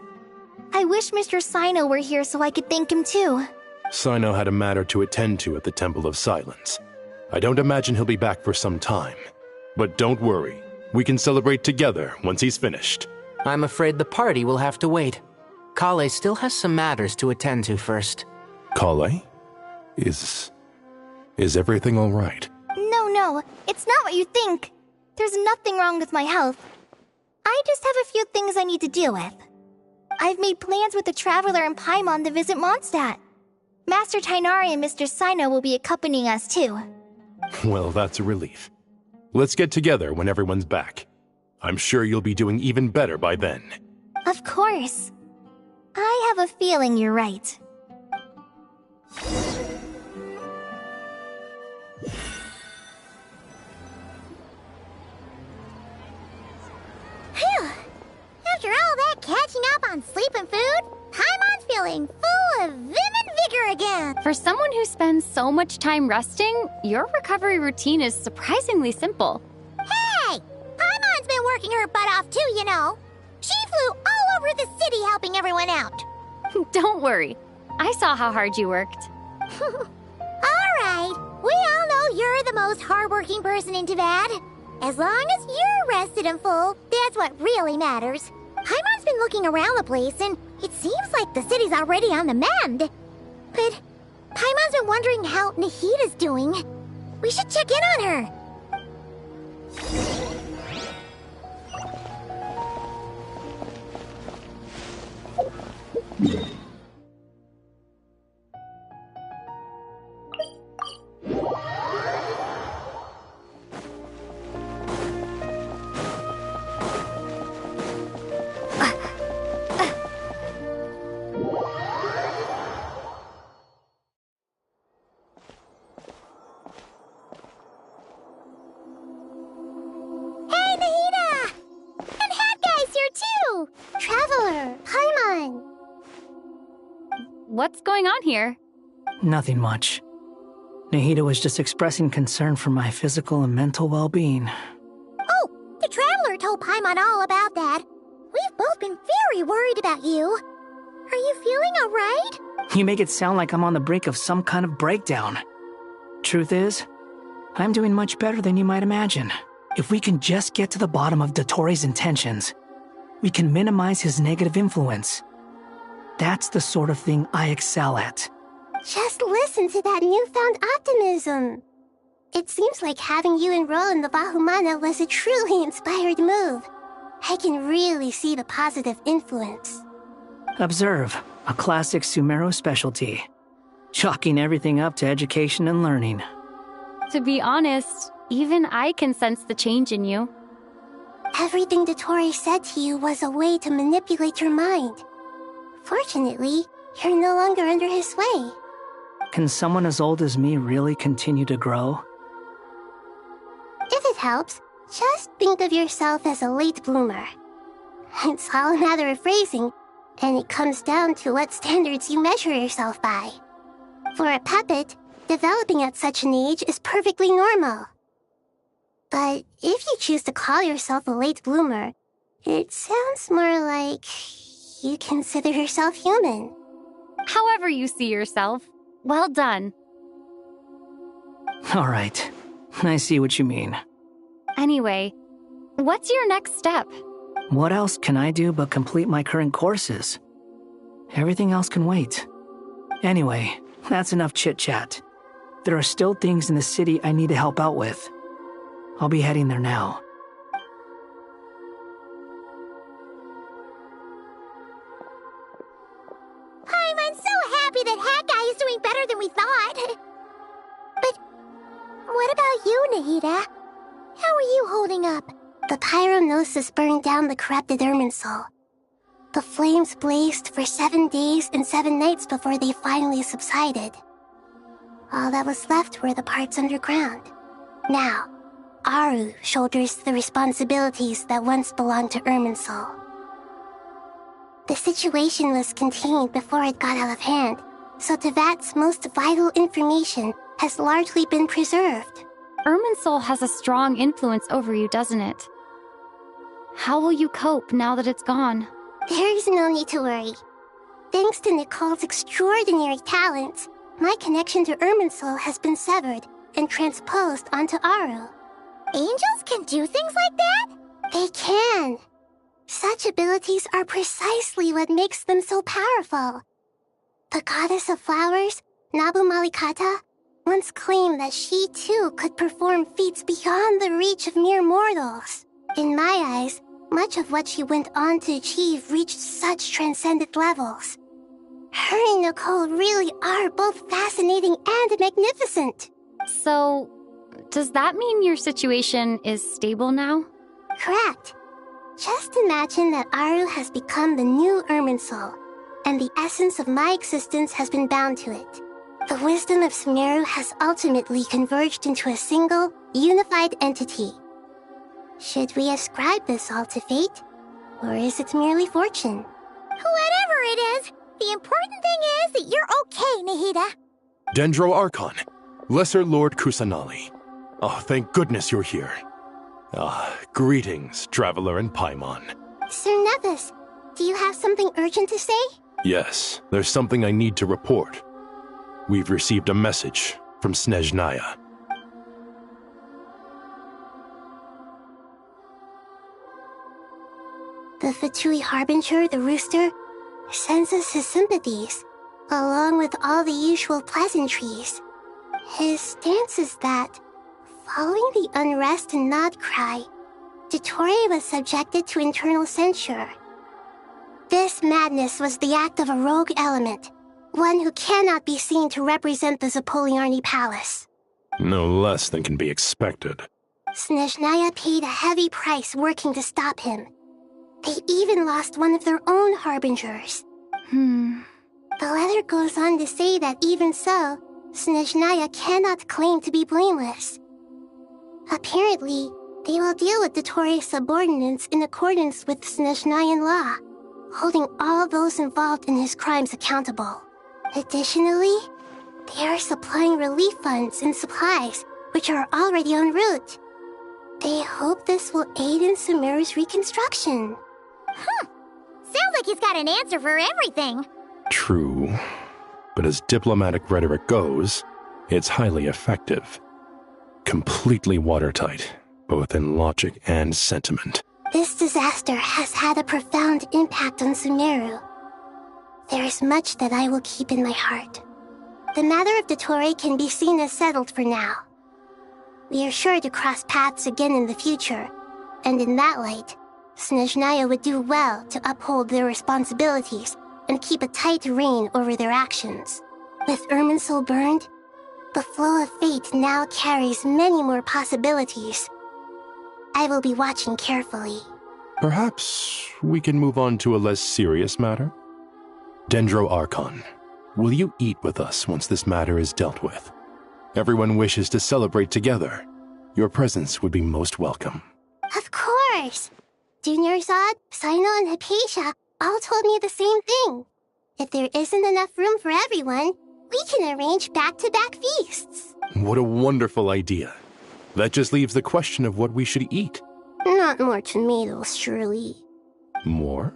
I wish Mr. Sino were here so I could thank him too. Sino had a matter to attend to at the Temple of Silence. I don't imagine he'll be back for some time. But don't worry, we can celebrate together once he's finished. I'm afraid the party will have to wait. Kale still has some matters to attend to first. Kale? Is everything all right? No, it's not what you think. There's nothing wrong with my health. I just have a few things I need to deal with. I've made plans with the Traveler and Paimon to visit Mondstadt. Master Tainari and Mr. Sino will be accompanying us too. Well, that's a relief. Let's get together when everyone's back. I'm sure you'll be doing even better by then. Of course. I have a feeling you're right. Phew! After all that catching up on sleep and food, Paimon's feeling full of vim and vigor again. For someone who spends so much time resting, your recovery routine is surprisingly simple. Hey! Paimon's been working her butt off too, you know. She flew all over the city helping everyone out. Don't worry. I saw how hard you worked. Alright, we all know you're the most hardworking person in Teyvat. As long as you're rested and full, that's what really matters. Paimon's been looking around the place, and it seems like the city's already on the mend. But Paimon's been wondering how Nahida's doing. We should check in on her. What's going on here? Nothing much. Nahida was just expressing concern for my physical and mental well-being. Oh, the Traveler told Paimon all about that. We've both been very worried about you. Are you feeling alright? You make it sound like I'm on the brink of some kind of breakdown. Truth is, I'm doing much better than you might imagine. If we can just get to the bottom of Dottoro's intentions, we can minimize his negative influence. That's the sort of thing I excel at. Just listen to that newfound optimism. It seems like having you enroll in the Vahumana was a truly inspired move. I can really see the positive influence. Observe, a classic Sumeru specialty. Chalking everything up to education and learning. To be honest, even I can sense the change in you. Everything Dottori said to you was a way to manipulate your mind. Fortunately, you're no longer under his sway. Can someone as old as me really continue to grow? If it helps, just think of yourself as a late bloomer. It's all a matter of phrasing, and it comes down to what standards you measure yourself by. For a puppet, developing at such an age is perfectly normal. But if you choose to call yourself a late bloomer, it sounds more like you consider yourself human. However you see yourself, well done. All right, I see what you mean. Anyway, what's your next step? What else can I do but complete my current courses? Everything else can wait. Anyway, that's enough chit-chat. There are still things in the city I need to help out with. I'll be heading there now. I'm so happy that Hat Guy is doing better than we thought. But what about you, Nahida? How are you holding up? The pyronosis burned down the corrupted Irminsul. The flames blazed for 7 days and 7 nights before they finally subsided. All that was left were the parts underground. Now, Aru shoulders the responsibilities that once belonged to Irminsul. The situation was contained before it got out of hand, so Tevat's most vital information has largely been preserved. Irminsul has a strong influence over you, doesn't it? How will you cope now that it's gone? There is no need to worry. Thanks to Nicole's extraordinary talents, my connection to Irminsul has been severed and transposed onto Aru. Angels can do things like that? They can. Such abilities are precisely what makes them so powerful. The goddess of flowers, Nabu Malikata, once claimed that she too could perform feats beyond the reach of mere mortals. In my eyes, much of what she went on to achieve reached such transcendent levels. Her and Nicole really are both fascinating and magnificent. So, does that mean your situation is stable now? Correct. Just imagine that Aru has become the new Irminsul, and the essence of my existence has been bound to it. The wisdom of Sumeru has ultimately converged into a single, unified entity. Should we ascribe this all to fate, or is it merely fortune? Whatever it is, the important thing is that you're okay, Nahida. Dendro Archon, Lesser Lord Kusanali. Oh, thank goodness you're here. Greetings, Traveler and Paimon. Sir Nevis, do you have something urgent to say? Yes, there's something I need to report. We've received a message from Snezhnaya. The Fatui Harbinger, the Rooster, sends us his sympathies, along with all the usual pleasantries. His stance is that, following the unrest and Nod Cry, Dottore was subjected to internal censure. This madness was the act of a rogue element, one who cannot be seen to represent the Zapoliarni Palace. No less than can be expected. Snezhnaya paid a heavy price working to stop him. They even lost one of their own harbingers. The letter goes on to say that even so, Snezhnaya cannot claim to be blameless. Apparently, they will deal with Dottore's subordinates in accordance with Snezhnayan law, holding all those involved in his crimes accountable. Additionally, they are supplying relief funds and supplies, which are already en route. They hope this will aid in Sumeru's reconstruction. Sounds like he's got an answer for everything. True, but as diplomatic rhetoric goes, it's highly effective. Completely watertight, both in logic and sentiment. This disaster has had a profound impact on Sumeru. There is much that I will keep in my heart. The matter of Dottore can be seen as settled for now. We are sure to cross paths again in the future, and in that light, Snezhnaya would do well to uphold their responsibilities and keep a tight rein over their actions. With Irminsul burned, the flow of fate now carries many more possibilities. I will be watching carefully. Perhaps we can move on to a less serious matter? Dendro Archon, will you eat with us once this matter is dealt with? Everyone wishes to celebrate together. Your presence would be most welcome. Of course! Junior Zod, Sino, and Hypatia all told me the same thing. If there isn't enough room for everyone, we can arrange back-to-back feasts. What a wonderful idea. That just leaves the question of what we should eat. Not more tomatoes, surely. More?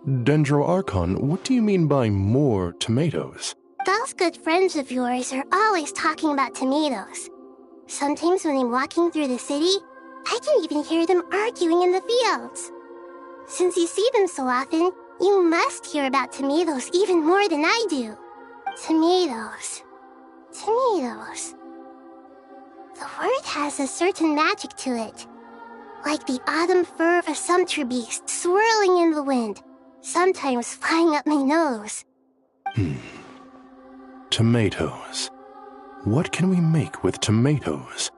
Dendro Archon, what do you mean by more tomatoes? Those good friends of yours are always talking about tomatoes. Sometimes when I'm walking through the city, I can even hear them arguing in the fields. Since you see them so often, you must hear about tomatoes even more than I do. Tomatoes. Tomatoes. The word has a certain magic to it. Like the autumn fur of a sumpter beast swirling in the wind, sometimes flying up my nose. Tomatoes. What can we make with tomatoes?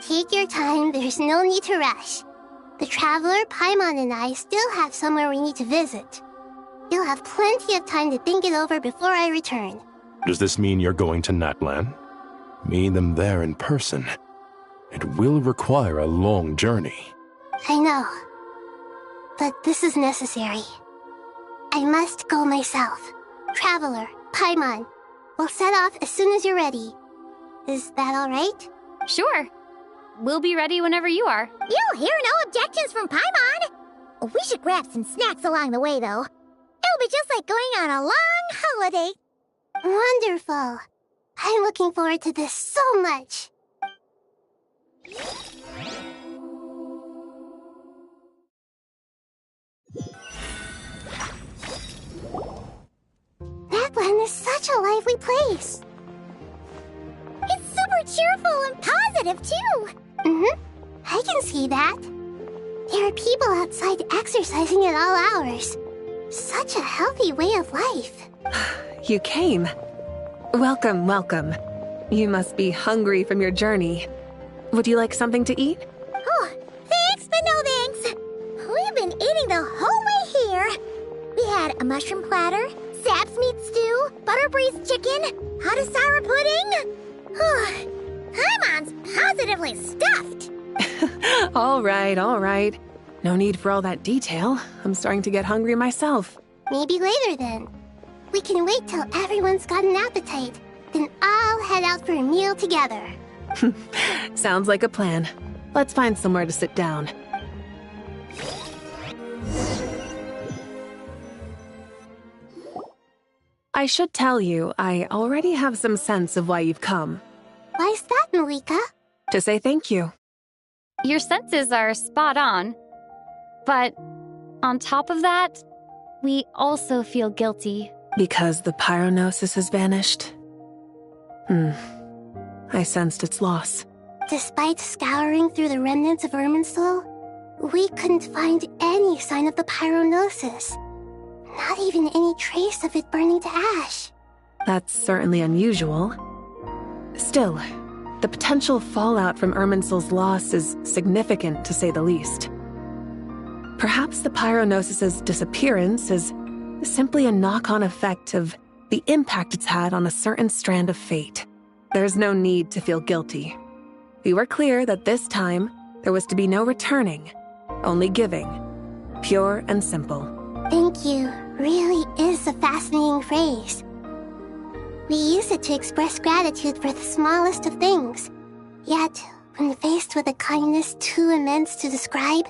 Take your time, there's no need to rush. The Traveler, Paimon, and I still have somewhere we need to visit. You'll have plenty of time to think it over before I return. Does this mean you're going to Natlan? Meet them there in person. It will require a long journey. I know. But this is necessary. I must go myself. Traveler, Paimon, we'll set off as soon as you're ready. Is that all right? Sure. We'll be ready whenever you are. You'll hear no objections from Paimon. We should grab some snacks along the way, though. It'll be just like going on a long holiday. Wonderful. I'm looking forward to this so much. Natlan is such a lively place. It's super cheerful and positive, too. I can see that. There are people outside exercising at all hours. Such a healthy way of life. You came. Welcome, welcome. You must be hungry from your journey. Would you like something to eat? Oh, thanks, but no thanks. We've been eating the whole way here. We had a mushroom platter, sap's meat stew, butter braised chicken, hot sour pudding. Paimon's positively stuffed. All right. No need for all that detail. I'm starting to get hungry myself. Maybe later then. We can wait till everyone's got an appetite. Then I'll head out for a meal together. Sounds like a plan. Let's find somewhere to sit down. I should tell you, I already have some sense of why you've come. Why's that, Malika? To say thank you. Your senses are spot on. But on top of that, we also feel guilty. Because the pyronosis has vanished? I sensed its loss. Despite scouring through the remnants of Irminsul, we couldn't find any sign of the pyronosis. Not even any trace of it burning to ash. That's certainly unusual. Still, the potential fallout from Irminsul's loss is significant, to say the least. Perhaps the pyronosis's disappearance is simply a knock-on effect of the impact it's had on a certain strand of fate. There's no need to feel guilty. We were clear that this time, there was to be no returning, only giving. Pure and simple. Thank you really is a fascinating phrase. We use it to express gratitude for the smallest of things. Yet, when faced with a kindness too immense to describe,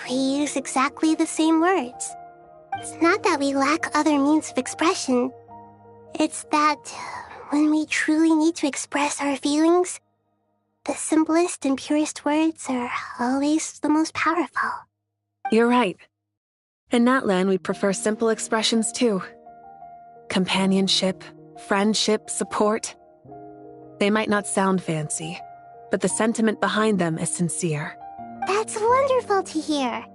we use exactly the same words. It's not that we lack other means of expression. It's that when we truly need to express our feelings, the simplest and purest words are always the most powerful. You're right. In Natlan, we prefer simple expressions too. Companionship, friendship, support. They might not sound fancy, but the sentiment behind them is sincere. That's wonderful to hear.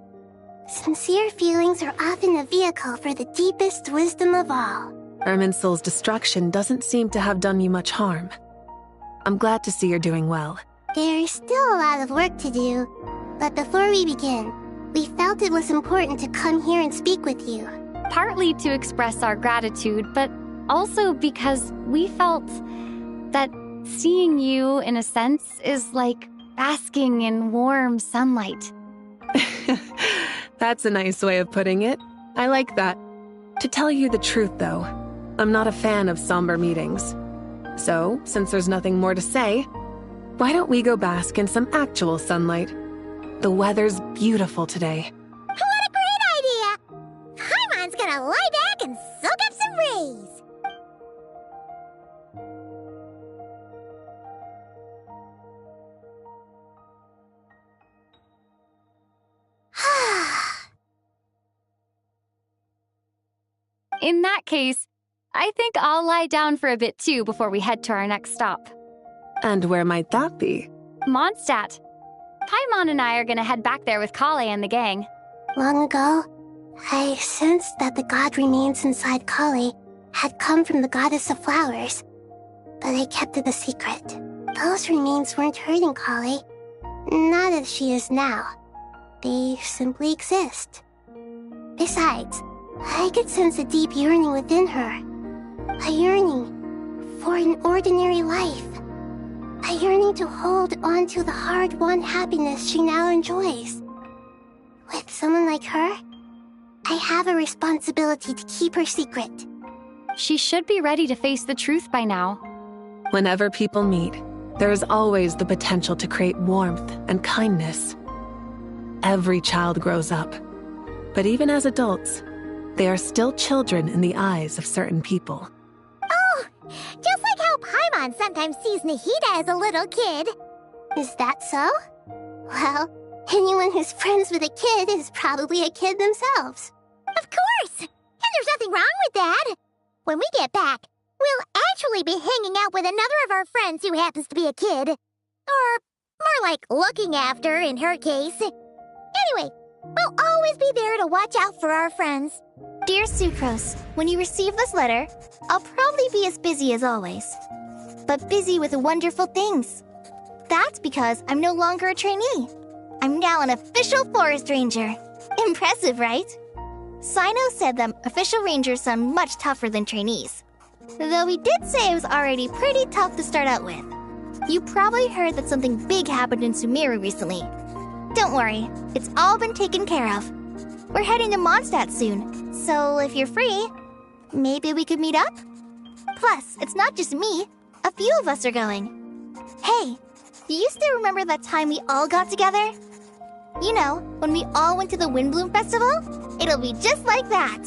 Sincere feelings are often a vehicle for the deepest wisdom of all. Irminsul's destruction doesn't seem to have done you much harm. I'm glad to see you're doing well. There's still a lot of work to do, but before we begin, we felt it was important to come here and speak with you. Partly to express our gratitude, but also because we felt that seeing you, in a sense, is like basking in warm sunlight. That's a nice way of putting it. I like that. To tell you the truth, though, I'm not a fan of somber meetings. So, since there's nothing more to say, why don't we go bask in some actual sunlight? The weather's beautiful today. What a great idea! Paimon's gonna lie back and soak up some rays. In that case, I think I'll lie down for a bit too before we head to our next stop. And where might that be? Mondstadt. Paimon and I are gonna head back there with Kale and the gang. Long ago, I sensed that the god remains inside Kale had come from the goddess of flowers, but I kept it a secret. Those remains weren't hurting Kale, not as she is now. They simply exist. Besides, I could sense a deep yearning within her. A yearning for an ordinary life. A yearning to hold on to the hard-won happiness she now enjoys. With someone like her, I have a responsibility to keep her secret. She should be ready to face the truth by now. Whenever people meet, there is always the potential to create warmth and kindness. Every child grows up, but even as adults, they are still children in the eyes of certain people. Oh, just like how Paimon sometimes sees Nahida as a little kid. Is that so? Well, anyone who's friends with a kid is probably a kid themselves. Of course! And there's nothing wrong with that. When we get back, we'll actually be hanging out with another of our friends who happens to be a kid. Or more like looking after, in her case. Anyway, we'll always be there to watch out for our friends. Dear Sucrose, when you receive this letter, I'll probably be as busy as always. But busy with wonderful things. That's because I'm no longer a trainee. I'm now an official forest ranger. Impressive, right? Sino said that official rangers sound much tougher than trainees. Though he did say it was already pretty tough to start out with. You probably heard that something big happened in Sumeru recently. Don't worry, it's all been taken care of. We're heading to Mondstadt soon, so if you're free, maybe we could meet up? Plus, it's not just me. A few of us are going. Hey, do you still remember that time we all got together? You know, when we all went to the Windbloom Festival? It'll be just like that.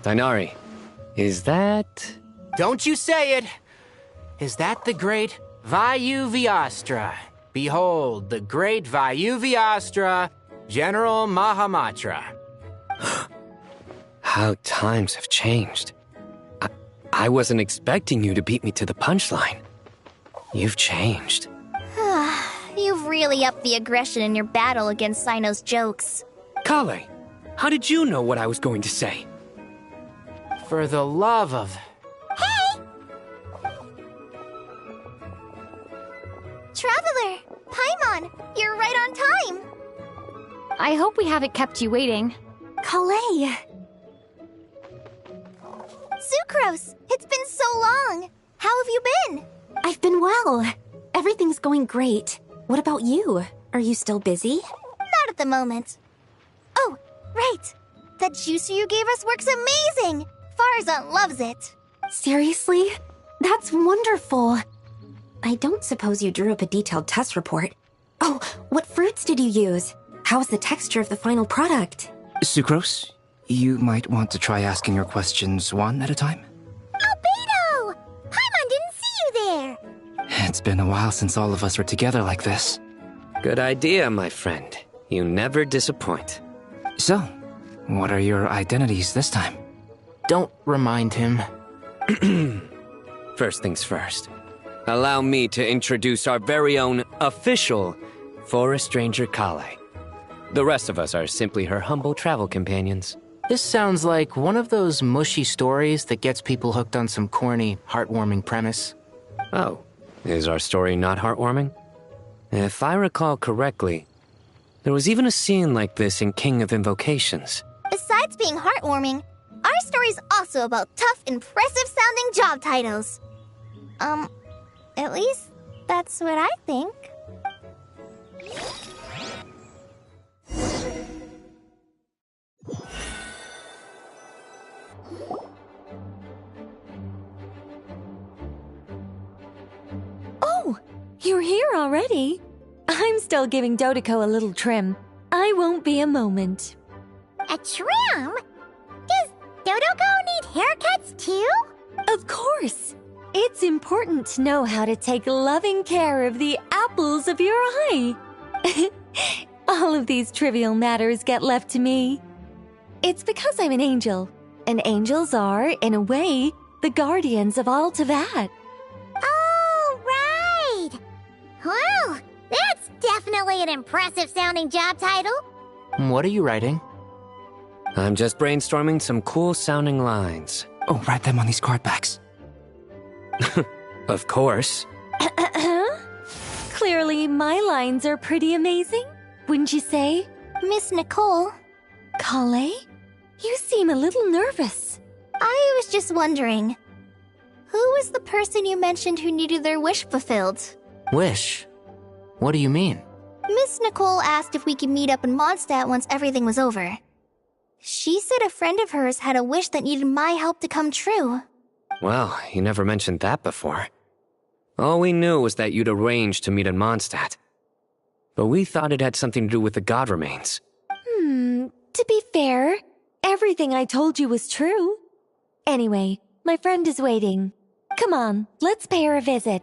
Dainari, is that... Don't you say it! Is that the great Vayuvyastra? Behold, the great Vayuvyastra, General Mahamatra. How times have changed. I wasn't expecting you to beat me to the punchline. You've changed. You've really upped the aggression in your battle against Sino's jokes. Kale, how did you know what I was going to say? For the love of... Hey! Traveler! Paimon! You're right on time! I hope we haven't kept you waiting. Kalei! Sucrose! It's been so long! How have you been? I've been well. Everything's going great. What about you? Are you still busy? Not at the moment. Oh, right! That juicer you gave us works amazing! Farzan loves it. Seriously? That's wonderful. I don't suppose you drew up a detailed test report. Oh, what fruits did you use? How's the texture of the final product? Sucrose, you might want to try asking your questions one at a time. Albedo! Paimon didn't see you there! It's been a while since all of us were together like this. Good idea, my friend. You never disappoint. So, what are your identities this time? Don't remind him. First things first. Allow me to introduce our very own official Forest Ranger Kale. The rest of us are simply her humble travel companions. This sounds like one of those mushy stories that gets people hooked on some corny, heartwarming premise. Oh, is our story not heartwarming? If I recall correctly, there was even a scene like this in King of Invocations. Besides being heartwarming, our story's also about tough, impressive-sounding job titles. At least that's what I think. Oh, you're here already? I'm still giving Dodeko a little trim. I won't be a moment. A trim? Does Dodoko need haircuts too? Of course. It's important to know how to take loving care of the apples of your eye. All of these trivial matters get left to me. It's because I'm an angel, and angels are, in a way, the guardians of all Teyvat. Oh, right! Well, that's definitely an impressive-sounding job title. What are you writing? I'm just brainstorming some cool-sounding lines. Oh, write them on these card backs. Of course. Clearly, my lines are pretty amazing, wouldn't you say? Miss Nicole? Kale? You seem a little nervous. I was just wondering, who was the person you mentioned who needed their wish fulfilled? Wish? What do you mean? Miss Nicole asked if we could meet up in Mondstadt once everything was over. She said a friend of hers had a wish that needed my help to come true. Well, you never mentioned that before. All we knew was that you'd arranged to meet in Mondstadt. But we thought it had something to do with the god remains. To be fair, everything I told you was true. Anyway, my friend is waiting. Come on, let's pay her a visit.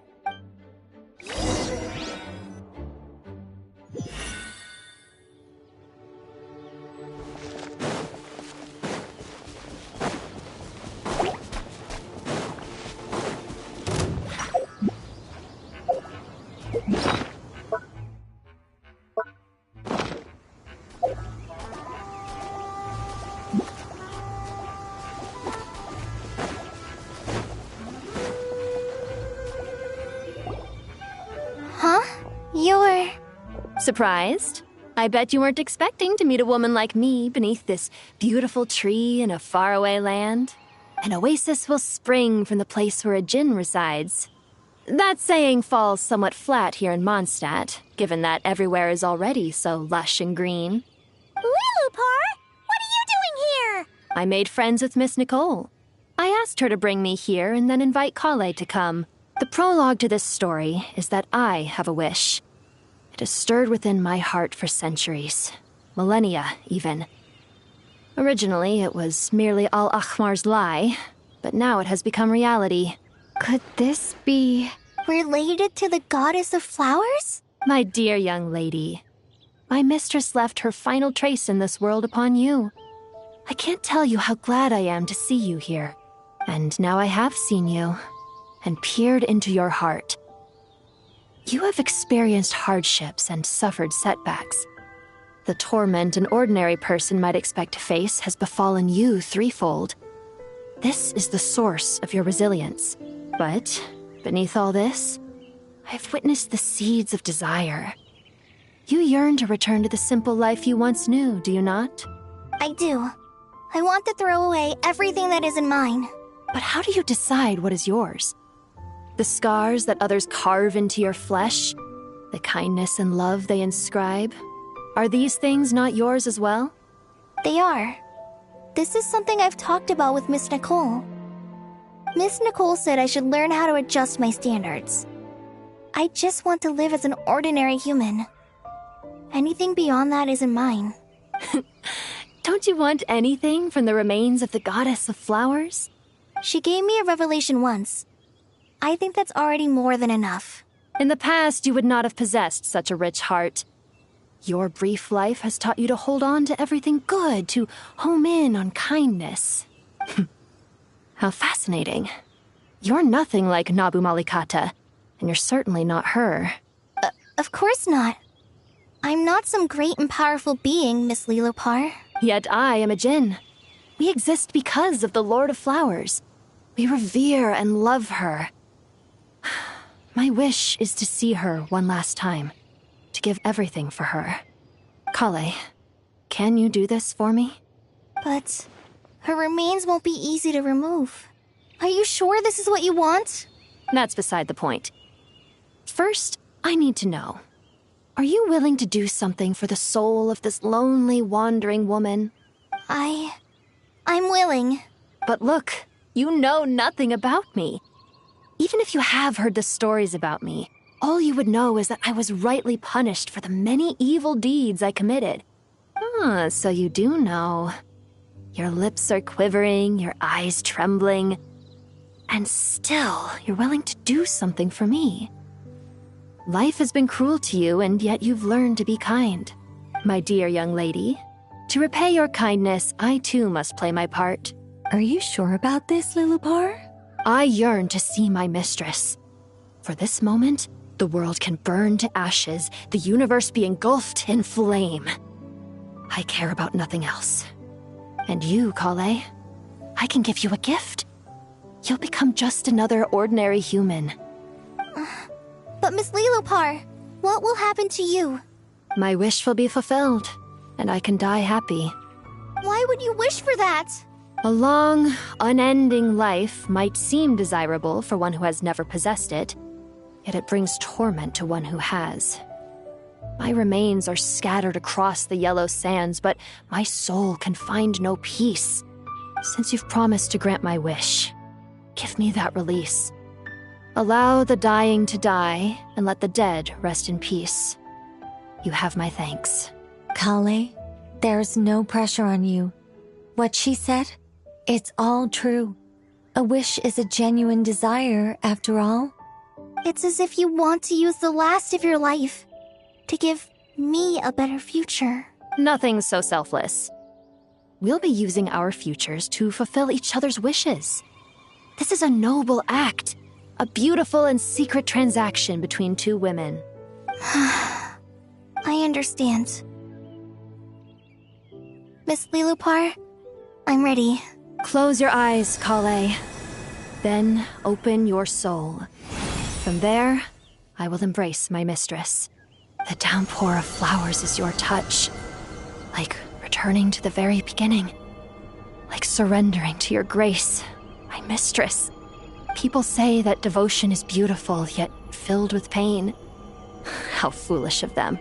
Huh? You're... Surprised? I bet you weren't expecting to meet a woman like me beneath this beautiful tree in a faraway land. An oasis will spring from the place where a djinn resides. That saying falls somewhat flat here in Mondstadt, given that everywhere is already so lush and green. Lilupar! What are you doing here? I made friends with Miss Nicole. I asked her to bring me here and then invite Kale to come. The prologue to this story is that I have a wish. It has stirred within my heart for centuries. Millennia, even. Originally, it was merely Al-Ahmar's lie, but now it has become reality. Could this be... related to the goddess of flowers? My dear young lady, my mistress left her final trace in this world upon you. I can't tell you how glad I am to see you here. And now I have seen you, and peered into your heart. You have experienced hardships and suffered setbacks. The torment an ordinary person might expect to face has befallen you threefold. This is the source of your resilience. But beneath all this, I've witnessed the seeds of desire. You yearn to return to the simple life you once knew, do you not? I do. I want to throw away everything that isn't mine. But how do you decide what is yours? The scars that others carve into your flesh? The kindness and love they inscribe? Are these things not yours as well? They are. This is something I've talked about with Miss Nicole. Miss Nicole said I should learn how to adjust my standards. I just want to live as an ordinary human. Anything beyond that isn't mine. Don't you want anything from the remains of the goddess of flowers? She gave me a revelation once. I think that's already more than enough. In the past, you would not have possessed such a rich heart. Your brief life has taught you to hold on to everything good, to home in on kindness. How fascinating. You're nothing like Nabu Malikata, and you're certainly not her. Of course not. I'm not some great and powerful being, Miss Lilupar. Yet I am a djinn. We exist because of the Lord of Flowers. We revere and love her. My wish is to see her one last time, to give everything for her. Kale, can you do this for me? But her remains won't be easy to remove. Are you sure this is what you want? That's beside the point. First, I need to know. Are you willing to do something for the soul of this lonely, wandering woman? I'm willing. But look, you know nothing about me. Even if you have heard the stories about me, all you would know is that I was rightly punished for the many evil deeds I committed. Ah, so you do know. Your lips are quivering, your eyes trembling, and still you're willing to do something for me. Life has been cruel to you, and yet you've learned to be kind. My dear young lady, to repay your kindness, I too must play my part. Are you sure about this, Lilupar? I yearn to see my mistress. For this moment, the world can burn to ashes, the universe be engulfed in flame. I care about nothing else. And you, Kale, I can give you a gift. You'll become just another ordinary human. But Miss Lilopar, what will happen to you? My wish will be fulfilled, and I can die happy. Why would you wish for that? A long, unending life might seem desirable for one who has never possessed it, yet it brings torment to one who has. My remains are scattered across the yellow sands, but my soul can find no peace. Since you've promised to grant my wish, give me that release. Allow the dying to die, and let the dead rest in peace. You have my thanks. Kale, there's no pressure on you. What she said, it's all true. A wish is a genuine desire, after all. It's as if you want to use the last of your life to give me a better future. Nothing so selfless. We'll be using our futures to fulfill each other's wishes. This is a noble act, a beautiful and secret transaction between two women. I understand. Miss Lilopar, I'm ready. Close your eyes, Kale. Then open your soul. From there, I will embrace my mistress. The downpour of flowers is your touch. Like returning to the very beginning. Like surrendering to your grace, my mistress. People say that devotion is beautiful, yet filled with pain. How foolish of them.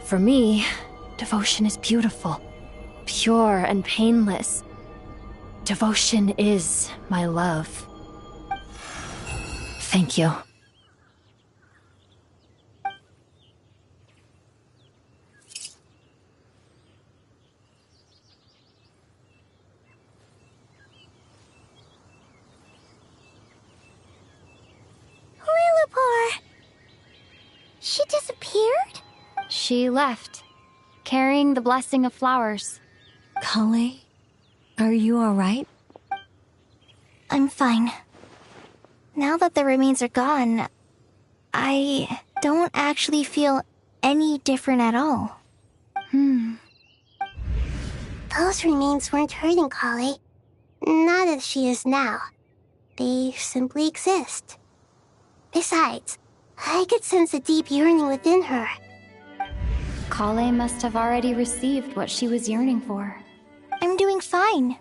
For me, devotion is beautiful, pure and painless. Devotion is my love. Thank you. Lilopar! She disappeared? She left, carrying the blessing of flowers. Kale, are you alright? I'm fine. Now that the remains are gone, I don't actually feel any different at all. Those remains weren't hurting Kale. Not as she is now. They simply exist. Besides, I could sense a deep yearning within her. Kale must have already received what she was yearning for. I'm doing fine.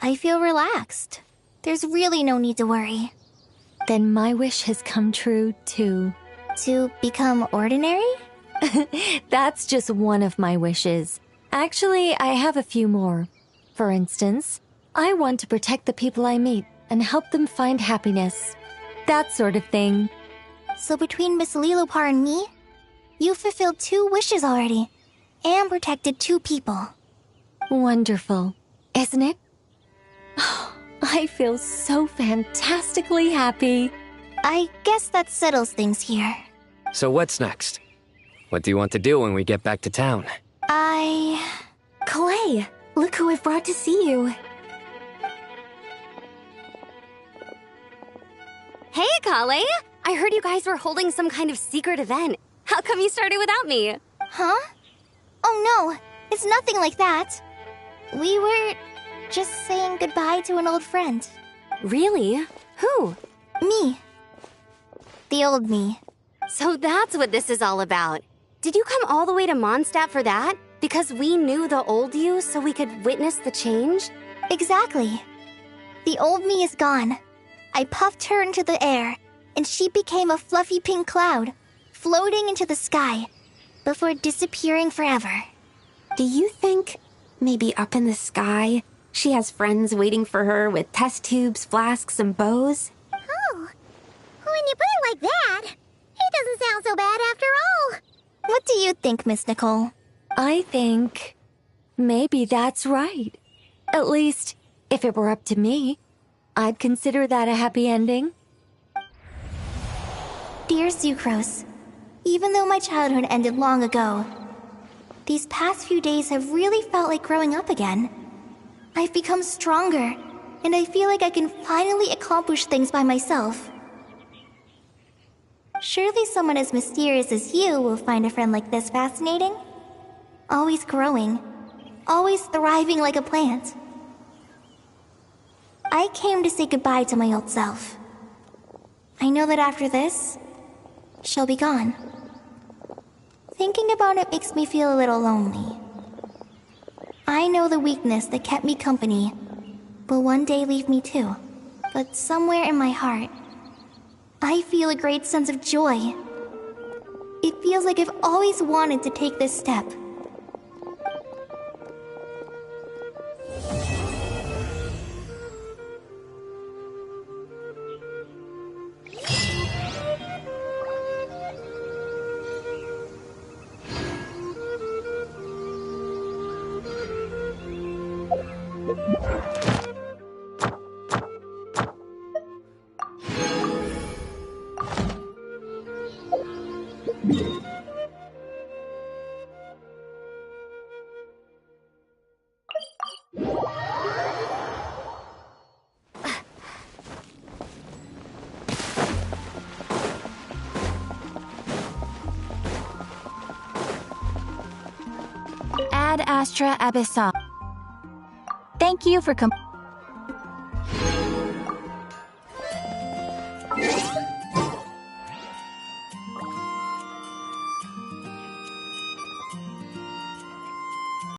I feel relaxed. There's really no need to worry. Then my wish has come true, too. To become ordinary? That's just one of my wishes. Actually, I have a few more. For instance, I want to protect the people I meet and help them find happiness. That sort of thing. So between Miss Lilopar and me, you fulfilled 2 wishes already, and protected 2 people. Wonderful, isn't it? I feel so fantastically happy. I guess that settles things here. So what's next? What do you want to do when we get back to town? Kalei, look who I've brought to see you. Hey, Kalei! I heard you guys were holding some kind of secret event. How come you started without me? Huh? Oh no, it's nothing like that. We were just saying goodbye to an old friend. Really? Who? Me. The old me. So that's what this is all about. Did you come all the way to Mondstadt for that? Because we knew the old you so we could witness the change? Exactly. The old me is gone. I puffed her into the air, and she became a fluffy pink cloud, floating into the sky, before disappearing forever. Do you think, maybe up in the sky, she has friends waiting for her with test tubes, flasks, and bows? Oh, when you put it like that, it doesn't sound so bad after all. What do you think, Miss Nicole? I think maybe that's right. At least, if it were up to me, I'd consider that a happy ending. Dear Sucrose, even though my childhood ended long ago, these past few days have really felt like growing up again. I've become stronger, and I feel like I can finally accomplish things by myself. Surely someone as mysterious as you will find a friend like this fascinating. Always growing, always thriving like a plant. I came to say goodbye to my old self. I know that after this, she'll be gone. Thinking about it makes me feel a little lonely. I know the weakness that kept me company will one day leave me too. But somewhere in my heart, I feel a great sense of joy. It feels like I've always wanted to take this step. Ad Astra Abyssal. Thank you for